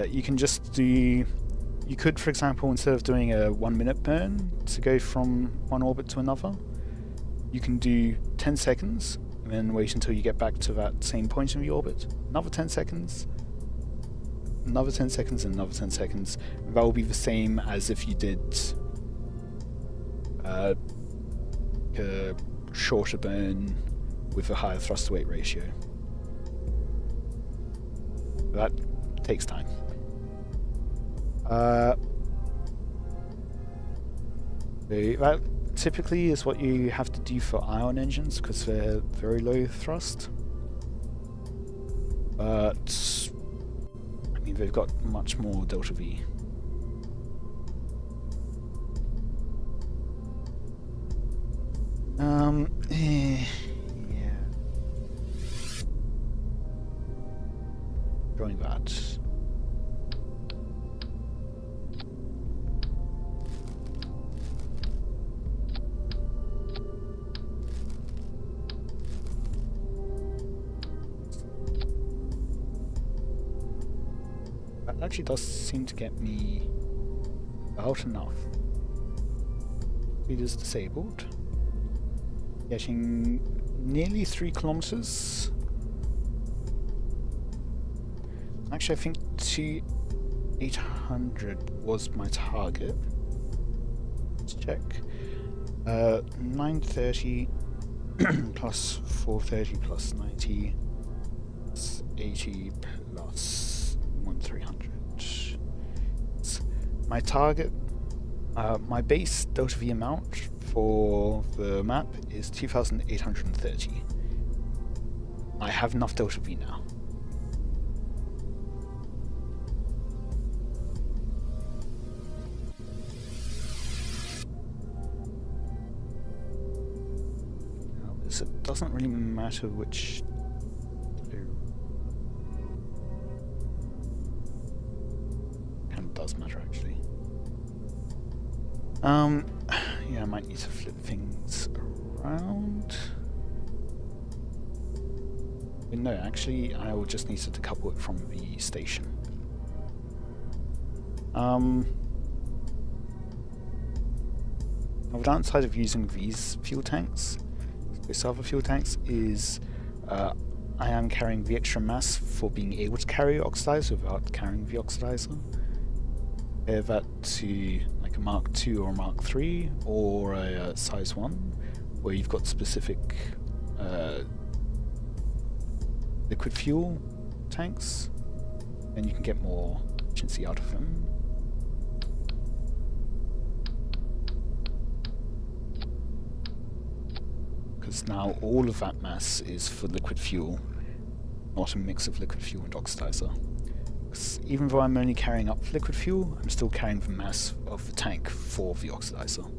You can just do... You could, for example, instead of doing a 1-minute burn to go from one orbit to another, you can do 10 seconds and then wait until you get back to that same point in the orbit. Another 10 seconds, another 10 seconds, and another 10 seconds. That will be the same as if you did a shorter burn with a higher thrust to weight ratio. That takes time. That typically is what you have to do for ion engines because they're very low thrust. But I mean, they've got much more delta V. Yeah. Drawing that. That actually does seem to get me about enough. Speed is disabled. Getting nearly 3 kilometers. Actually, I think 800 was my target. Let's check. 930 plus 430 plus 90 plus 80 plus 1300. My target, my base delta V amount for the map is 2830. I have enough delta V now. So it doesn't really matter which. Kind of does matter actually. Yeah, I might need to flip things around. But no, actually, I will just need to decouple it from the station. Now, the downside of using these fuel tanks, these other fuel tanks, is I am carrying the extra mass for being able to carry oxidizer without carrying the oxidizer. Compare that to like a Mark II or a Mark III or a size 1, where you've got specific liquid fuel tanks, and you can get more efficiency out of them. Because now all of that mass is for liquid fuel, not a mix of liquid fuel and oxidizer. Even though I'm only carrying up liquid fuel, I'm still carrying the mass of the tank for the oxidizer.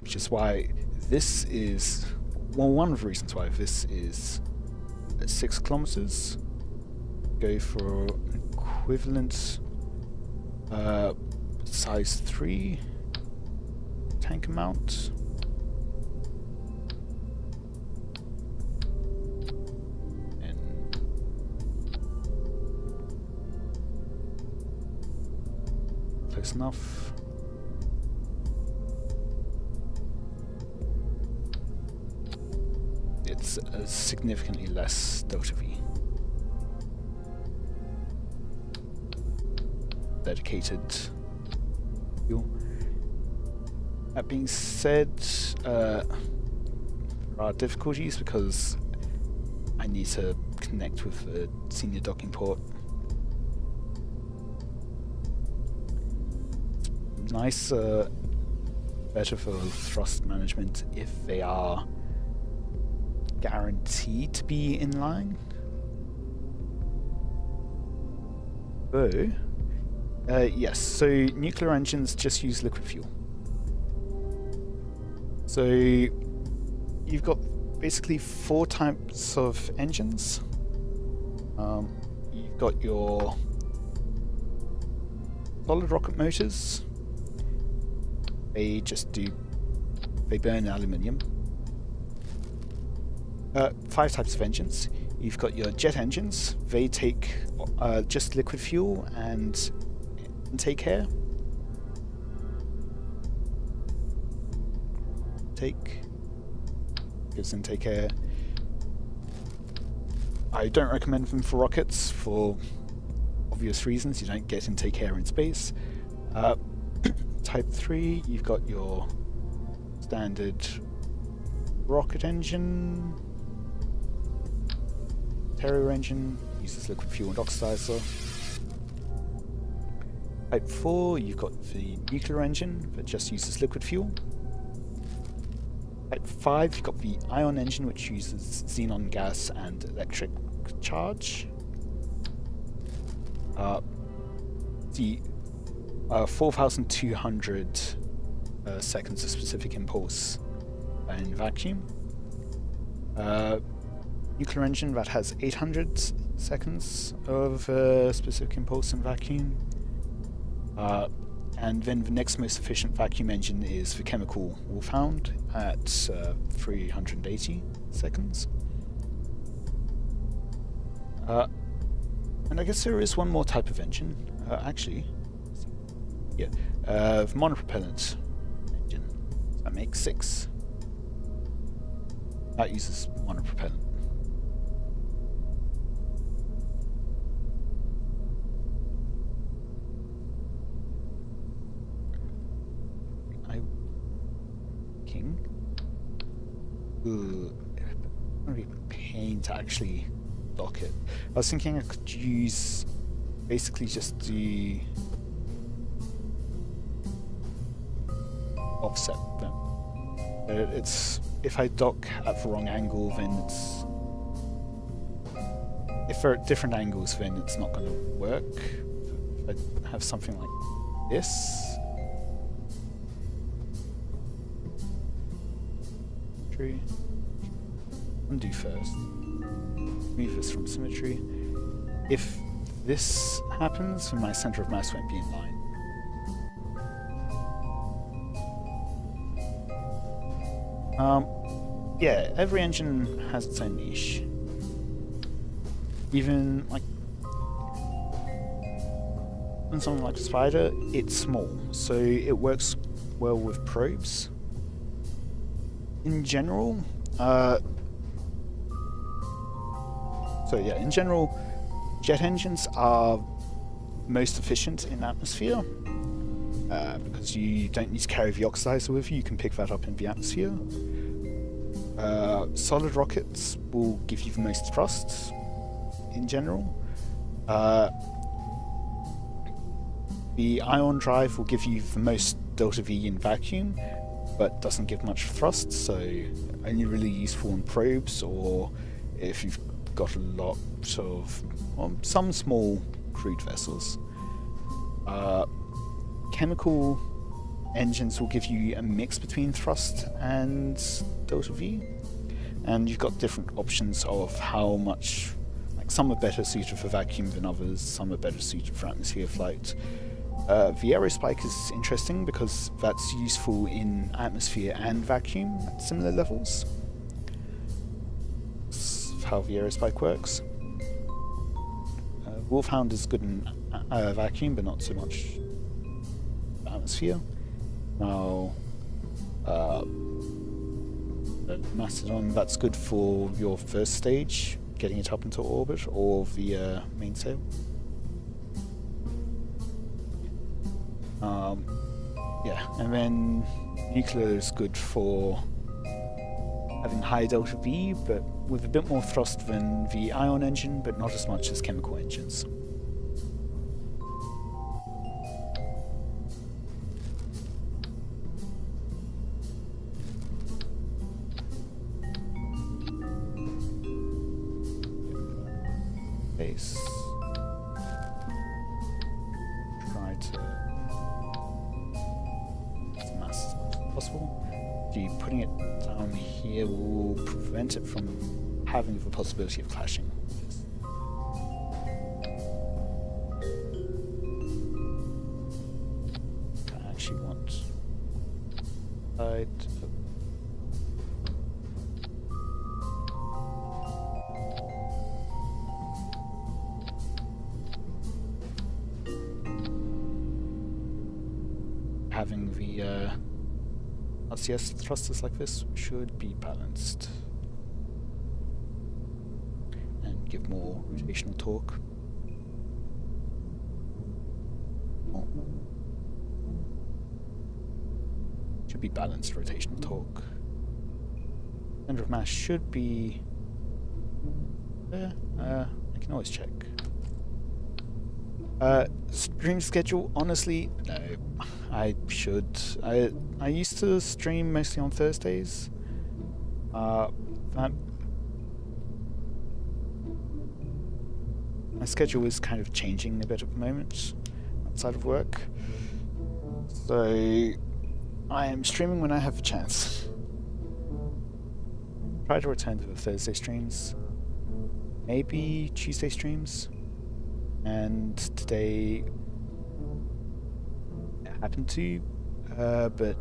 Which is why this is, well, one of the reasons why this is at 6 kilometers. Go for an equivalent size 3 tank amount. Close enough. It's significantly less delta V. Dedicated fuel. That being said, there are difficulties because I need to connect with the senior docking port. Nice, better for thrust management if they are guaranteed to be in line. Oh, yes, so nuclear engines just use liquid fuel. So you've got basically 4 types of engines. You've got your solid rocket motors. They burn aluminium. 5 types of engines. You've got your jet engines. They take just liquid fuel and intake air. Gives intake air. I don't recommend them for rockets for obvious reasons. You don't get intake air in space. Type 3, you've got your standard rocket engine, Terrier engine, uses liquid fuel and oxidizer. Type 4, you've got the nuclear engine that just uses liquid fuel. Type 5, you've got the ion engine which uses xenon gas and electric charge. The 4,200 seconds of specific impulse in vacuum. Nuclear engine that has 800 seconds of specific impulse in vacuum. And then the next most efficient vacuum engine is the chemical wolfhound at 380 seconds. And I guess there is one more type of engine, actually. Yeah, the monopropellant engine. That makes 6. That uses monopropellant. Ooh, it's gonna be a pain to actually dock it. I was thinking I could use basically just the offset them. It's if I dock at the wrong angle, then it's if they're at different angles, then it's not going to work. If I have something like this. Undo first. Remove this from symmetry. If this happens, then my center of mass won't be in line. Yeah, every engine has its own niche. Even like something like a Spider, it's small, so it works well with probes. In general, in general, jet engines are most efficient in atmosphere because you don't need to carry the oxidizer with you. You can pick that up in the atmosphere. Solid rockets will give you the most thrust in general. The ion drive will give you the most delta V in vacuum, but doesn't give much thrust, so only really useful in probes or if you've got a lot of some small crude vessels. Chemical engines will give you a mix between thrust and delta V, and you've got different options of how much, like some are better suited for vacuum than others, some are better suited for atmosphere flight. The aerospike is interesting because that's useful in atmosphere and vacuum at similar levels. That's how the aerospike works. Wolfhound is good in vacuum, but not so much atmosphere. Now, Mastodon, that's good for your first stage, getting it up into orbit, or the mainsail. And then nuclear is good for having high delta V, but with a bit more thrust than the ion engine, but not as much as chemical engines. Base. Try to as mass as possible. Putting it down here will prevent it from having the possibility of clashing. I actually want side. Having the RCS thrusters like this should be balanced and give more rotational torque. Should be balanced rotational torque. Center of mass should be there. I can always check. Stream schedule, honestly, no. I should. I used to stream mostly on Thursdays. My schedule is kind of changing a bit at the moment outside of work. So I am streaming when I have the chance. Try to return to the Thursday streams. Maybe Tuesday streams. And today happened to, but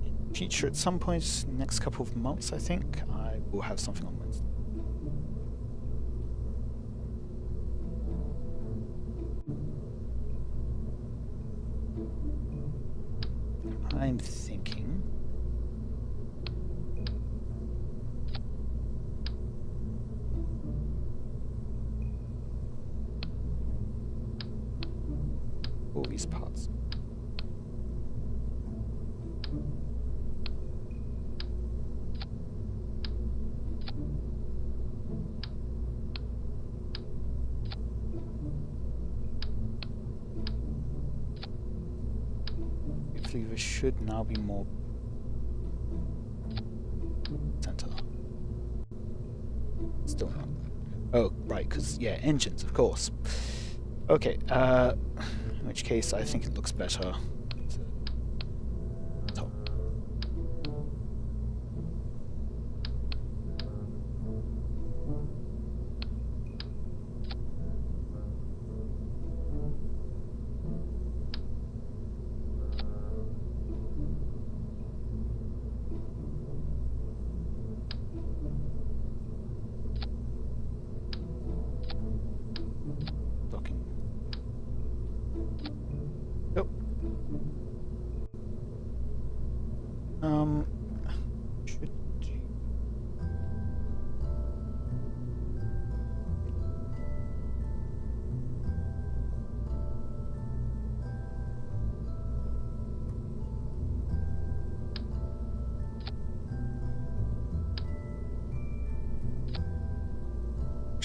in future at some point, next couple of months, I think, I will have something on Wednesday. I'm thinking all these parts. Hopefully this should now be more center. Still not. Oh, right, because, yeah, engines, of course. Okay, in which case I think it looks better. Top.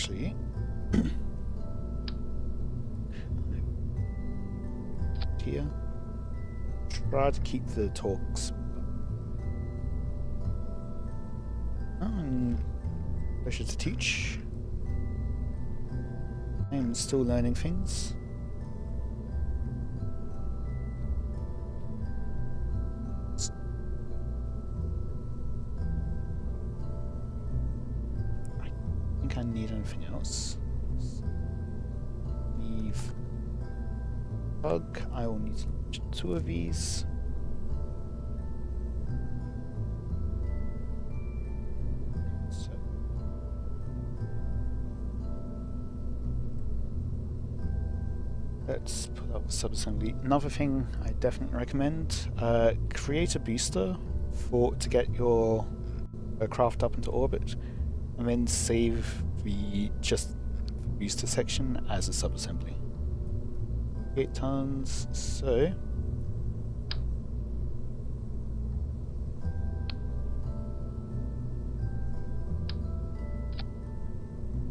actually. Here. Try to keep the talks. And pleasure to teach. I'm still learning things. I think I need anything else. Leave bug. I will need 2 of these. So let's pull up the subassembly. Another thing I definitely recommend: create a booster to get your craft up into orbit, and then save the booster section as a subassembly. 8 tons, so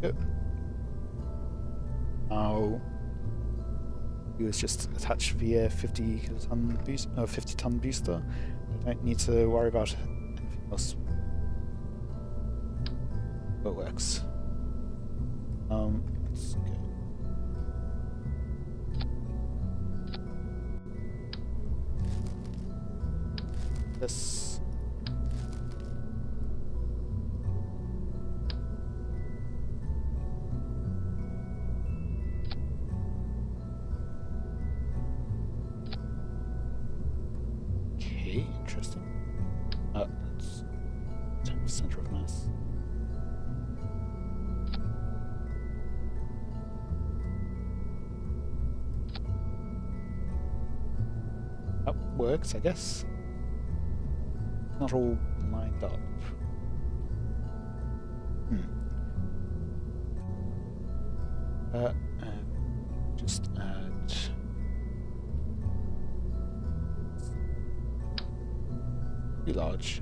yep. Now is just attach the 50-ton booster. I don't need to worry about anything else. It works. Let's go. This. Okay, interesting. That's center of mass. That works, I guess. Not all lined up. Just add too large.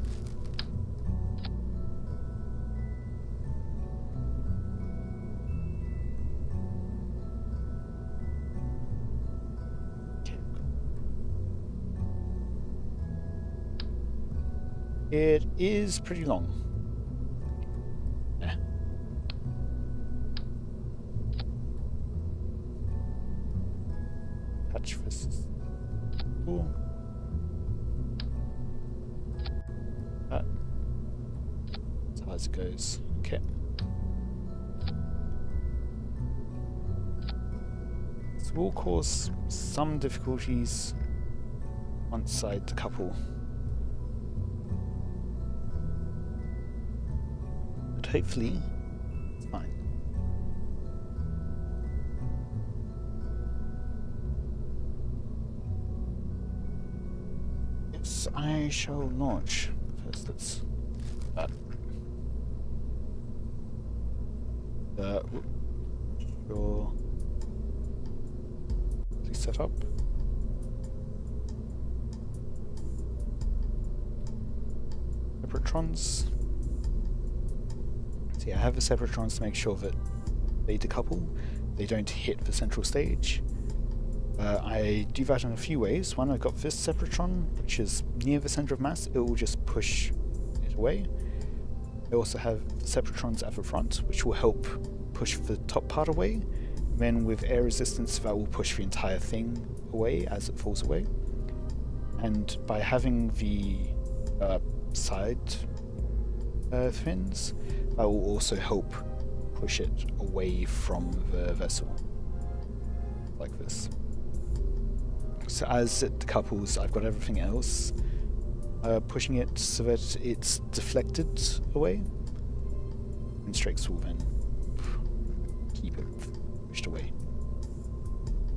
It is pretty long. Yeah. Touch this. Cool. That's how it goes. Okay. This will cause some difficulties once I decouple. Hopefully, it's fine. Yes, I shall launch. First, let's sure. Please set up. Separatrons. I have the separatrons to make sure that they decouple, they don't hit the central stage. I do that in a few ways. One, I've got this sepratron, which is near the center of mass, it will just push it away. I also have the separatrons at the front, which will help push the top part away. And then with air resistance, that will push the entire thing away as it falls away. And by having the side fins, that will also help push it away from the vessel, like this. So as it decouples, I've got everything else pushing it so that it's deflected away, and Strakes will then keep it pushed away.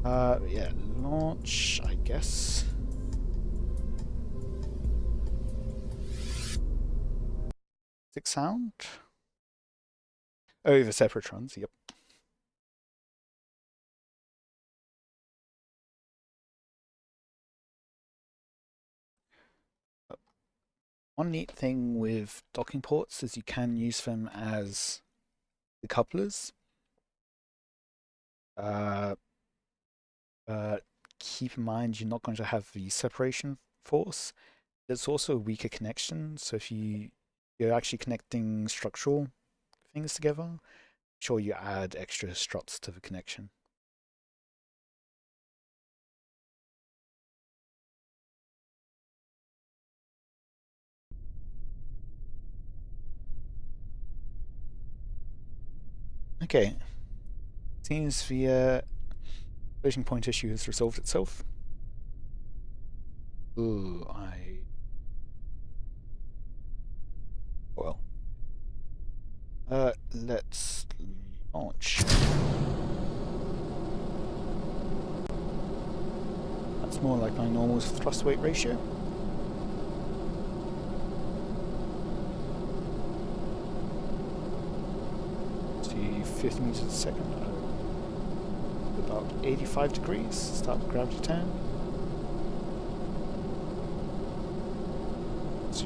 Yeah, launch, I guess. Sound? Oh, the separatrons, yep. One neat thing with docking ports is you can use them as decouplers. Uh, but keep in mind you're not going to have the separation force. There's also a weaker connection, so if you're actually connecting structural things together, sure you add extra struts to the connection. Okay, seems the floating point issue has resolved itself. Ooh, well. Let's launch. That's more like my normal thrust weight ratio. See, 50 meters a second. About 85 degrees. Start the gravity turn. To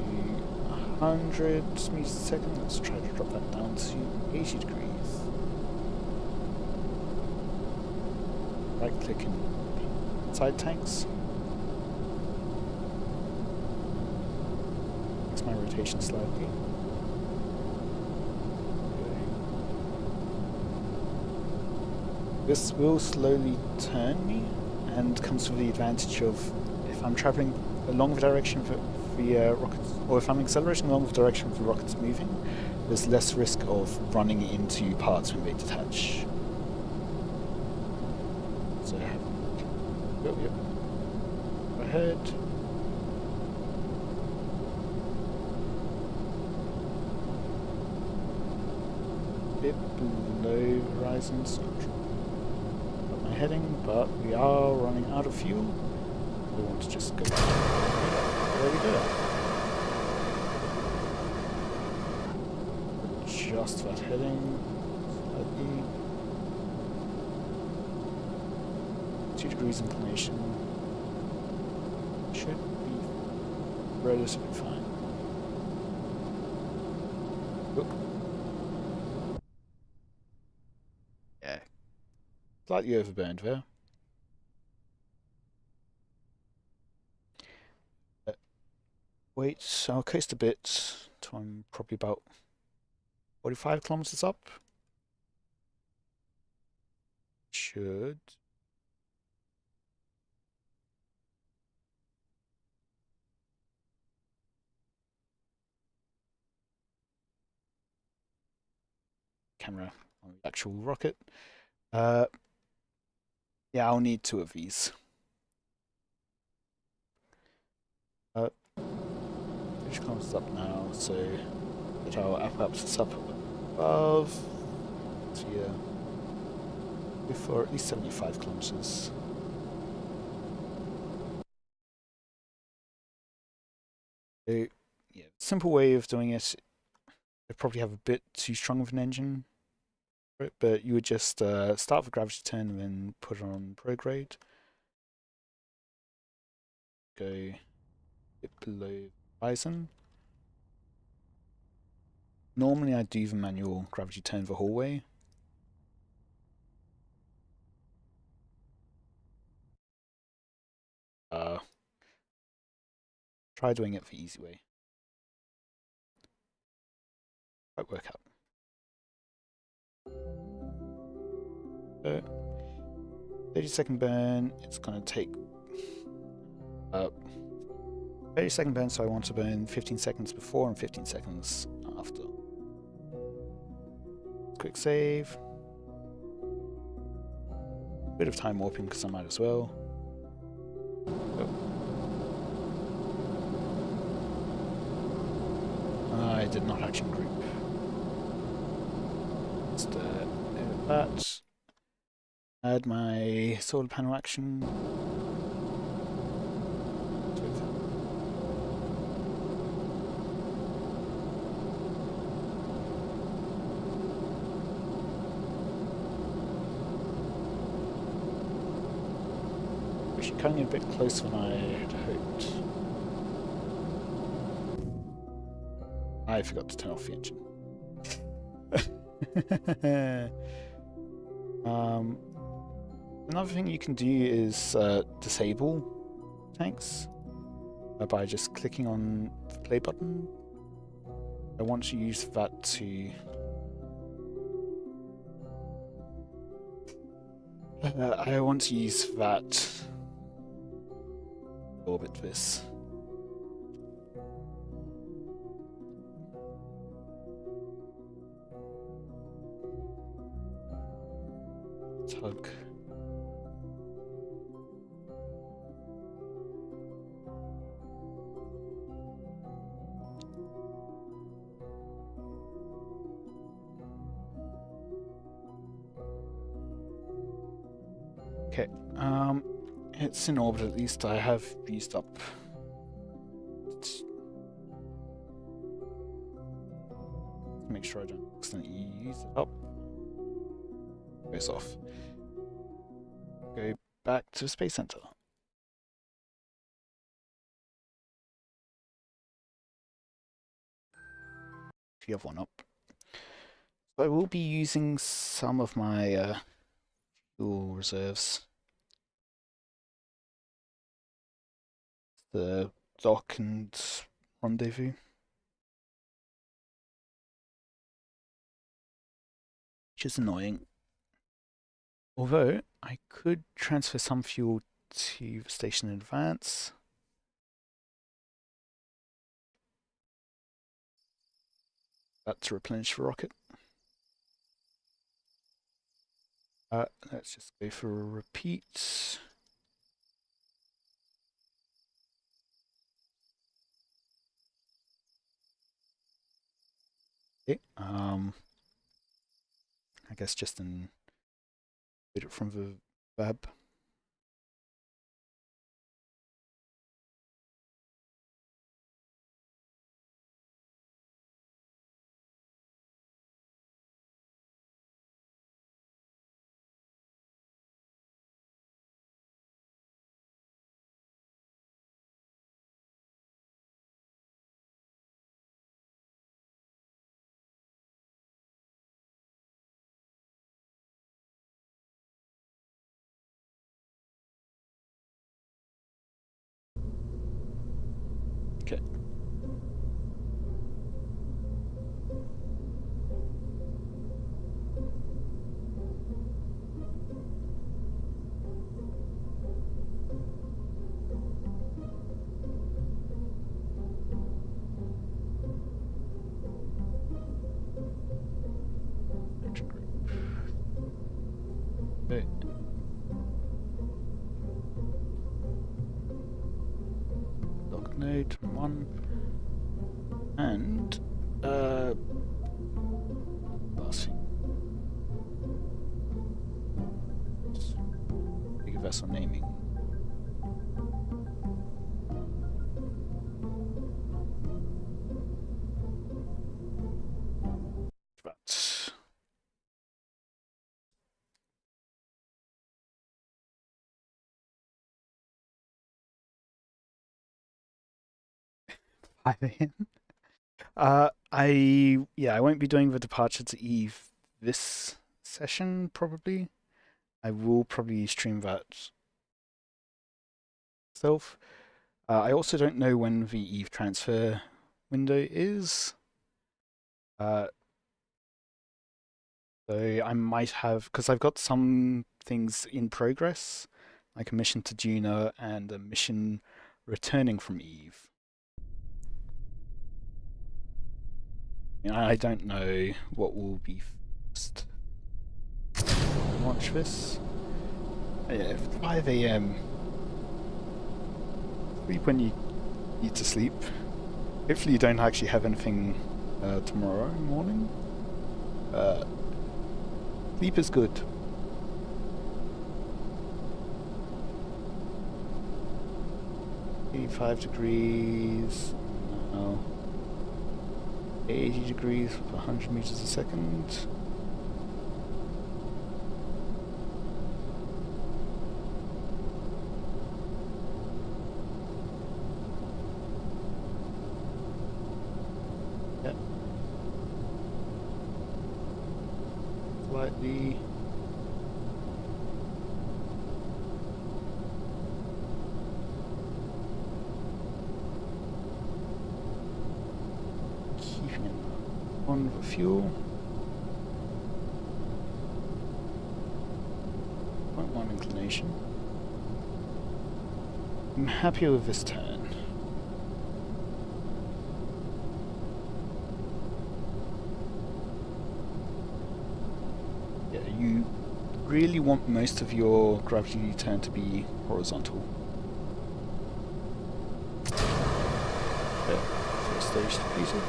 100 meters a second. Let's try to drop that down to 80 degrees. Right click in side tanks. Makes my rotation slightly. This will slowly turn me, and comes with the advantage of if I'm traveling along the direction of the rockets, or if I'm accelerating along the direction of the rockets moving, there's less risk of running into parts when they detach. So have a look. Yep. Go ahead. A bit below the horizon, so heading, but we are running out of fuel. We want to just go back. There we go. Adjust that heading slightly. 2 degrees inclination. Should be relatively fine. Oop. Yeah. Slightly overburned there. Wait, I'll coast a bit till I'm probably about 45 kilometers up. Should. Camera on the actual rocket. Yeah, I'll need 2 of these. Which comes up now, so that our apoapsis up above. So yeah, before at least 75 kilometers. So yeah, simple way of doing it. They probably have a bit too strong of an engine, but you would just start with gravity turn and then put it on prograde. Go a bit below horizon. Normally I do the manual gravity turn the hallway. Try doing it the easy way. Might work out. 30-second burn. It's going to take 30-second burn, so I want to burn 15 seconds before and 15 seconds after. Quick save. Bit of time warping because I might as well. I did not action group. Just edit that. Add my solar panel action. Actually coming in a bit closer than I had hoped. I forgot to turn off the engine. Another thing you can do is disable tanks by just clicking on the play button. I want to use that to orbit this. Tug. Okay, it's in orbit at least. I have used up. Make sure I don't accidentally use it up. Goes off. Go back to the Space Center. If you have one up. So I will be using some of my fuel reserves. The dock and rendezvous. Which is annoying. Although, I could transfer some fuel to the station in advance. That to replenish the rocket. Let's just go for a repeat. Okay, I guess just in it from the web. Okay. Okay. Dock node 1 and last thing. Big vessel naming. Right. Hi there. I won't be doing the departure to Eve this session probably. I will probably stream that myself. I also don't know when the Eve transfer window is. So I might have, because I've got some things in progress, like a mission to Juno and a mission returning from Eve. I don't know what will be first. Watch this. Yeah, 5 AM. Sleep when you need to sleep. Hopefully you don't actually have anything tomorrow morning. Sleep is good. $85 no. 80 degrees for 100 meters a second. Yep. Slightly. on the fuel. 0.1 inclination. I'm happy with this turn. Yeah, you really want most of your gravity turn to be horizontal. Okay, first stage completed.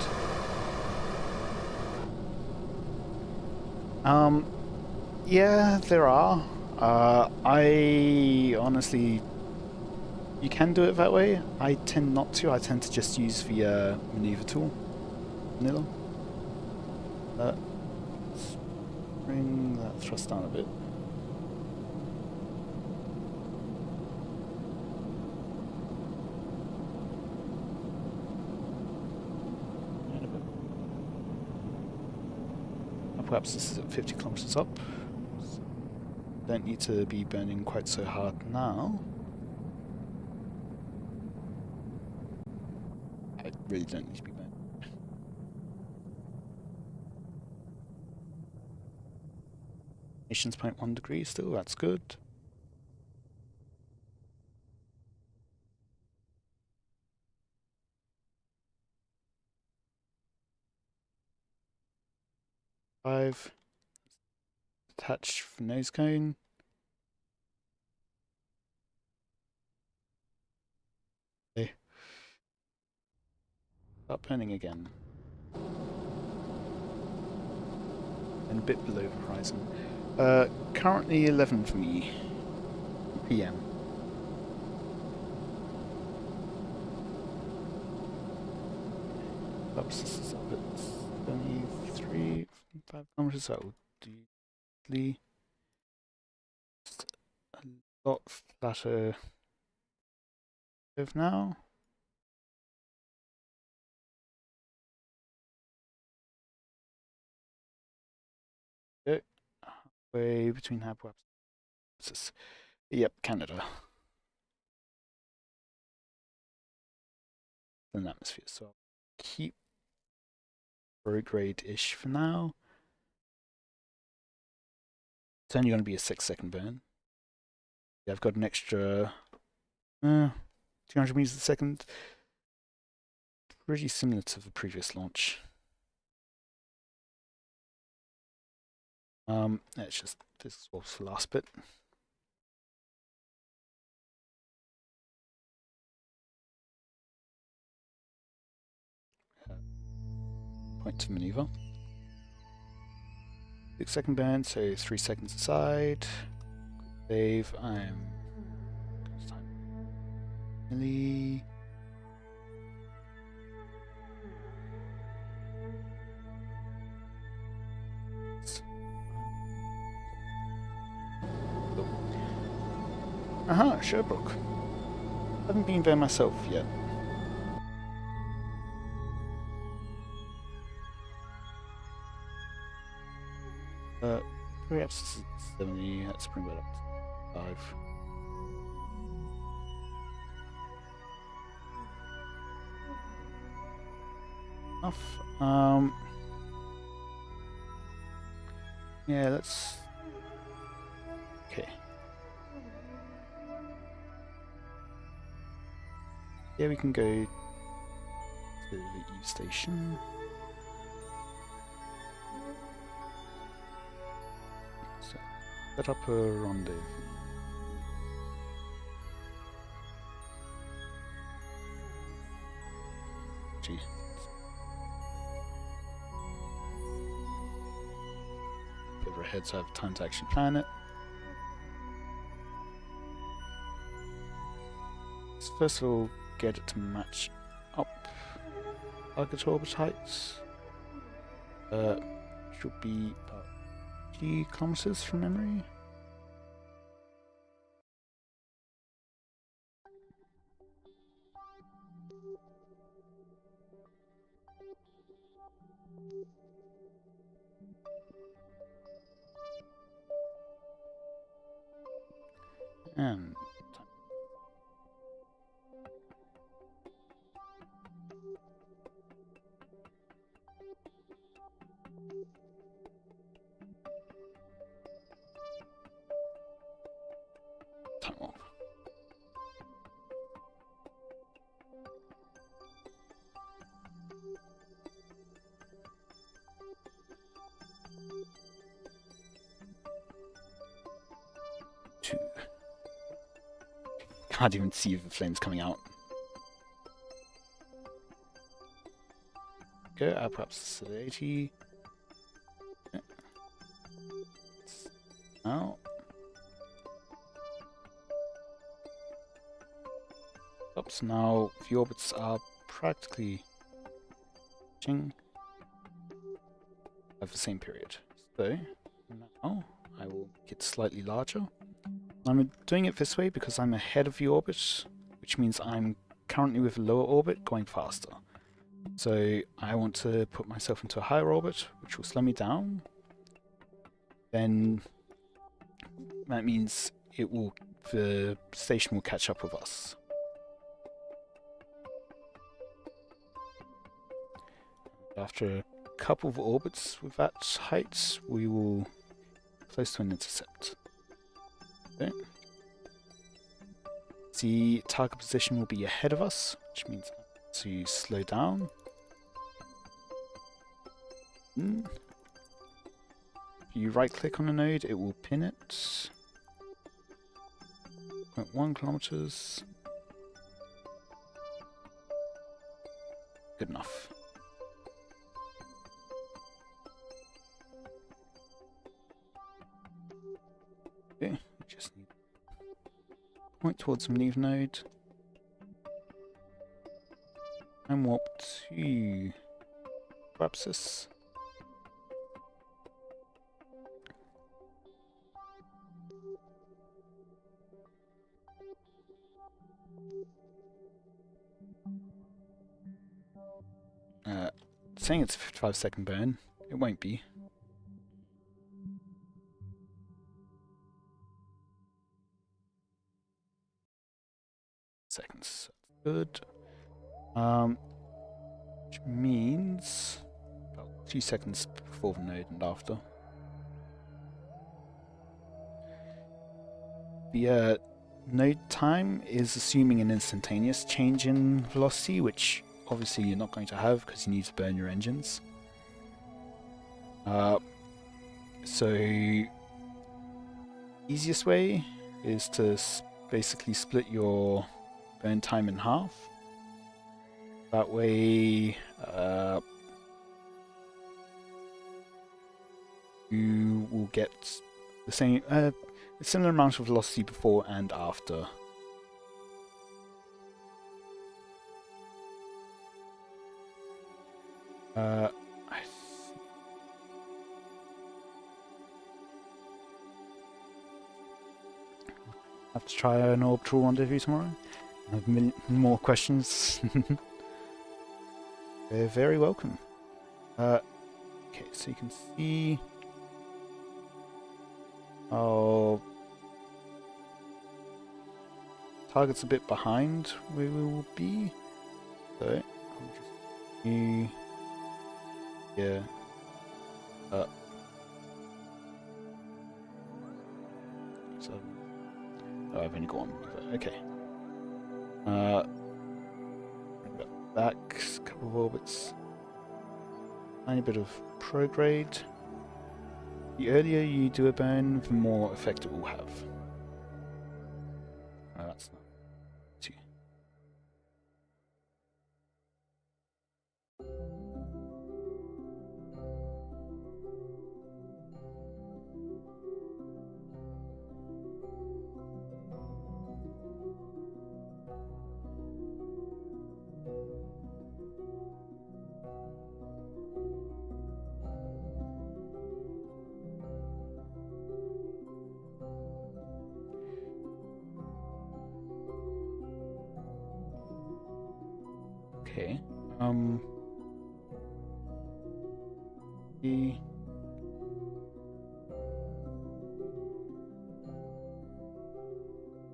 Yeah, there are. I honestly, you can do it that way. I tend not to. I tend to just use the maneuver tool. Vanilla. Let's bring that thrust down a bit. Perhaps this is at 50 kilometers up. So don't need to be burning quite so hard now. I really don't need to be burning. Nation's 0.1 degrees still, that's good. Five. Attach for nose cone. Okay. Start burning again. And a bit below the horizon. Currently 11 for me. PM. Oops, this is up at 73, 5 kilometers. That will do. Just a lot flatter curve now. Okay. Way between Habwabs. Yep, Canada. An atmosphere, so I'll keep grade-ish for now. It's only going to be a 6-second burn. Yeah, I've got an extra 200 meters a second. Pretty similar to the previous launch. Let's just this was the last bit. Point to maneuver. 6-second burn, so 3 seconds aside. Save. I'm. Really. Aha, Sherbrooke. Haven't been there myself yet. Perhaps this is 70, let's bring that up to 5. Enough. Yeah, let's... Okay. Yeah, we can go to the Eve station. So, set up a rendezvous. Gee. Over ahead so I have time to actually plan it. So first of all, get it to match up target orbit heights. Should be about 3 kilometers from memory. And time warp. Two. Can't even see the flames coming out. Go, perhaps 80. Now. Oops, now the orbits are practically reaching at the same period. So, now I will get slightly larger. I'm doing it this way because I'm ahead of the orbit, which means I'm currently with a lower orbit going faster. So I want to put myself into a higher orbit, which will slow me down. Then that means the station will catch up with us. After a couple of orbits with that height, we will be close to an intercept. Okay. The target position will be ahead of us, which means to slow down. If you right click on a node, it will pin it. 0.1 kilometers. Good enough. Okay, we just need to point towards the leave node. And warp to Kerbals. Saying it's a 55-second burn, it won't be. Seconds, good. Which means about 2 seconds before the node and after. The node time is assuming an instantaneous change in velocity, which obviously you're not going to have because you need to burn your engines. So easiest way is to basically split your burn time in half. That way you will get the same a similar amount of velocity before and after. I have to try an orbital rendezvous tomorrow. I have more questions. They're very welcome. Okay, so you can see our target's a bit behind where we will be. So I'll just do yeah. So I've only got one. Okay. Bring that back. A couple of orbits. Tiny bit of prograde. The earlier you do a burn, the more effect it will have. That's not too. Okay.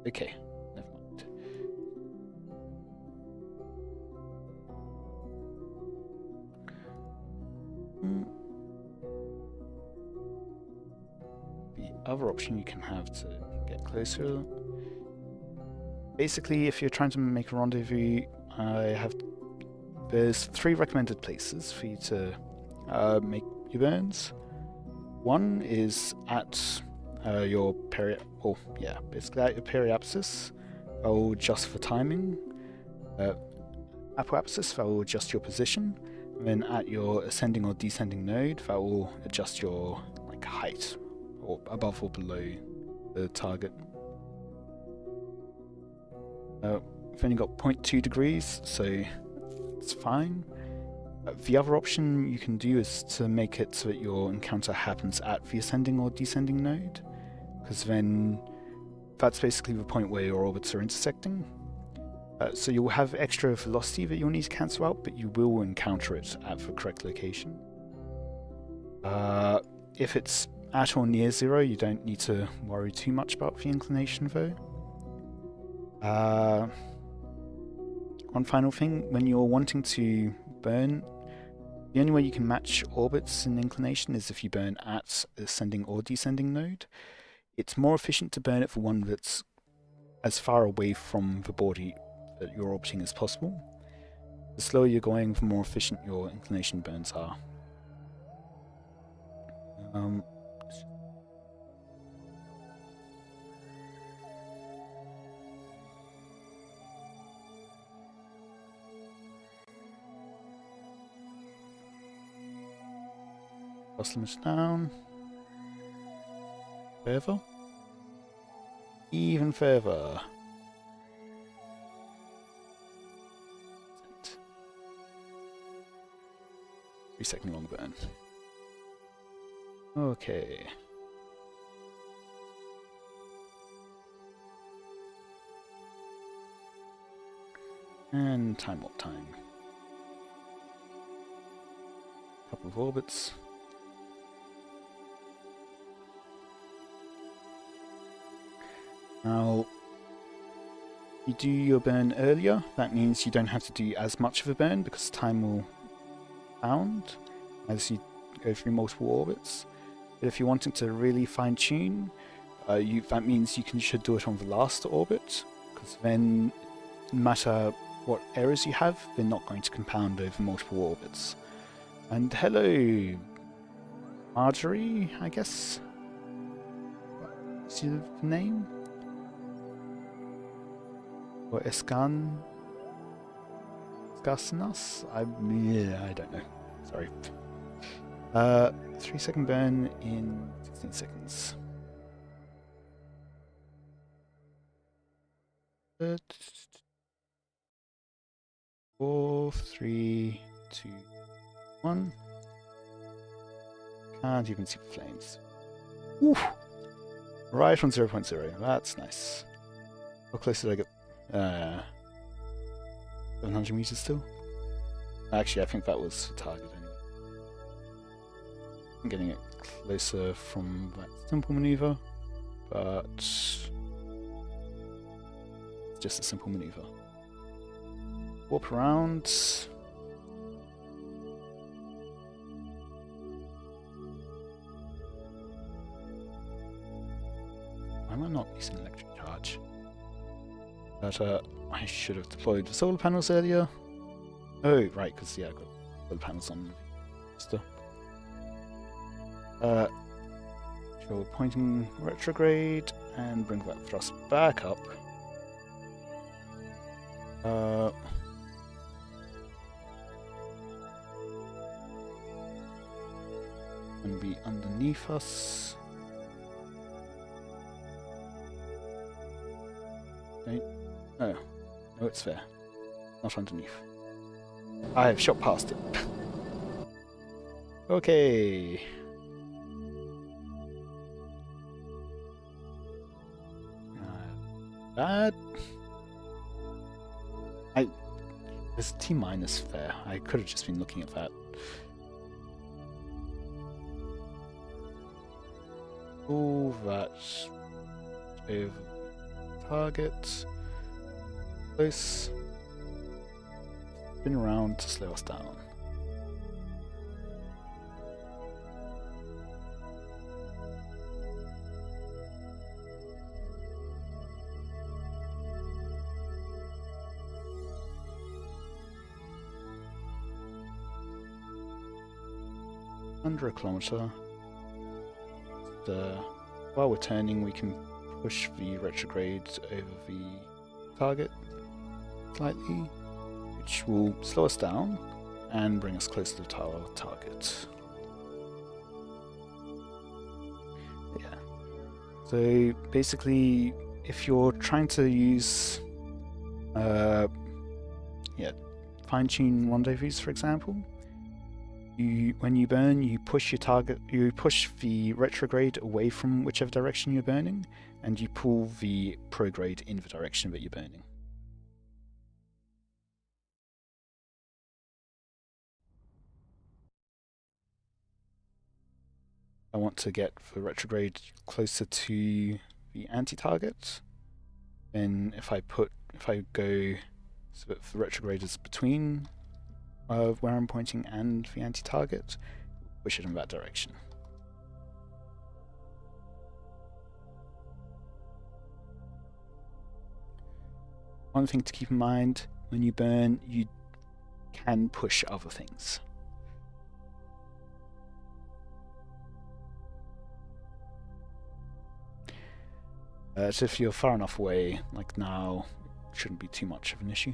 Okay, never mind. The other option you can have to get closer basically, if you're trying to make a rendezvous, there's 3 recommended places for you to make your burns. One is at your basically at your periapsis. That will adjust for timing. Apoapsis, that will adjust your position. And then at your ascending or descending node, that will adjust your height, or above or below the target. We've only got 0.2 degrees, so it's fine. The other option you can do is to make it so that your encounter happens at the ascending or descending node, because then that's basically the point where your orbits are intersecting. So you'll have extra velocity that you'll need to cancel out, but you will encounter it at the correct location. If it's at or near 0, you don't need to worry too much about the inclination though. One final thing, when you're wanting to burn, the only way you can match orbits in inclination is if you burn at ascending or descending node. It's more efficient to burn it for one that's as far away from the body that you're orbiting as possible. The slower you're going, the more efficient your inclination burns are. Cost limits down. Further. Even further. 3-second long burn. Okay. And time warp time. Couple of orbits. Now, you do your burn earlier. That means you don't have to do as much of a burn because time will bound as you go through multiple orbits. But if you're wanting to really fine-tune, that means you should do it on the last orbit, because then no matter what errors you have, they're not going to compound over multiple orbits. And hello, Marjorie, I guess? What's your name? Or Escan? Escasinas? I don't know. Sorry. 3-second burn in 16 seconds. 4, 3, 2, 1. Can't even see the flames. Woo! Right on 0.0. That's nice. How close did I get? 700 meters still? Actually, I think that was the target anyway. I'm getting it closer from that simple maneuver, but it's just a simple maneuver. Warp around. Why am I not using electric charge? But I should have deployed the solar panels earlier. Oh, right, because yeah, I've got solar panels on still. Sure, pointing retrograde and bring that thrust back up. And be underneath us. Don't. Oh, no, it's there. Not underneath. I have shot past it. Okay. Bad. There's T minus there. I could have just been looking at that. Oh, that's over target. Close. Spin around to slow us down. under a kilometer. While we're turning, we can push the retrograde over the target slightly, which will slow us down and bring us closer to our target. Yeah. So basically, if you're trying to use fine-tune rendezvous, for example, when you burn, you push the retrograde away from whichever direction you're burning, and you pull the prograde in the direction that you're burning. I want to get the retrograde closer to the anti-target. Then if I go so that the retrograde is between where I'm pointing and the anti-target, push it in that direction. One thing to keep in mind, when you burn, you can push other things. So if you're far enough away, like now, it shouldn't be too much of an issue.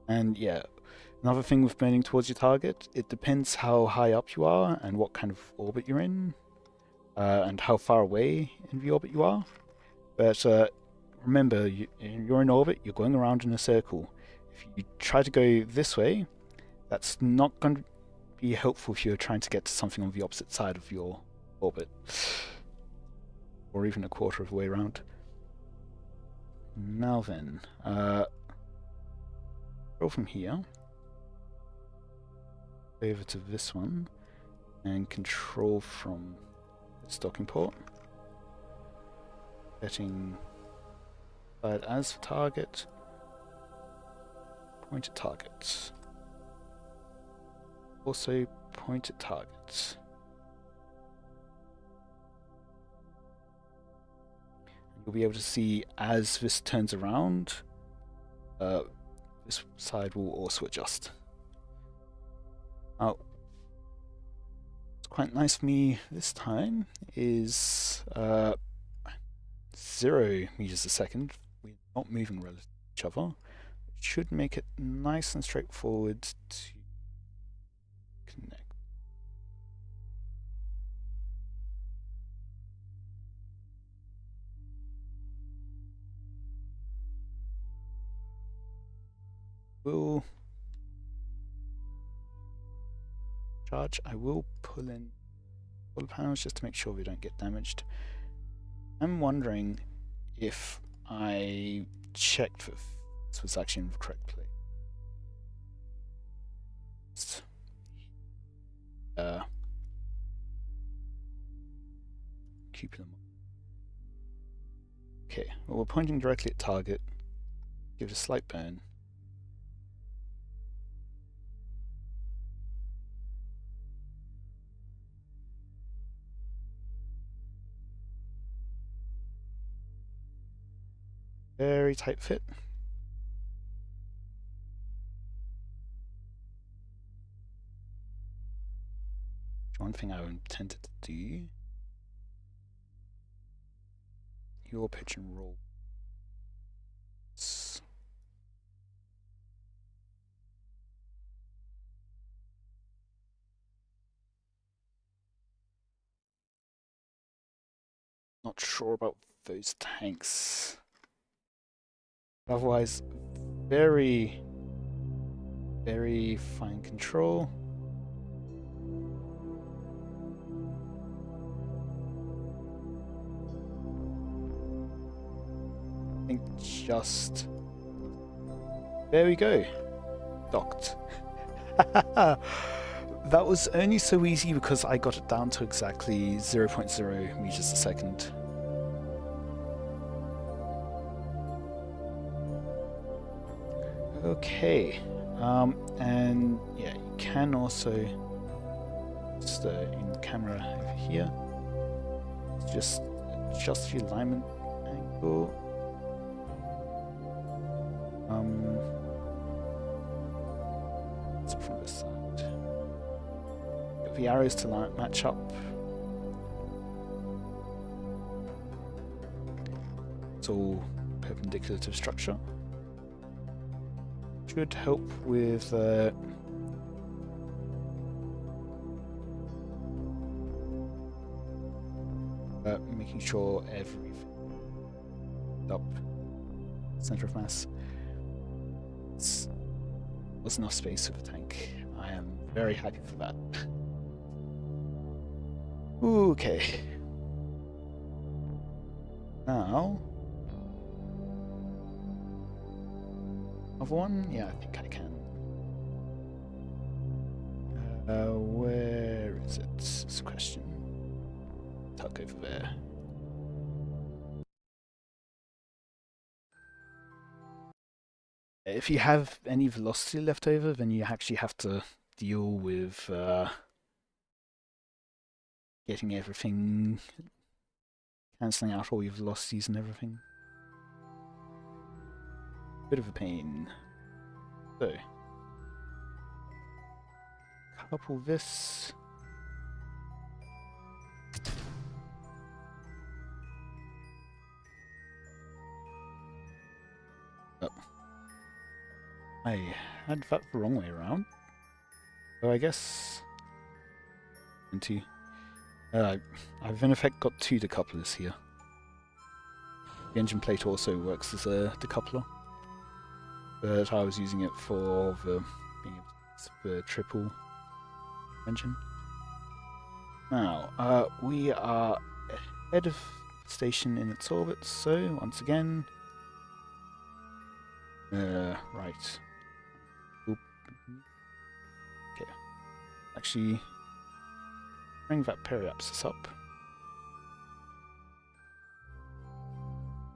And yeah, another thing with burning towards your target, it depends how high up you are and what kind of orbit you're in, and how far away in the orbit you are. But remember, you're in orbit, you're going around in a circle. If you try to go this way, that's not going to be helpful if you're trying to get to something on the opposite side of your orbit, or even a quarter of the way around. Now then, go from here over to this one and control from its docking port, setting that as the target, point at targets. Also point at targets. You'll be able to see as this turns around, this side will also adjust. Now, what's quite nice for me this time is 0 meters a second. We're not moving relative to each other. It should make it nice and straightforward to connect. I will pull in all the panels just to make sure we don't get damaged. I'm wondering if I checked if this was actually in the correct place. Keep them. Okay, well, we're pointing directly at target. Give it a slight burn. Very tight fit. One thing I intended to do, your pitch and roll. Not sure about those tanks. Otherwise, very, very fine control. I think just... There we go. Docked. That was only so easy because I got it down to exactly 0.0 meters a second. Okay, and yeah, you can also just in the camera over here, just adjust the alignment angle. Um, so from this side, get the arrows to match up. It's all perpendicular to the structure. Should help with making sure everything up center of mass. There's enough space for the tank. I am very happy for that. Okay. Now, other one? Yeah, I think I can. Where is it? It's a question. Tuck over there. If you have any velocity left over, then you actually have to deal with getting everything, cancelling out all your velocities and everything. Bit of a pain. So, couple this. Oh. I had that the wrong way around. So I guess I've in effect got two decouplers here. The engine plate also works as a decoupler, but I was using it for the being able to use the triple engine. Now we are ahead of the station in its orbit, so once again, right. Oop. Okay. Actually, bring that periapsis up.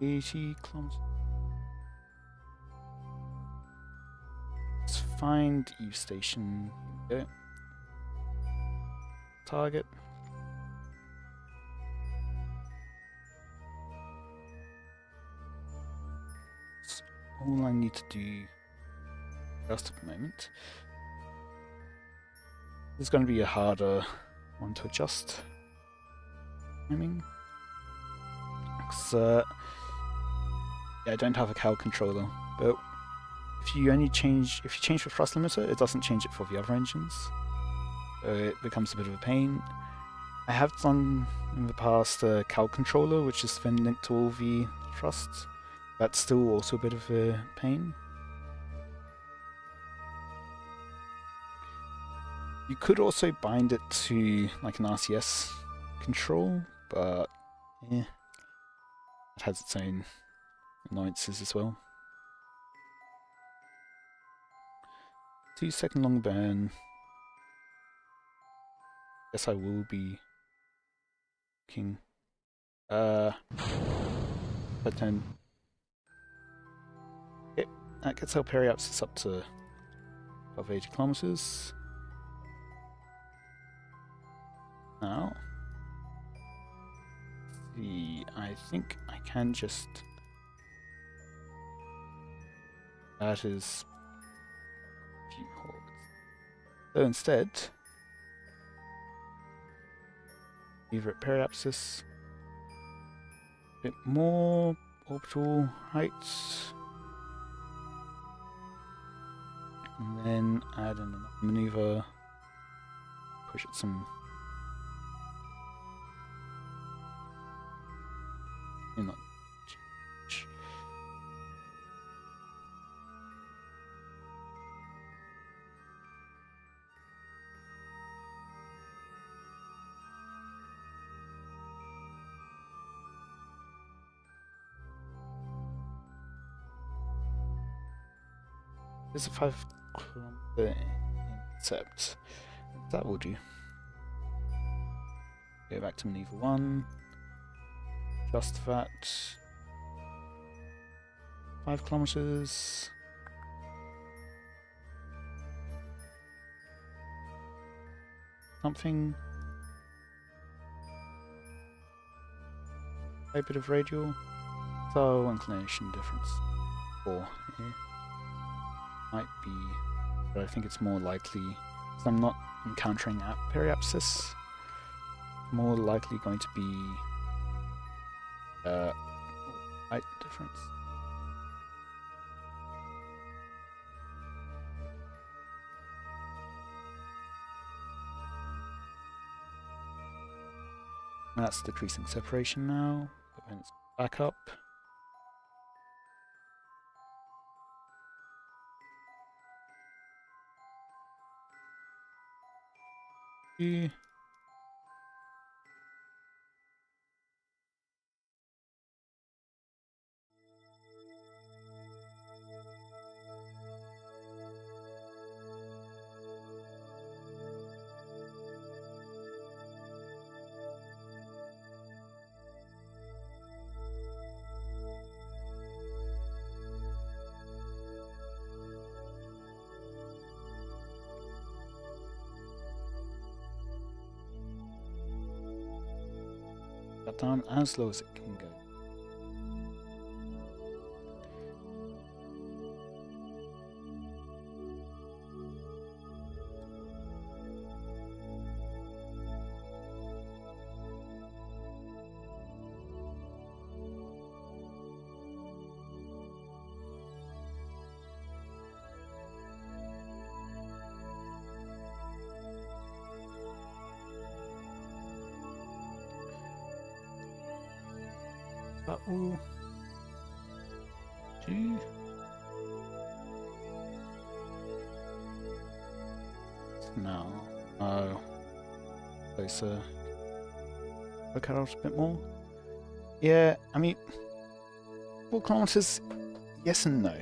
80 kilometers. Let's find Eve Station. Here we go. Target. That's all I need to do just at the moment. This is going to be a harder one to adjust. Timing. Because yeah, I don't have a cow controller, but if you change the thrust limiter, it doesn't change it for the other engines. It becomes a bit of a pain. I have done in the past a cow controller, which is then linked to all the thrusts. That's still also a bit of a pain. You could also bind it to like an RCS control, but yeah, it has its own annoyances as well. 2-second long burn. Guess I will be looking. But then, okay, that gets our periapsis up to above 80 kilometers. Now, see, I think I can just. That is. So instead, either at periapsis, a bit more orbital height, and then add in another maneuver, push it some. Not. There's a 5-kilometer intercept. That will do. Go back to maneuver 1. Just that. 5 kilometers. Something. A bit of radial. So inclination difference. 4 here. might be, but I think it's more likely, because I'm not encountering periapsis, more likely going to be height difference. That's decreasing separation now, but then it's back up. Down as low as it can go. That will do. Now, closer. Look at it a bit more. Yeah, I mean, 4 kilometers, yes and no.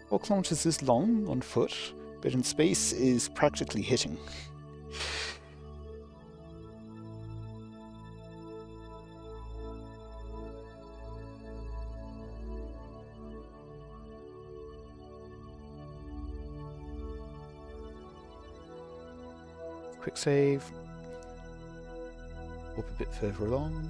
4 kilometers is long on foot, but in space is practically hitting. Quick save. Warp a bit further along.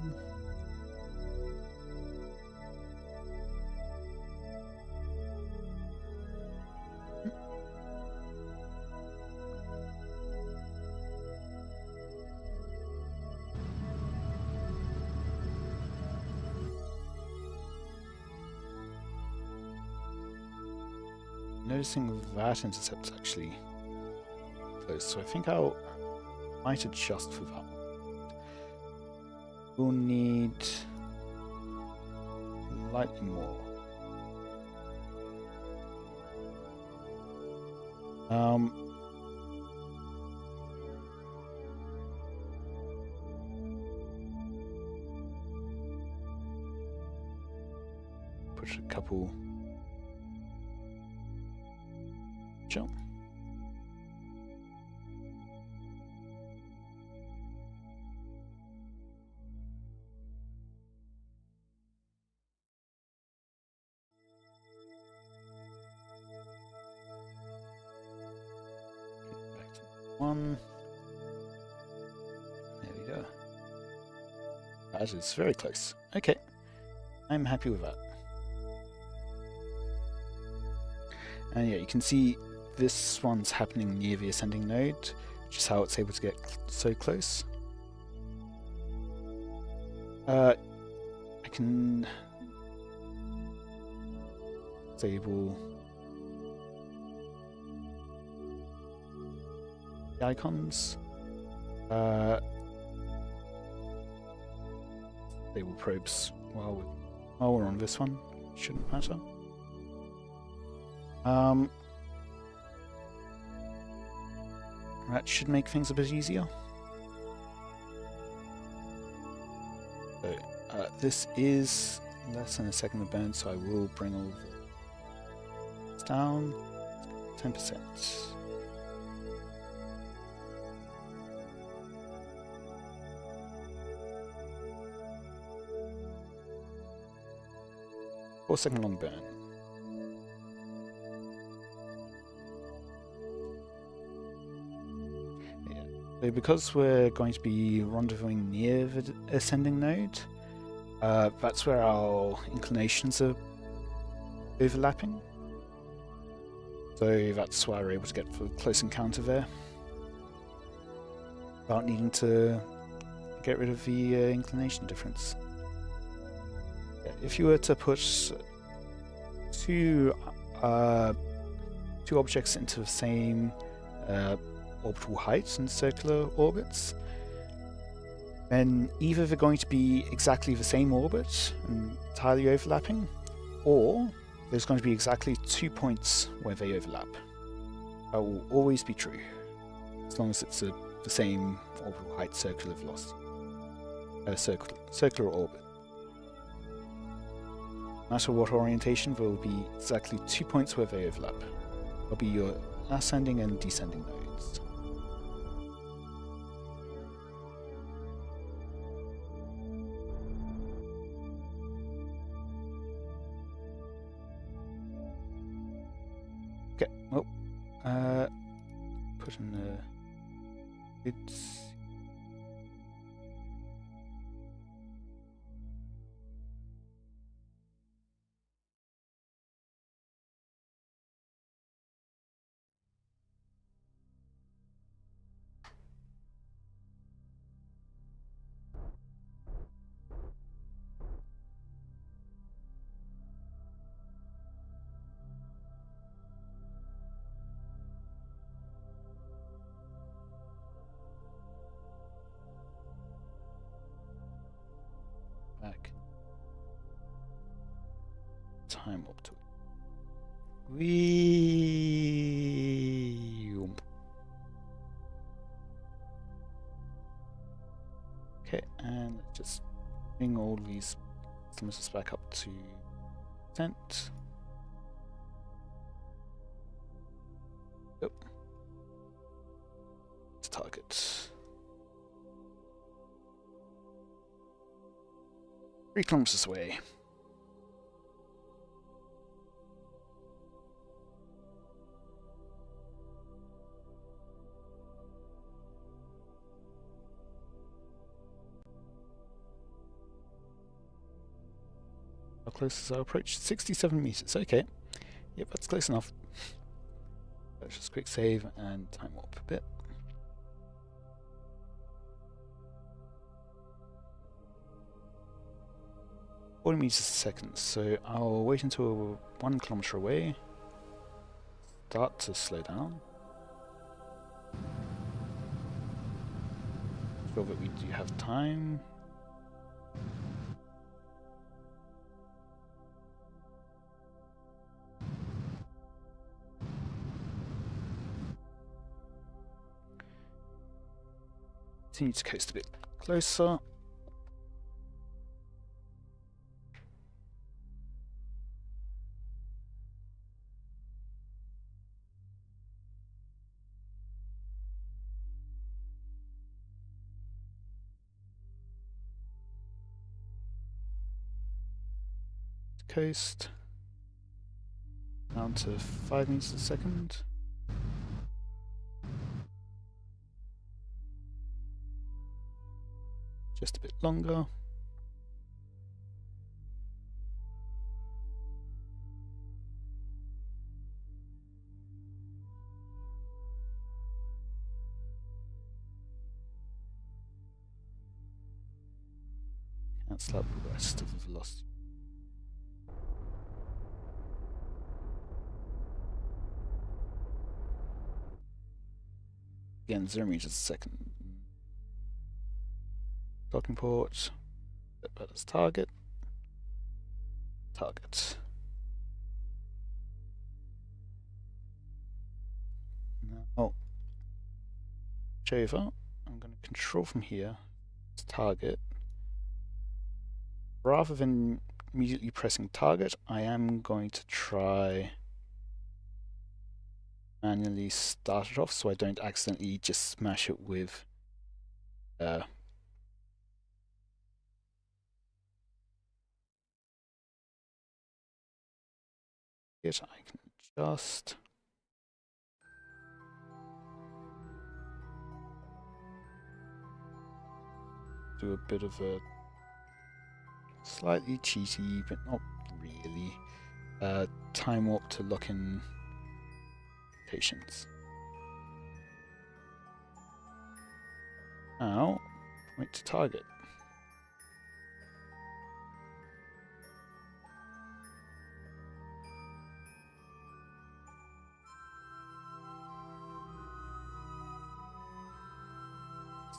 Noticing that intercept's actually close, so I think might adjust for that. We'll need slightly more. Push a couple. Jump. One. There we go. That is very close. Okay. I'm happy with that. And yeah, you can see this one's happening near the ascending node, which is how it's able to get so close. I can disable the icons. Disable probes while we're on this one. Shouldn't matter. That should make things a bit easier. So, this is less than a second of burn, so I will bring all this down. 10%. Second long burn. Yeah. So because we're going to be rendezvousing near the ascending node, that's where our inclinations are overlapping. So that's why we're able to get the close encounter there, without needing to get rid of the inclination difference. If you were to put two objects into the same orbital height in circular orbits, then either they're going to be exactly the same orbit and entirely overlapping, or there's going to be exactly 2 points where they overlap. That will always be true, as long as it's the same orbital height, circular velocity, circular orbit. No matter what orientation, there will be exactly 2 points where they overlap. They'll be your ascending and descending nodes. Okay, well, put in the bids. Back. Time up to it. Okay, and just bring all these sensors back up to percent. Yep. To target. 3 kilometers away. How close is our approach? 67 meters. Okay. Yep, that's close enough. Let's just quick save and time warp a bit. $40 meters a second, so I'll wait until we're 1 kilometer away. Start to slow down. Sure that we do have time. Continue to coast a bit closer. Coast down to 5 meters a second. Just a bit longer. Cancel out the rest of the velocity. Again, 0 meters a second. Docking port. Set that as target. Target. Now, over. I'm going to control from here. As target. Rather than immediately pressing target, I am going to try manually start it off so I don't accidentally just smash it with it. I can just do a bit of a slightly cheaty, but not really, time warp to lock in locations. Now, point to target.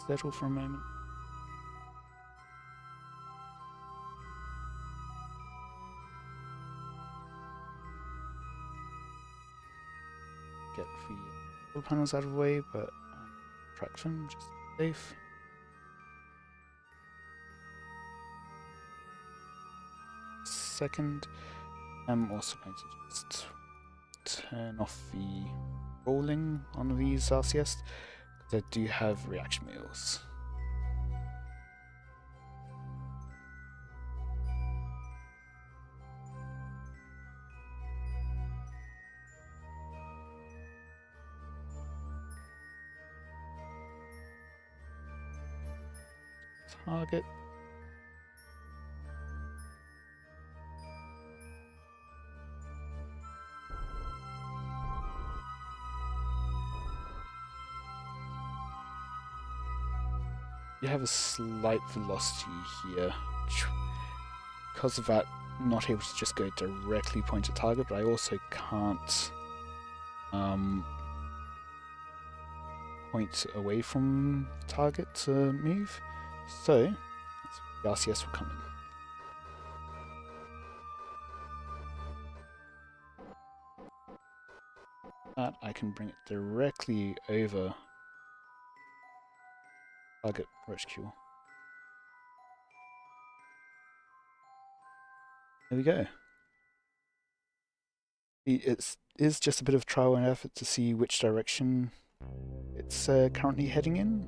Settle for a moment. Get the solar panels out of the way, but track them just safe. Second, I'm also going to just turn off the rolling on these RCS because I do have reaction wheels. Target. You have a slight velocity here. Because of that, I'm not able to just go directly point at target, but I also can't point away from target to move. So, the RCS will come in. That I can bring it directly over target reticule. There we go. It is just a bit of trial and effort to see which direction it's currently heading in.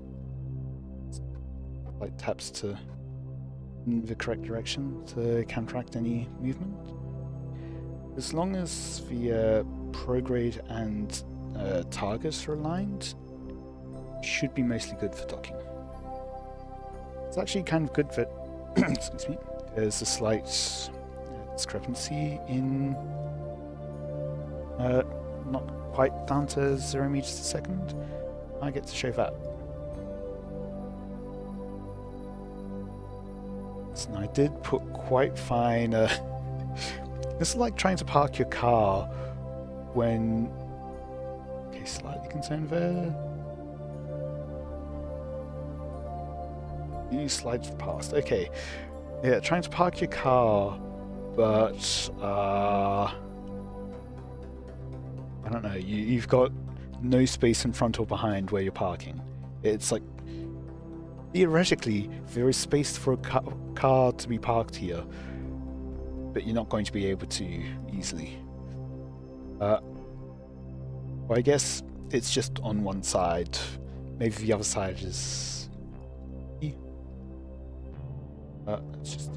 Like taps to in the correct direction to counteract any movement. As long as the prograde and targets are aligned, should be mostly good for docking. It's actually kind of good that excuse me, there's a slight discrepancy in not quite down to 0 meters a second. I get to show that. So I did put quite fine. This is like trying to park your car when. Okay, slightly concerned there. You slide past. Okay, yeah, trying to park your car, but I don't know. You've got no space in front or behind where you're parking. It's like theoretically there is space for a car to be parked here, but you're not going to be able to easily. Well, I guess it's just on one side. Maybe the other side is. It's just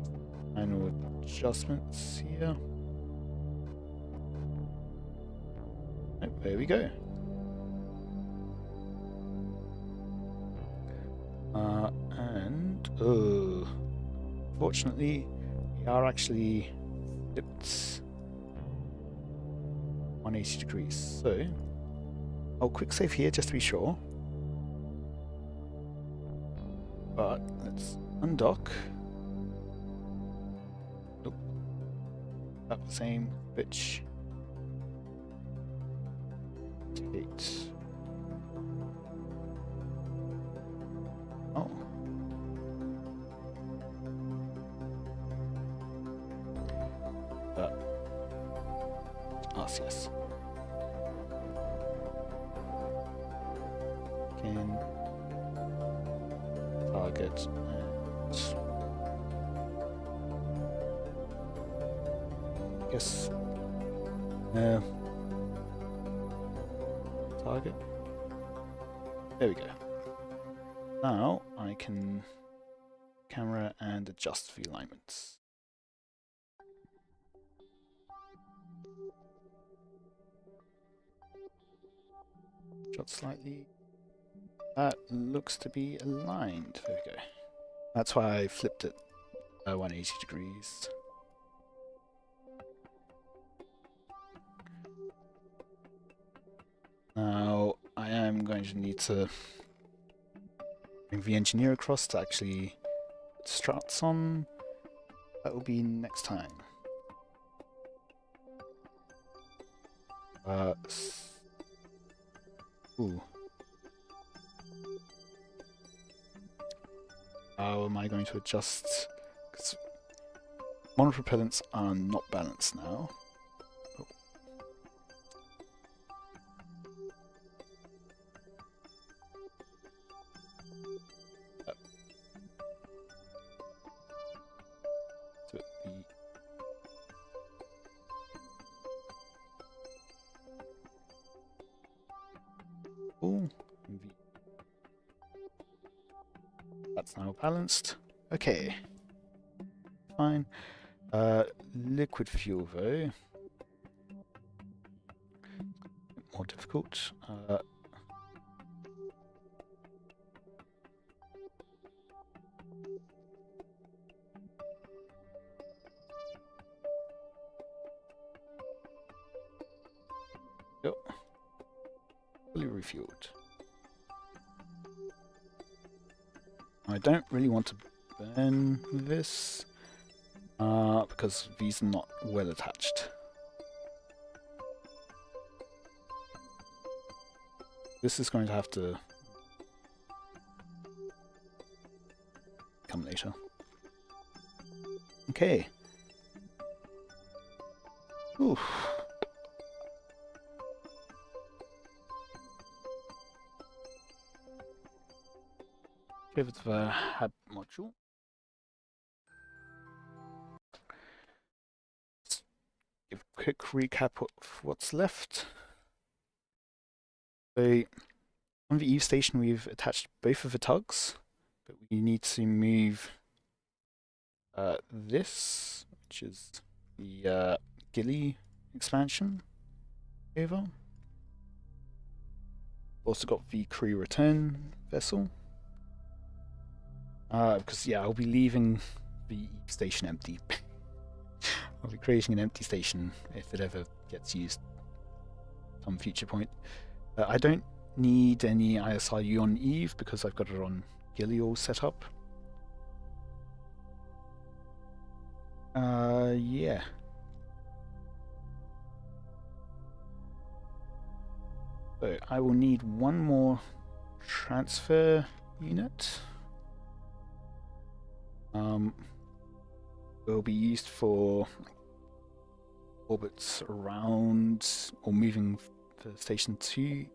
final adjustments here. Oh, there we go. And fortunately, we are actually flipped 180 degrees. So I'll quick save here just to be sure. But let's undock. Nope. Up the same pitch. Eight. Oh. RCS. Again. Target and I guess target. There we go. Now I can camera and adjust the alignments. Shot slightly. That looks to be aligned. There we go. That's why I flipped it 180 degrees. Now, I am going to need to bring the engineer across to actually put struts on. That will be next time. Ooh. How am I going to adjust? Because monopropellants are not balanced now. Oh. So the that's now balanced. Okay. Fine. Liquid fuel though. More difficult. Yep. Fully refueled. I don't really want to burn this because these are not well attached. This is going to have to come later. Okay. Oof. Give it the hab module. Let's give a quick recap of what's left. So on the Eve station we've attached both of the tugs, but we need to move this, which is the Gilly expansion, over. Also got the crew return vessel. Because yeah, I'll be leaving the Eve station empty. I'll be creating an empty station if it ever gets used at some future point. I don't need any ISRU on Eve because I've got it on Gilly all set up. Yeah. So I will need one more transfer unit. Will be used for orbits around or moving the station to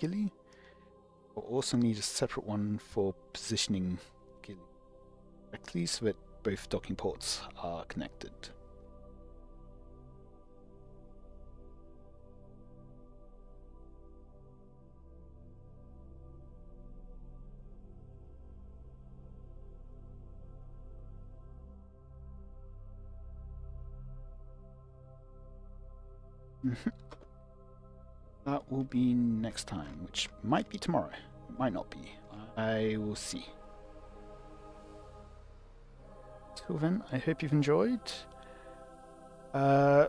Gilly. We'll also need a separate one for positioning Gilly correctly so that both docking ports are connected. That will be next time, which might be tomorrow. It might not be. I will see. Till then, I hope you've enjoyed. Yeah,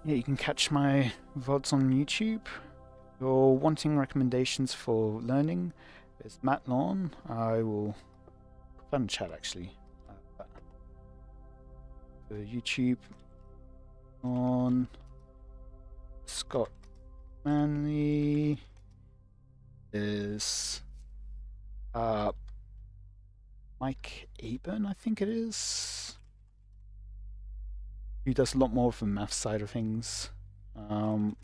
you can catch my VODs on YouTube. If you're wanting recommendations for learning, there's Matt Lawn. I will put that in chat actually. For YouTube on Scott Manley is Mike Aben, I think it is, who does a lot more of the math side of things. All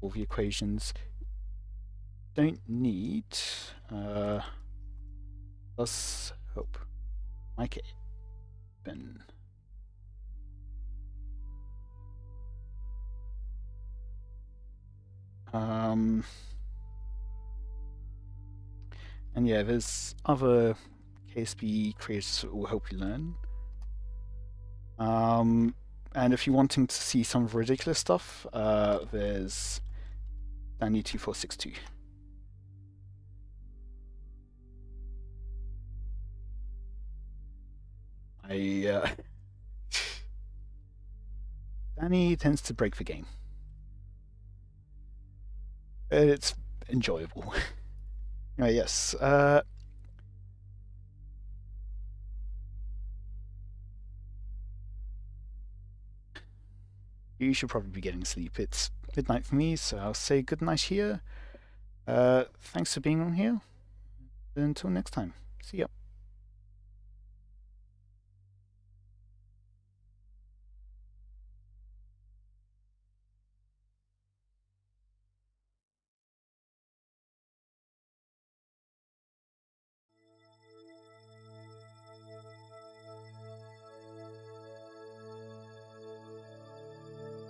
the equations don't need let's hope Mike Aben. And yeah, there's other KSP creators that will help you learn. And if you're wanting to see some of the ridiculous stuff, there's Danny2462. Danny tends to break the game. It's enjoyable. Yes. You should probably be getting sleep. It's midnight for me, so I'll say good night here. Thanks for being on here. Until next time. See ya.